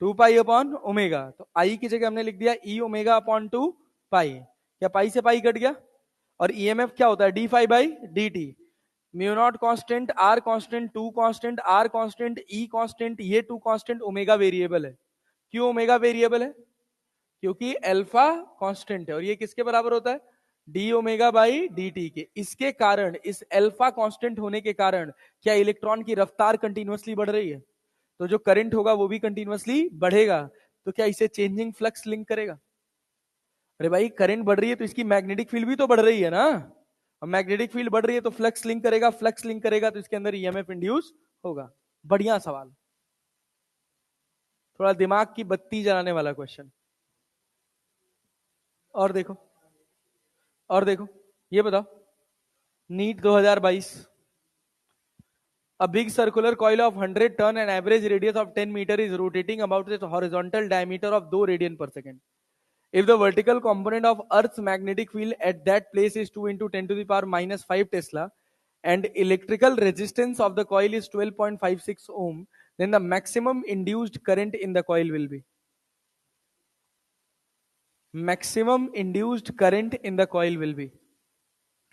2 पाई अपॉन ओमेगा। तो आई की जगह हमने लिख दिया ई ओमेगा अपॉन 2 पाई। क्या पाई से पाई कट गया? और ईएमएफ क्या होता है? D phi by D T. Mu naught constant, R constant, two constant, R constant, E constant, ये टू कांस्टेंट, ओमेगा वेरिएबल है। क्यों ओमेगा वेरिएबल है? क्योंकि अल्फा कांस्टेंट है, और ये किसके बराबर होता है? D omega by D T के। इसके कारण, इस अल्फा कांस्टेंट होने के कारण, क्या इलेक्ट्रॉन की रफ्तार कंटिन्यूअसली बढ़ रही है? तो जो करंट होगा वो भी कंटिन्यूअसली बढ़ेगा। तो क्या इसे चेंजिंग फ्लक्स लिंक करेगा? अरे भाई, करंट बढ़ रही है तो इसकी मैग्नेटिक फील्ड भी तो बढ़ रही है ना। अब मैग्नेटिक फील्ड बढ़ रही है तो फ्लक्स लिंक करेगा, फ्लक्स लिंक करेगा तो इसके अंदर ईएमएफ इंड्यूस होगा। बढ़िया सवाल, थोड़ा दिमाग की बत्ती जलाने वाला क्वेश्चन। और देखो, और देखो, ये बताओ, NEET 2022। A big circular coil of 100 ton and average radius of 10 meter is rotating about its horizontal diameter of 2 radian per second. If the vertical component of Earth's magnetic field at that place is 2 into 10 to the power minus 5 Tesla, and electrical resistance of the coil is 12.56 ohm, then the maximum induced current in the coil will be. Maximum induced current in the coil will be.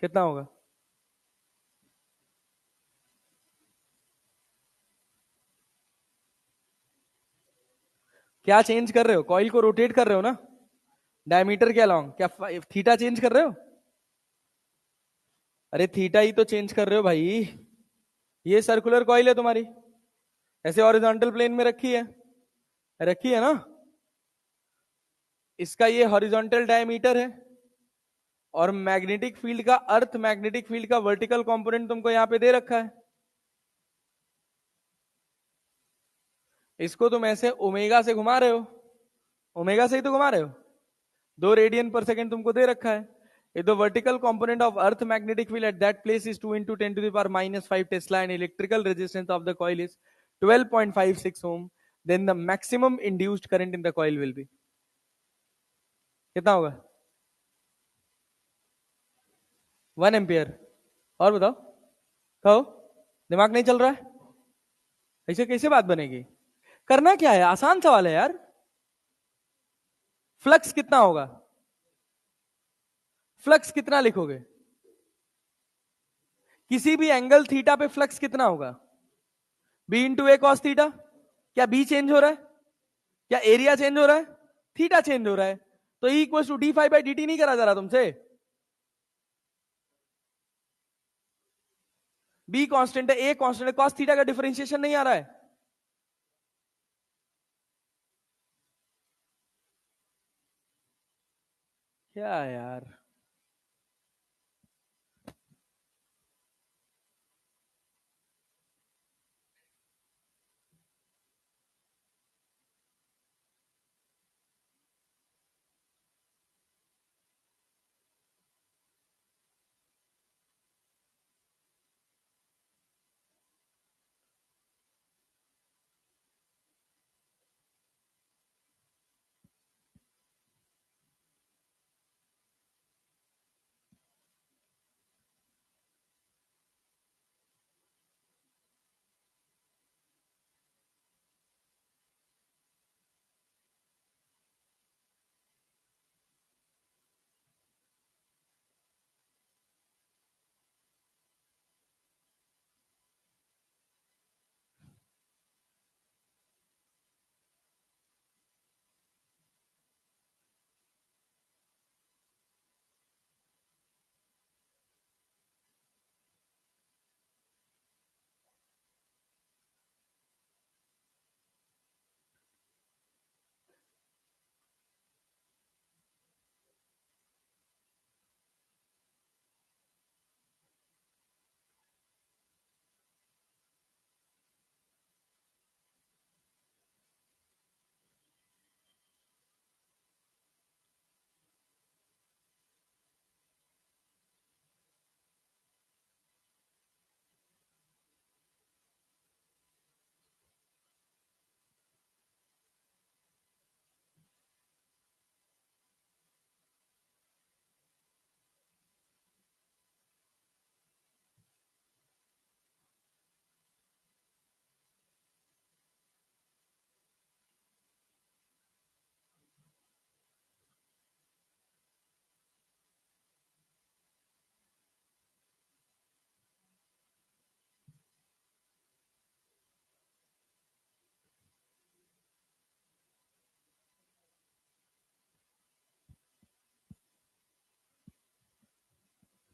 कितना होगा? क्या चेंज कर रहे हो? कॉइल को रोटेट कर रहे हो ना, डायमीटर के अलॉन्ग। क्या थीटा चेंज कर रहे हो? अरे थीटा ही तो चेंज कर रहे हो भाई। ये सर्कुलर कॉइल है तुम्हारी, ऐसे हॉरिजॉन्टल प्लेन में रखी है, रखी है ना। इसका ये हॉरिजॉन्टल डायमीटर है, और मैग्नेटिक फील्ड का, अर्थ मैग्नेटिक फील्ड का वर्टिकल कंपोनेंट तुमको यहां पे दे रखा है। इसको तुम ऐसे ओमेगा से घुमा रहे हो, ओमेगा से ही तो घुमा रहे हो। 2 रेडियन पर सेकेंड तुमको दे रखा है। If the vertical component of Earth magnetic field at that place is 2 into 10 to the power minus 5 Tesla and electrical resistance of the coil is 12.56 ohm, then the maximum induced current in the coil will be. कितना होगा? 1 एम्पियर। और बताओ, कहो। दिमाग नहीं चल रहा है? ऐसे कैसे बात बनेगी? करना क्या है, आसान सवाल है यार। फ्लक्स कितना होगा? फ्लक्स कितना लिखोगे? किसी भी एंगल थीटा पे फ्लक्स कितना होगा? B into A cos theta. क्या बी चेंज हो रहा है? क्या एरिया चेंज हो रहा है? थीटा चेंज हो रहा है। तो E equal to D phi by D T नहीं करा जा रहा तुमसे? बी कांस्टेंट है, ए कांस्टेंट है, कॉस थीटा का डिफरेंशिएशन नहीं आ रहा है। क्या यार?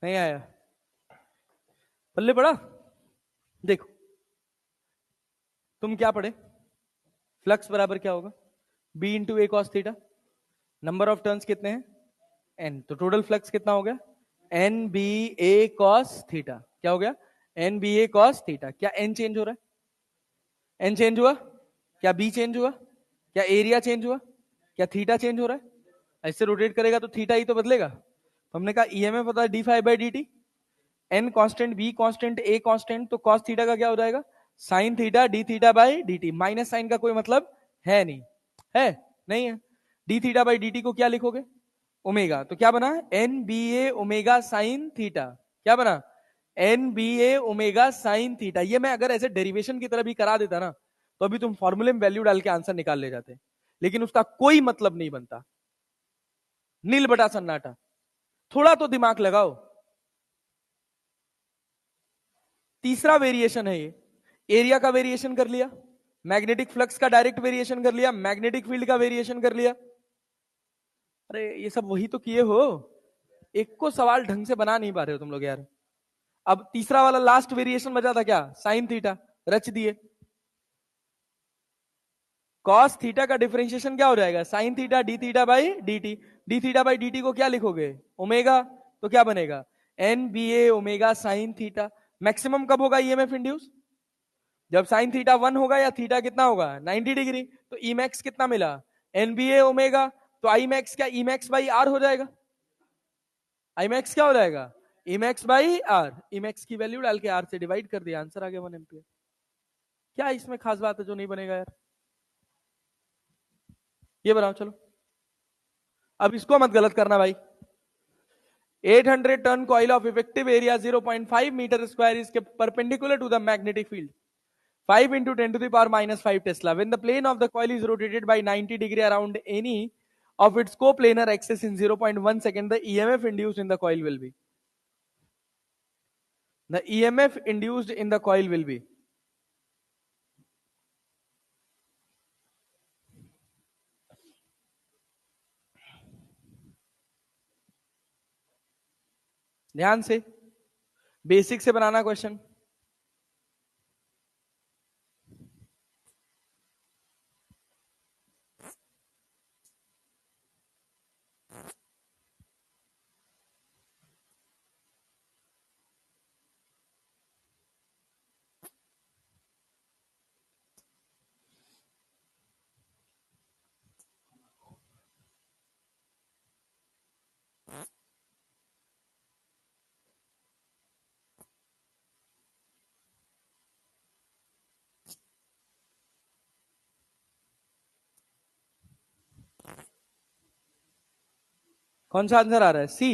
नहीं आया? पल्ले पड़ा? देखो, तुम क्या पढ़े? फ्लक्स बराबर क्या होगा? B into A cos theta. Number of turns कितने हैं? एन। तो टोटल फ्लक्स कितना हो गया? N B A cos theta. क्या हो गया? N B A cos theta. क्या एन चेंज हो रहा है? एन चेंज हुआ? क्या बी चेंज हुआ? क्या एरिया चेंज हुआ? क्या थीटा चेंज हो रहा है? ऐसे रोटेट करेगा तो थीटा ही तो बदलेगा। तो हमने कहा ईएमएफ होता है D phi by D T. N constant, B constant, A constant, तो कॉस थीटा का क्या हो जाएगा? Sine theta D theta by D T. Minus sign का कोई मतलब है नहीं, है नहीं है। D theta by D T को क्या लिखोगे? ओमेगा। तो क्या बना? N B A omega sine theta. क्या बना? N B A omega sine theta. ये मैं अगर ऐसे डेरिवेशन की तरह भी करा देता ना, तो अभी तुम फॉर्मूले में वैल्यू डाल के आंसर निकाल ले जाते, लेकिन उसका कोई मतलब नहीं बनता। नील बटा सन्नाटा। थोड़ा तो दिमाग लगाओ। तीसरा वेरिएशन है ये। एरिया का वेरिएशन कर लिया, मैग्नेटिक फ्लक्स का डायरेक्ट वेरिएशन कर लिया, मैग्नेटिक फील्ड का वेरिएशन कर लिया। अरे ये सब वही तो किए हो, एक को सवाल ढंग से बना नहीं पा रहे हो तुम लोग यार। अब तीसरा वाला लास्ट वेरिएशन बचा था क्या? Sine theta. रच दिए। कॉस थीटा का डिफरेंशिएशन क्या हो जाएगा? Sine theta D theta by D T. D theta by D T को क्या लिखोगे? ओमेगा। तो क्या बनेगा? N B A omega sine theta. Maximum कब होगा ईएमएफ इंड्यूस? जब साइन थीटा 1 होगा या थीटा कितना होगा? 90 डिग्री। तो ई मैक्स कितना मिला? NBA omega. तो आई मैक्स क्या ई मैक्स बाई आर हो जाएगा? आई मैक्स क्या हो जाएगा? E max by R. E max की वैल्यू डाल के आर से डिवाइड कर दिया, आंसर आ गया 1 एम्पियर। क्या इसमें खास बात है जो नहीं बनेगा यार? ये बनाओ चलो। अब इसको मत गलत करना भाई। 800 turn coil of effective area 0.5 metre square is perpendicular to the magnetic field 5 into 10 to the power minus 5 Tesla. When the plane of the coil is rotated by 90 degree around any of its coplanar axis in 0.1 second, the EMF induced in the coil will be. The EMF induced in the coil will be. ध्यान से, बेसिक से बनाना क्वेश्चन। कौन सा आंसर आ रहा है? सी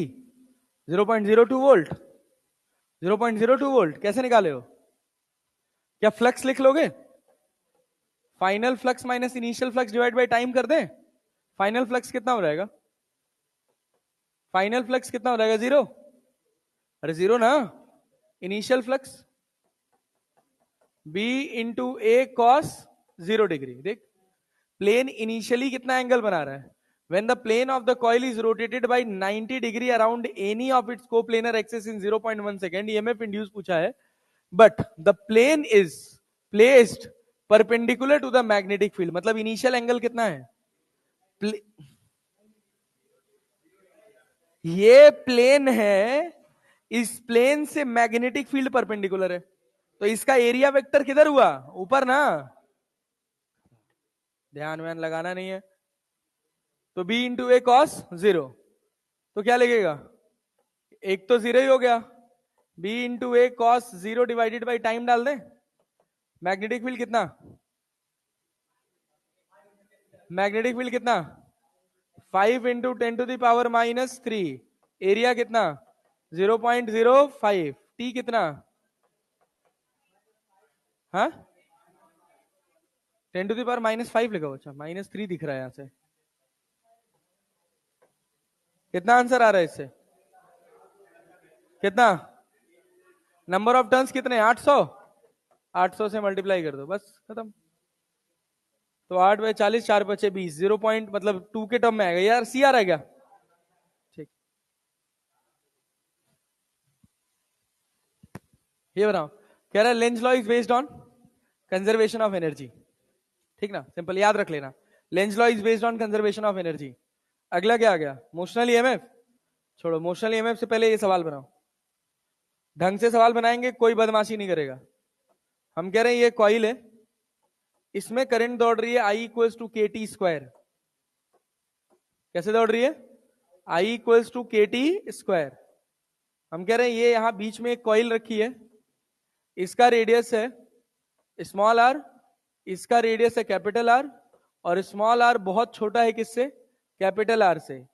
0.02 वोल्ट। 0.02 वोल्ट कैसे निकाले हो? क्या फ्लक्स लिख लोगे? Final flux minus initial flux divide by time कर दें। फाइनल फ्लक्स कितना हो जाएगा? फाइनल फ्लक्स कितना हो जाएगा? 0। अरे 0 ना। Initial flux B into A cos 0 degree. देख, प्लेन इनिशियली कितना एंगल बना रहा है? When the plane of the coil is rotated by 90 degree around any of its coplanar axis in 0.1 second, EMF induced पूछा है, but the plane is placed perpendicular to the magnetic field. मतलब इनिशियल एंगल कितना है? ये प्लेन है, इस प्लेन से मैग्नेटिक फील्ड परपेंडिकुलर है, तो इसका एरिया वेक्टर किधर हुआ? ऊपर ना। ध्यान व्यान लगाना नहीं है। तो b इंटू ए कॉस 0, तो क्या लगेगा? एक तो 0 ही हो गया। b into A cos 0 divided by time डाल दें। मैग्नेटिक फील्ड कितना? मैग्नेटिक फील्ड कितना? 5 into 10 to the power minus 3। Area कितना? 0.05। टी कितना? हाँ, 10 टू द पावर माइनस 5 लिखा। अच्छा, माइनस 3 दिख रहा है यहां से। कितना आंसर आ रहा है इससे? कितना? नंबर ऑफ टर्न्स कितने? 800। 800 से मल्टीप्लाई कर दो, बस खत्म। तो 8 बाई 40, 4 बचे 20। 0 पॉइंट मतलब 2 के टर्म में आएगा यार। सी आ रहा है क्या? ठीक। ये बनाओ, कह रहा है Lenz law is based on conservation of energy, ठीक ना, सिंपल याद रख लेना, Lenz law is based on conservation of energy. अगला क्या आ गया, मोशनल ईएमएफ, छोड़ो मोशनल ईएमएफ से पहले ये सवाल बनाओ, ढंग से सवाल बनाएंगे, कोई बदमाशी नहीं करेगा। हम कह रहे हैं ये कॉइल है, इसमें करंट दौड़ रही है आई इक्वल्स टू के टी स्क्वायर, कैसे दौड़ रही है, आई इक्वल्स टू के टी स्क्वायर। हम कह रहे हैं ये यहां बीच में एक कॉइल रखी है, इसका रेडियस है स्मॉल आर, इसका रेडियस है कैपिटल आर, और स्मॉल आर बहुत छोटा है किससे, कैपिटल आर से।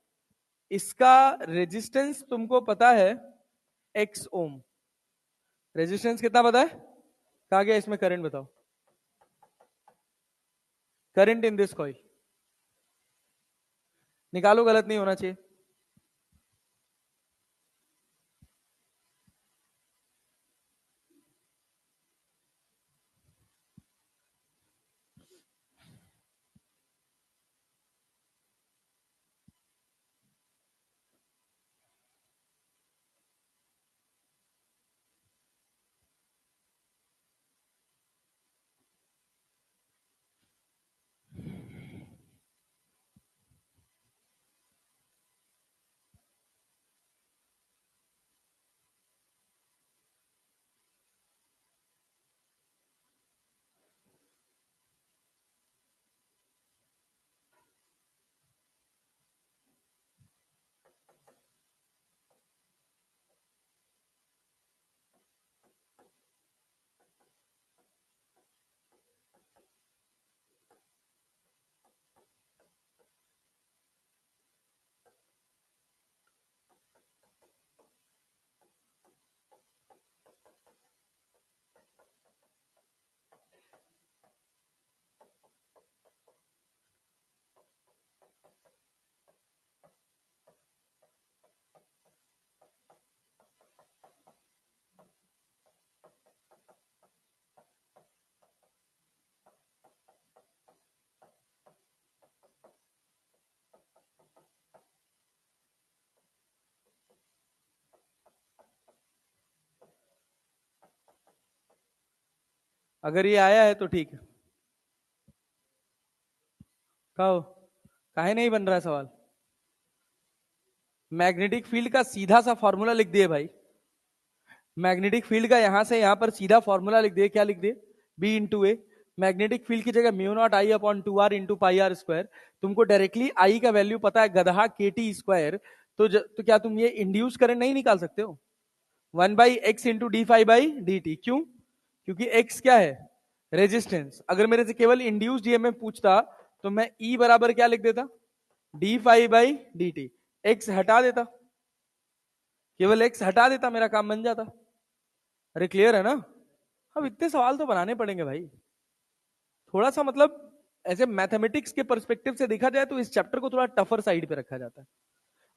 इसका रेजिस्टेंस तुमको पता है एक्स ओम, रेजिस्टेंस कितना पता है, कहा गया इसमें करंट बताओ, करंट इन दिस कॉइल निकालो, गलत नहीं होना चाहिए। अगर ये आया है तो ठीक है, कहो काहे नहीं बन रहा सवाल, मैग्नेटिक फील्ड का सीधा सा फॉर्मूला लिख दिए भाई, मैग्नेटिक फील्ड का यहां से यहां पर सीधा फॉर्मूला लिख दिए, क्या लिख दिए, B into A, magnetic field की जगह mu naught I upon two R into pi R square. तुमको डायरेक्टली आई का वैल्यू पता है गधा के टी स्क्वायर, तो क्या तुम ये इंड्यूस करंट नहीं निकाल सकते हो, 1/x into D phi by D T, क्यों, क्योंकि x क्या है, रेजिस्टेंस। अगर मेरे से केवल इंड्यूस्ड ईएमएफ पूछता तो मैं E बराबर क्या लिख देता, D phi by D T, x हटा देता, केवल एक्स हटा देता, मेरा काम बन जाता। अरे क्लियर है ना, अब इतने सवाल तो बनाने पड़ेंगे भाई, थोड़ा सा मतलब ऐसे मैथमेटिक्स के पर्सपेक्टिव से देखा जाए तो इस चैप्टर को थोड़ा टफर साइड पे रखा जाता है।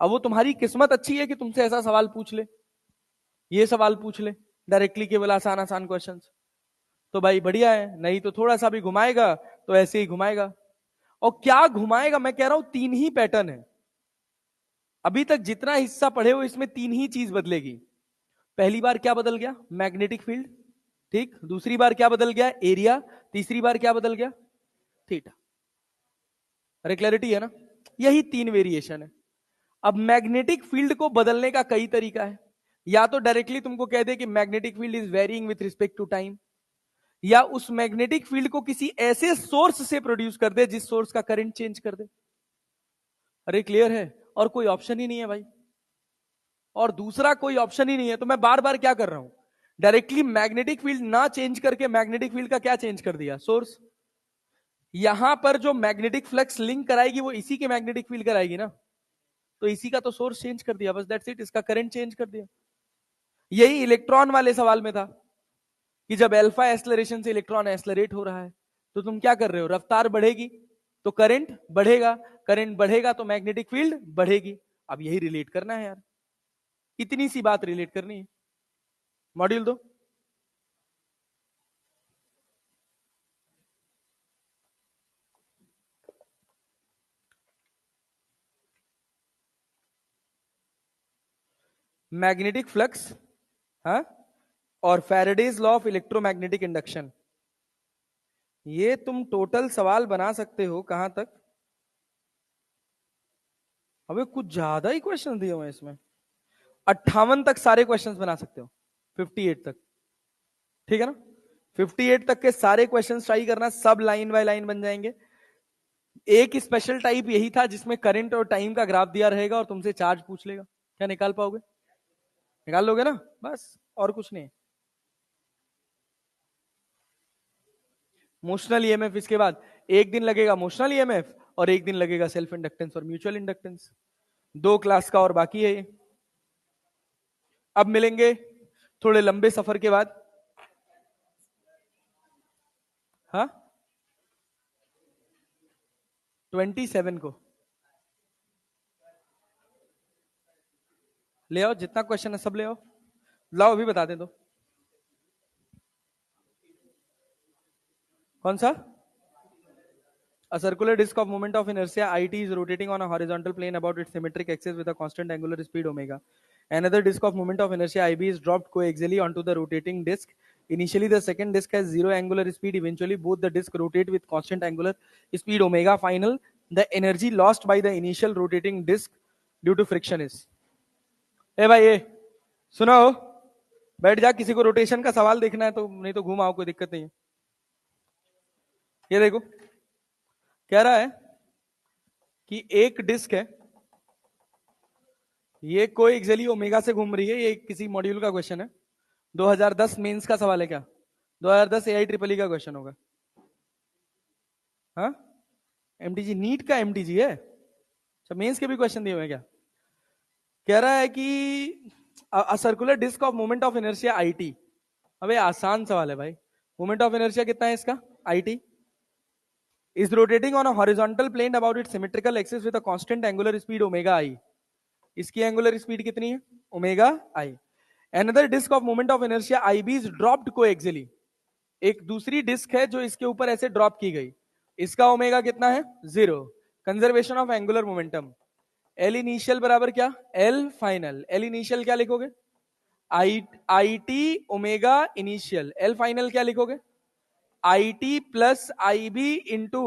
अब वो तुम्हारी किस्मत अच्छी है कि तुमसे ऐसा सवाल पूछ ले, ये सवाल पूछ ले डायरेक्टली, केवल आसान आसान क्वेश्चंस, तो भाई बढ़िया है, नहीं तो थोड़ा सा भी घुमाएगा तो ऐसे ही घुमाएगा। और क्या घुमाएगा, मैं कह रहा हूं तीन ही पैटर्न है, अभी तक जितना हिस्सा पढ़े हो इसमें तीन ही चीज बदलेगी। पहली बार क्या बदल गया, मैग्नेटिक फील्ड, ठीक, दूसरी बार क्या बदल गया, एरिया, तीसरी बार क्या बदल गया, थीटा। अरे क्लैरिटी है ना, यही तीन वेरिएशन है। अब मैग्नेटिक फील्ड को बदलने का कई तरीका है, या तो डायरेक्टली तुमको कह दे कि magnetic field is varying with respect to time, या उस मैग्नेटिक फील्ड को किसी ऐसे सोर्स से प्रोड्यूस कर दे जिस सोर्स का करंट चेंज कर दे। अरे क्लियर है, और कोई ऑप्शन ही नहीं है भाई, और दूसरा कोई ऑप्शन ही नहीं है। तो मैं बार बार क्या कर रहा हूं, डायरेक्टली मैग्नेटिक फील्ड ना चेंज करके मैग्नेटिक फील्ड का क्या चेंज कर दिया, सोर्स। यहां पर जो मैग्नेटिक फ्लक्स लिंक कराएगी वो इसी के मैग्नेटिक फील्ड कराएगी ना, तो इसी का तो सोर्स चेंज कर दिया, बस दैट्स इट, इसका करंट चेंज कर दिया। यही इलेक्ट्रॉन वाले सवाल में था कि जब अल्फा एक्सेलरेशन से इलेक्ट्रॉन एक्सेलरेट हो रहा है तो तुम क्या कर रहे हो, रफ्तार बढ़ेगी तो करंट बढ़ेगा, करंट बढ़ेगा तो मैग्नेटिक फील्ड बढ़ेगी। अब यही रिलेट करना है यार, इतनी सी बात रिलेट करनी है। मॉड्यूल दो, मैग्नेटिक फ्लक्स, हाँ, और Faraday's law of electromagnetic induction. ये तुम टोटल सवाल बना सकते हो कहां तक? अबे कुछ ज्यादा ही क्वेश्चन दिए हुए हैं इसमें। 58 तक सारे क्वेश्चंस बना सकते हो, 58 तक, ठीक है ना? 58 तक के सारे क्वेश्चंस ट्राई करना, सब लाइन बाय लाइन बन जाएंगे। एक स्पेशल टाइप यही था जिसमें करंट और टाइम का ग्राफ दिया रहेगा और तुमसे चार्ज पूछ लेगा। क्या निकाल पाओगे? निकाल लोगे ना? बस, और कुछ नहीं। मोशनल ईएमएफ इसके बाद, एक दिन लगेगा मोशनल ईएमएफ और एक दिन लगेगा सेल्फ इंडक्टेंस और म्यूचुअल इंडक्टेंस। 2 क्लास का और बाकी है ये। अब मिलेंगे थोड़े लंबे सफर के बाद। हाँ, 27 को ले आओ, जितना क्वेश्चन है सब ले आओ। लाओ अभी बता दे दो। कौन सा? A circular disk of moment of inertia it is rotating on a horizontal plane about its symmetric axis with a constant angular speed omega. Another disk of moment of inertia IB is dropped coaxially onto the rotating disk. Initially, the second disk has zero angular speed. Eventually, both the disks rotate with constant angular speed omega. Final, the energy lost by the initial rotating disk due to friction is. ए भाई ये सुनो, बैठ जा। किसी को रोटेशन का सवाल देखना है तो, नहीं तो घूम आओ, कोई दिक्कत नहीं है। ये देखो, कह रहा है कि एक डिस्क है, ये कोई एक्जेली ओमेगा से घूम रही है। ये किसी मॉड्यूल का क्वेश्चन है, 2010 मेंस का सवाल है क्या? 2010 एआई ट्रिपल ई का क्वेश्चन होगा। हाँ, एमटीजी नीट का एमटीजी है। अच्छा, मेंस के भी क्वेश्चन दिए हुए हैं क्या? कह रहा है कि circular disc of moment of inertia IT. अबे आसान सवाल है भाई। मोमेंट ऑफ इनर्शिया कितना है इसका? IT is rotating on a horizontal plane about its symmetrical axis with a constant angular speed omega I. इसकी एंगुलर स्पीड कितनी है? Omega I. Another disk of moment of inertia IB is dropped coaxially. एक दूसरी डिस्क है जो इसके ऊपर ऐसे ड्रॉप की गई। इसका ओमेगा कितना है? 0. Conservation of angular momentum. L initial बराबर क्या? L final. एल इनिशियल क्या लिखोगे? I T omega initial. L final क्या लिखोगे? I T plus I B into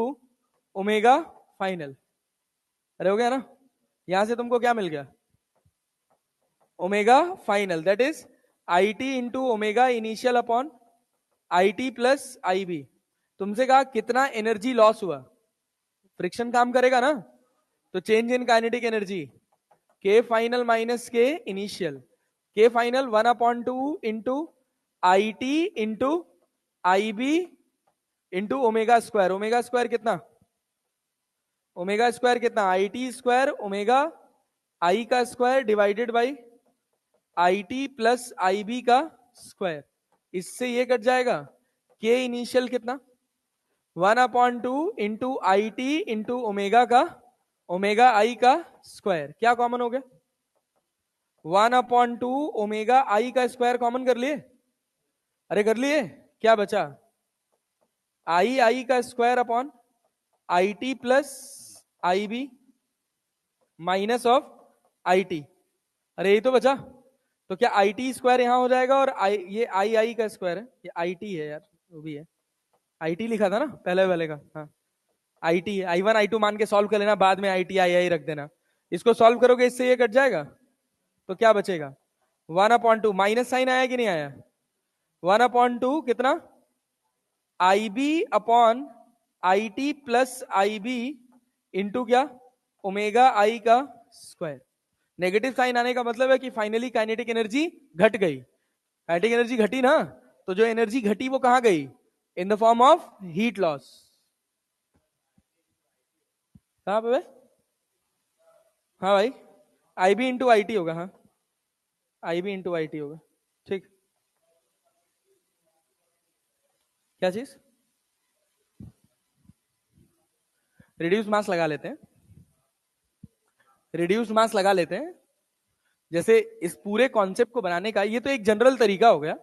omega final. अरे हो गया ना? यहां से तुमको क्या मिल गया? Omega final, that is I T into omega initial upon I T plus I B. तुमसे कहा कितना एनर्जी लॉस हुआ? फ्रिक्शन काम करेगा ना, तो change in kinetic energy K final minus K initial. K final 1/2 into I T into I B into omega square. Omega square कितना? ओमेगा स्क्वायर कितना? I T square omega I का square divided by I T plus I B का स्क्वायर। इससे ये कट जाएगा। के इनिशियल कितना? 1/2 into I T into omega का ओमेगा आई का स्क्वायर। क्या कॉमन हो गया? 1/2 ओमेगा आई का स्क्वायर कॉमन कर लिए? अरे कर लिए। क्या बचा? आई आई का square upon I T plus I B minus of I T. अरे ये तो बचा। तो क्या आई टी स्क्वायर यहां हो जाएगा और ये आई आई का स्क्वायर है, ये आई टी है यार, वो भी है। आई टी लिखा था ना पहले वाले का। हाँ, I T I one I two मान के सॉल्व कर लेना, बाद में आई टी आई आई रख देना। इसको सॉल्व करोगे, इससे ये कट जाएगा, तो क्या बचेगा? 1/2 माइनस साइन आया कि नहीं आया? 1/2 कितना? I B upon I T plus I B into क्या? ओमेगा आई का स्क्वायर। नेगेटिव साइन आने का मतलब है कि फाइनली काइनेटिक एनर्जी घट गई। काइनेटिक एनर्जी घटी ना, तो जो एनर्जी घटी वो कहां गई? In the form of heat loss. कहां पे? हाँ भाई, आई बी इंटू आई टी होगा। हाँ, आई बी इंटू आई टी होगा। ठीक, क्या चीज? रिड्यूस मास लगा लेते हैं। रिड्यूस मास लगा लेते हैं। जैसे इस पूरे कॉन्सेप्ट को बनाने का, ये तो एक जनरल तरीका हो गया।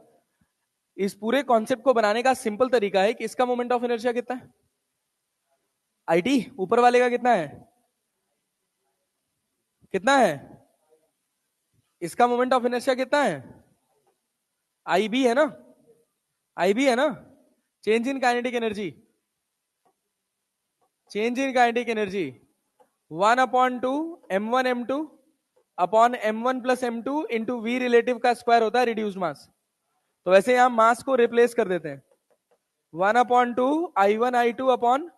इस पूरे कॉन्सेप्ट को बनाने का सिंपल तरीका है कि इसका मोमेंट ऑफ इनर्शिया कितना है? I T. ऊपर वाले का कितना है? कितना है? इसका मोमेंट ऑफ इनर्शिया कितना है? आई बी है ना, आई बी है ना, change in kinetic energy, change in kinetic energy 1/2 m1 m2 upon m1 plus m2 into V relative का स्क्वायर होता है रिड्यूस्ड मास। तो वैसे यहां मास को रिप्लेस कर देते हैं, 1/2 I1 I2 upon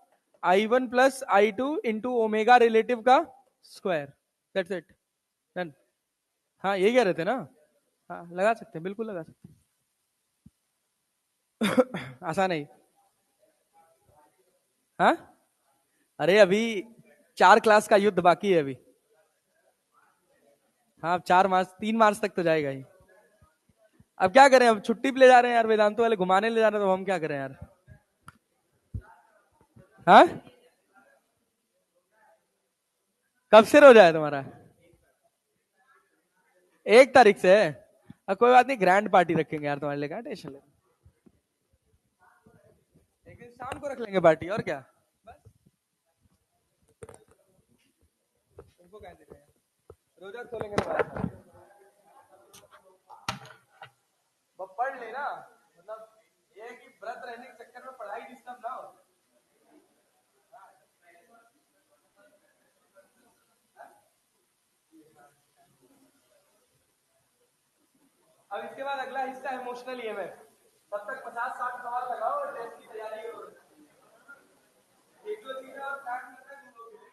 I1 plus I2 into omega relative का स्क्वायर, दैट्स इट, डन। हाँ ये कह रहे थे ना, हाँ लगा सकते हैं, बिल्कुल लगा सकते हैं। आसान है। हाँ अरे अभी 4 क्लास का युद्ध बाकी है अभी। हाँ 4 मार्च 3 मार्च तक तो जाएगा ही। अब क्या करें, अब छुट्टी पे ले जा रहे हैं यार, वेदांतों वाले घुमाने ले जा रहे हैं, तो हम क्या करें यार। हाँ कब से हो जाए तुम्हारा? 1 तारीख से है? अब कोई बात नहीं, ग्रैंड पार्टी रखेंगे यार तुम्हारे लिए, क्या टेंशन ले। एक दिन शाम को रख लेंगे पार्टी, और क्या। बस तुमको क्या दे रहे हैं, रोजा खोलेंगे तुम्हारे साथ। बस पढ़ लेना, मतलब ये है कि व्रत रहने के चक्कर में पढ़ाई डिस्टर्ब ना हो। अब इसके बाद अगला हिस्सा है इमोशनल ईएमएफ। तब तक 50-60 सवाल लगाओ और टेस्ट की तैयारी करो। एक दो चीजें और स्टार्ट करते हैं तुम लोग के लिए।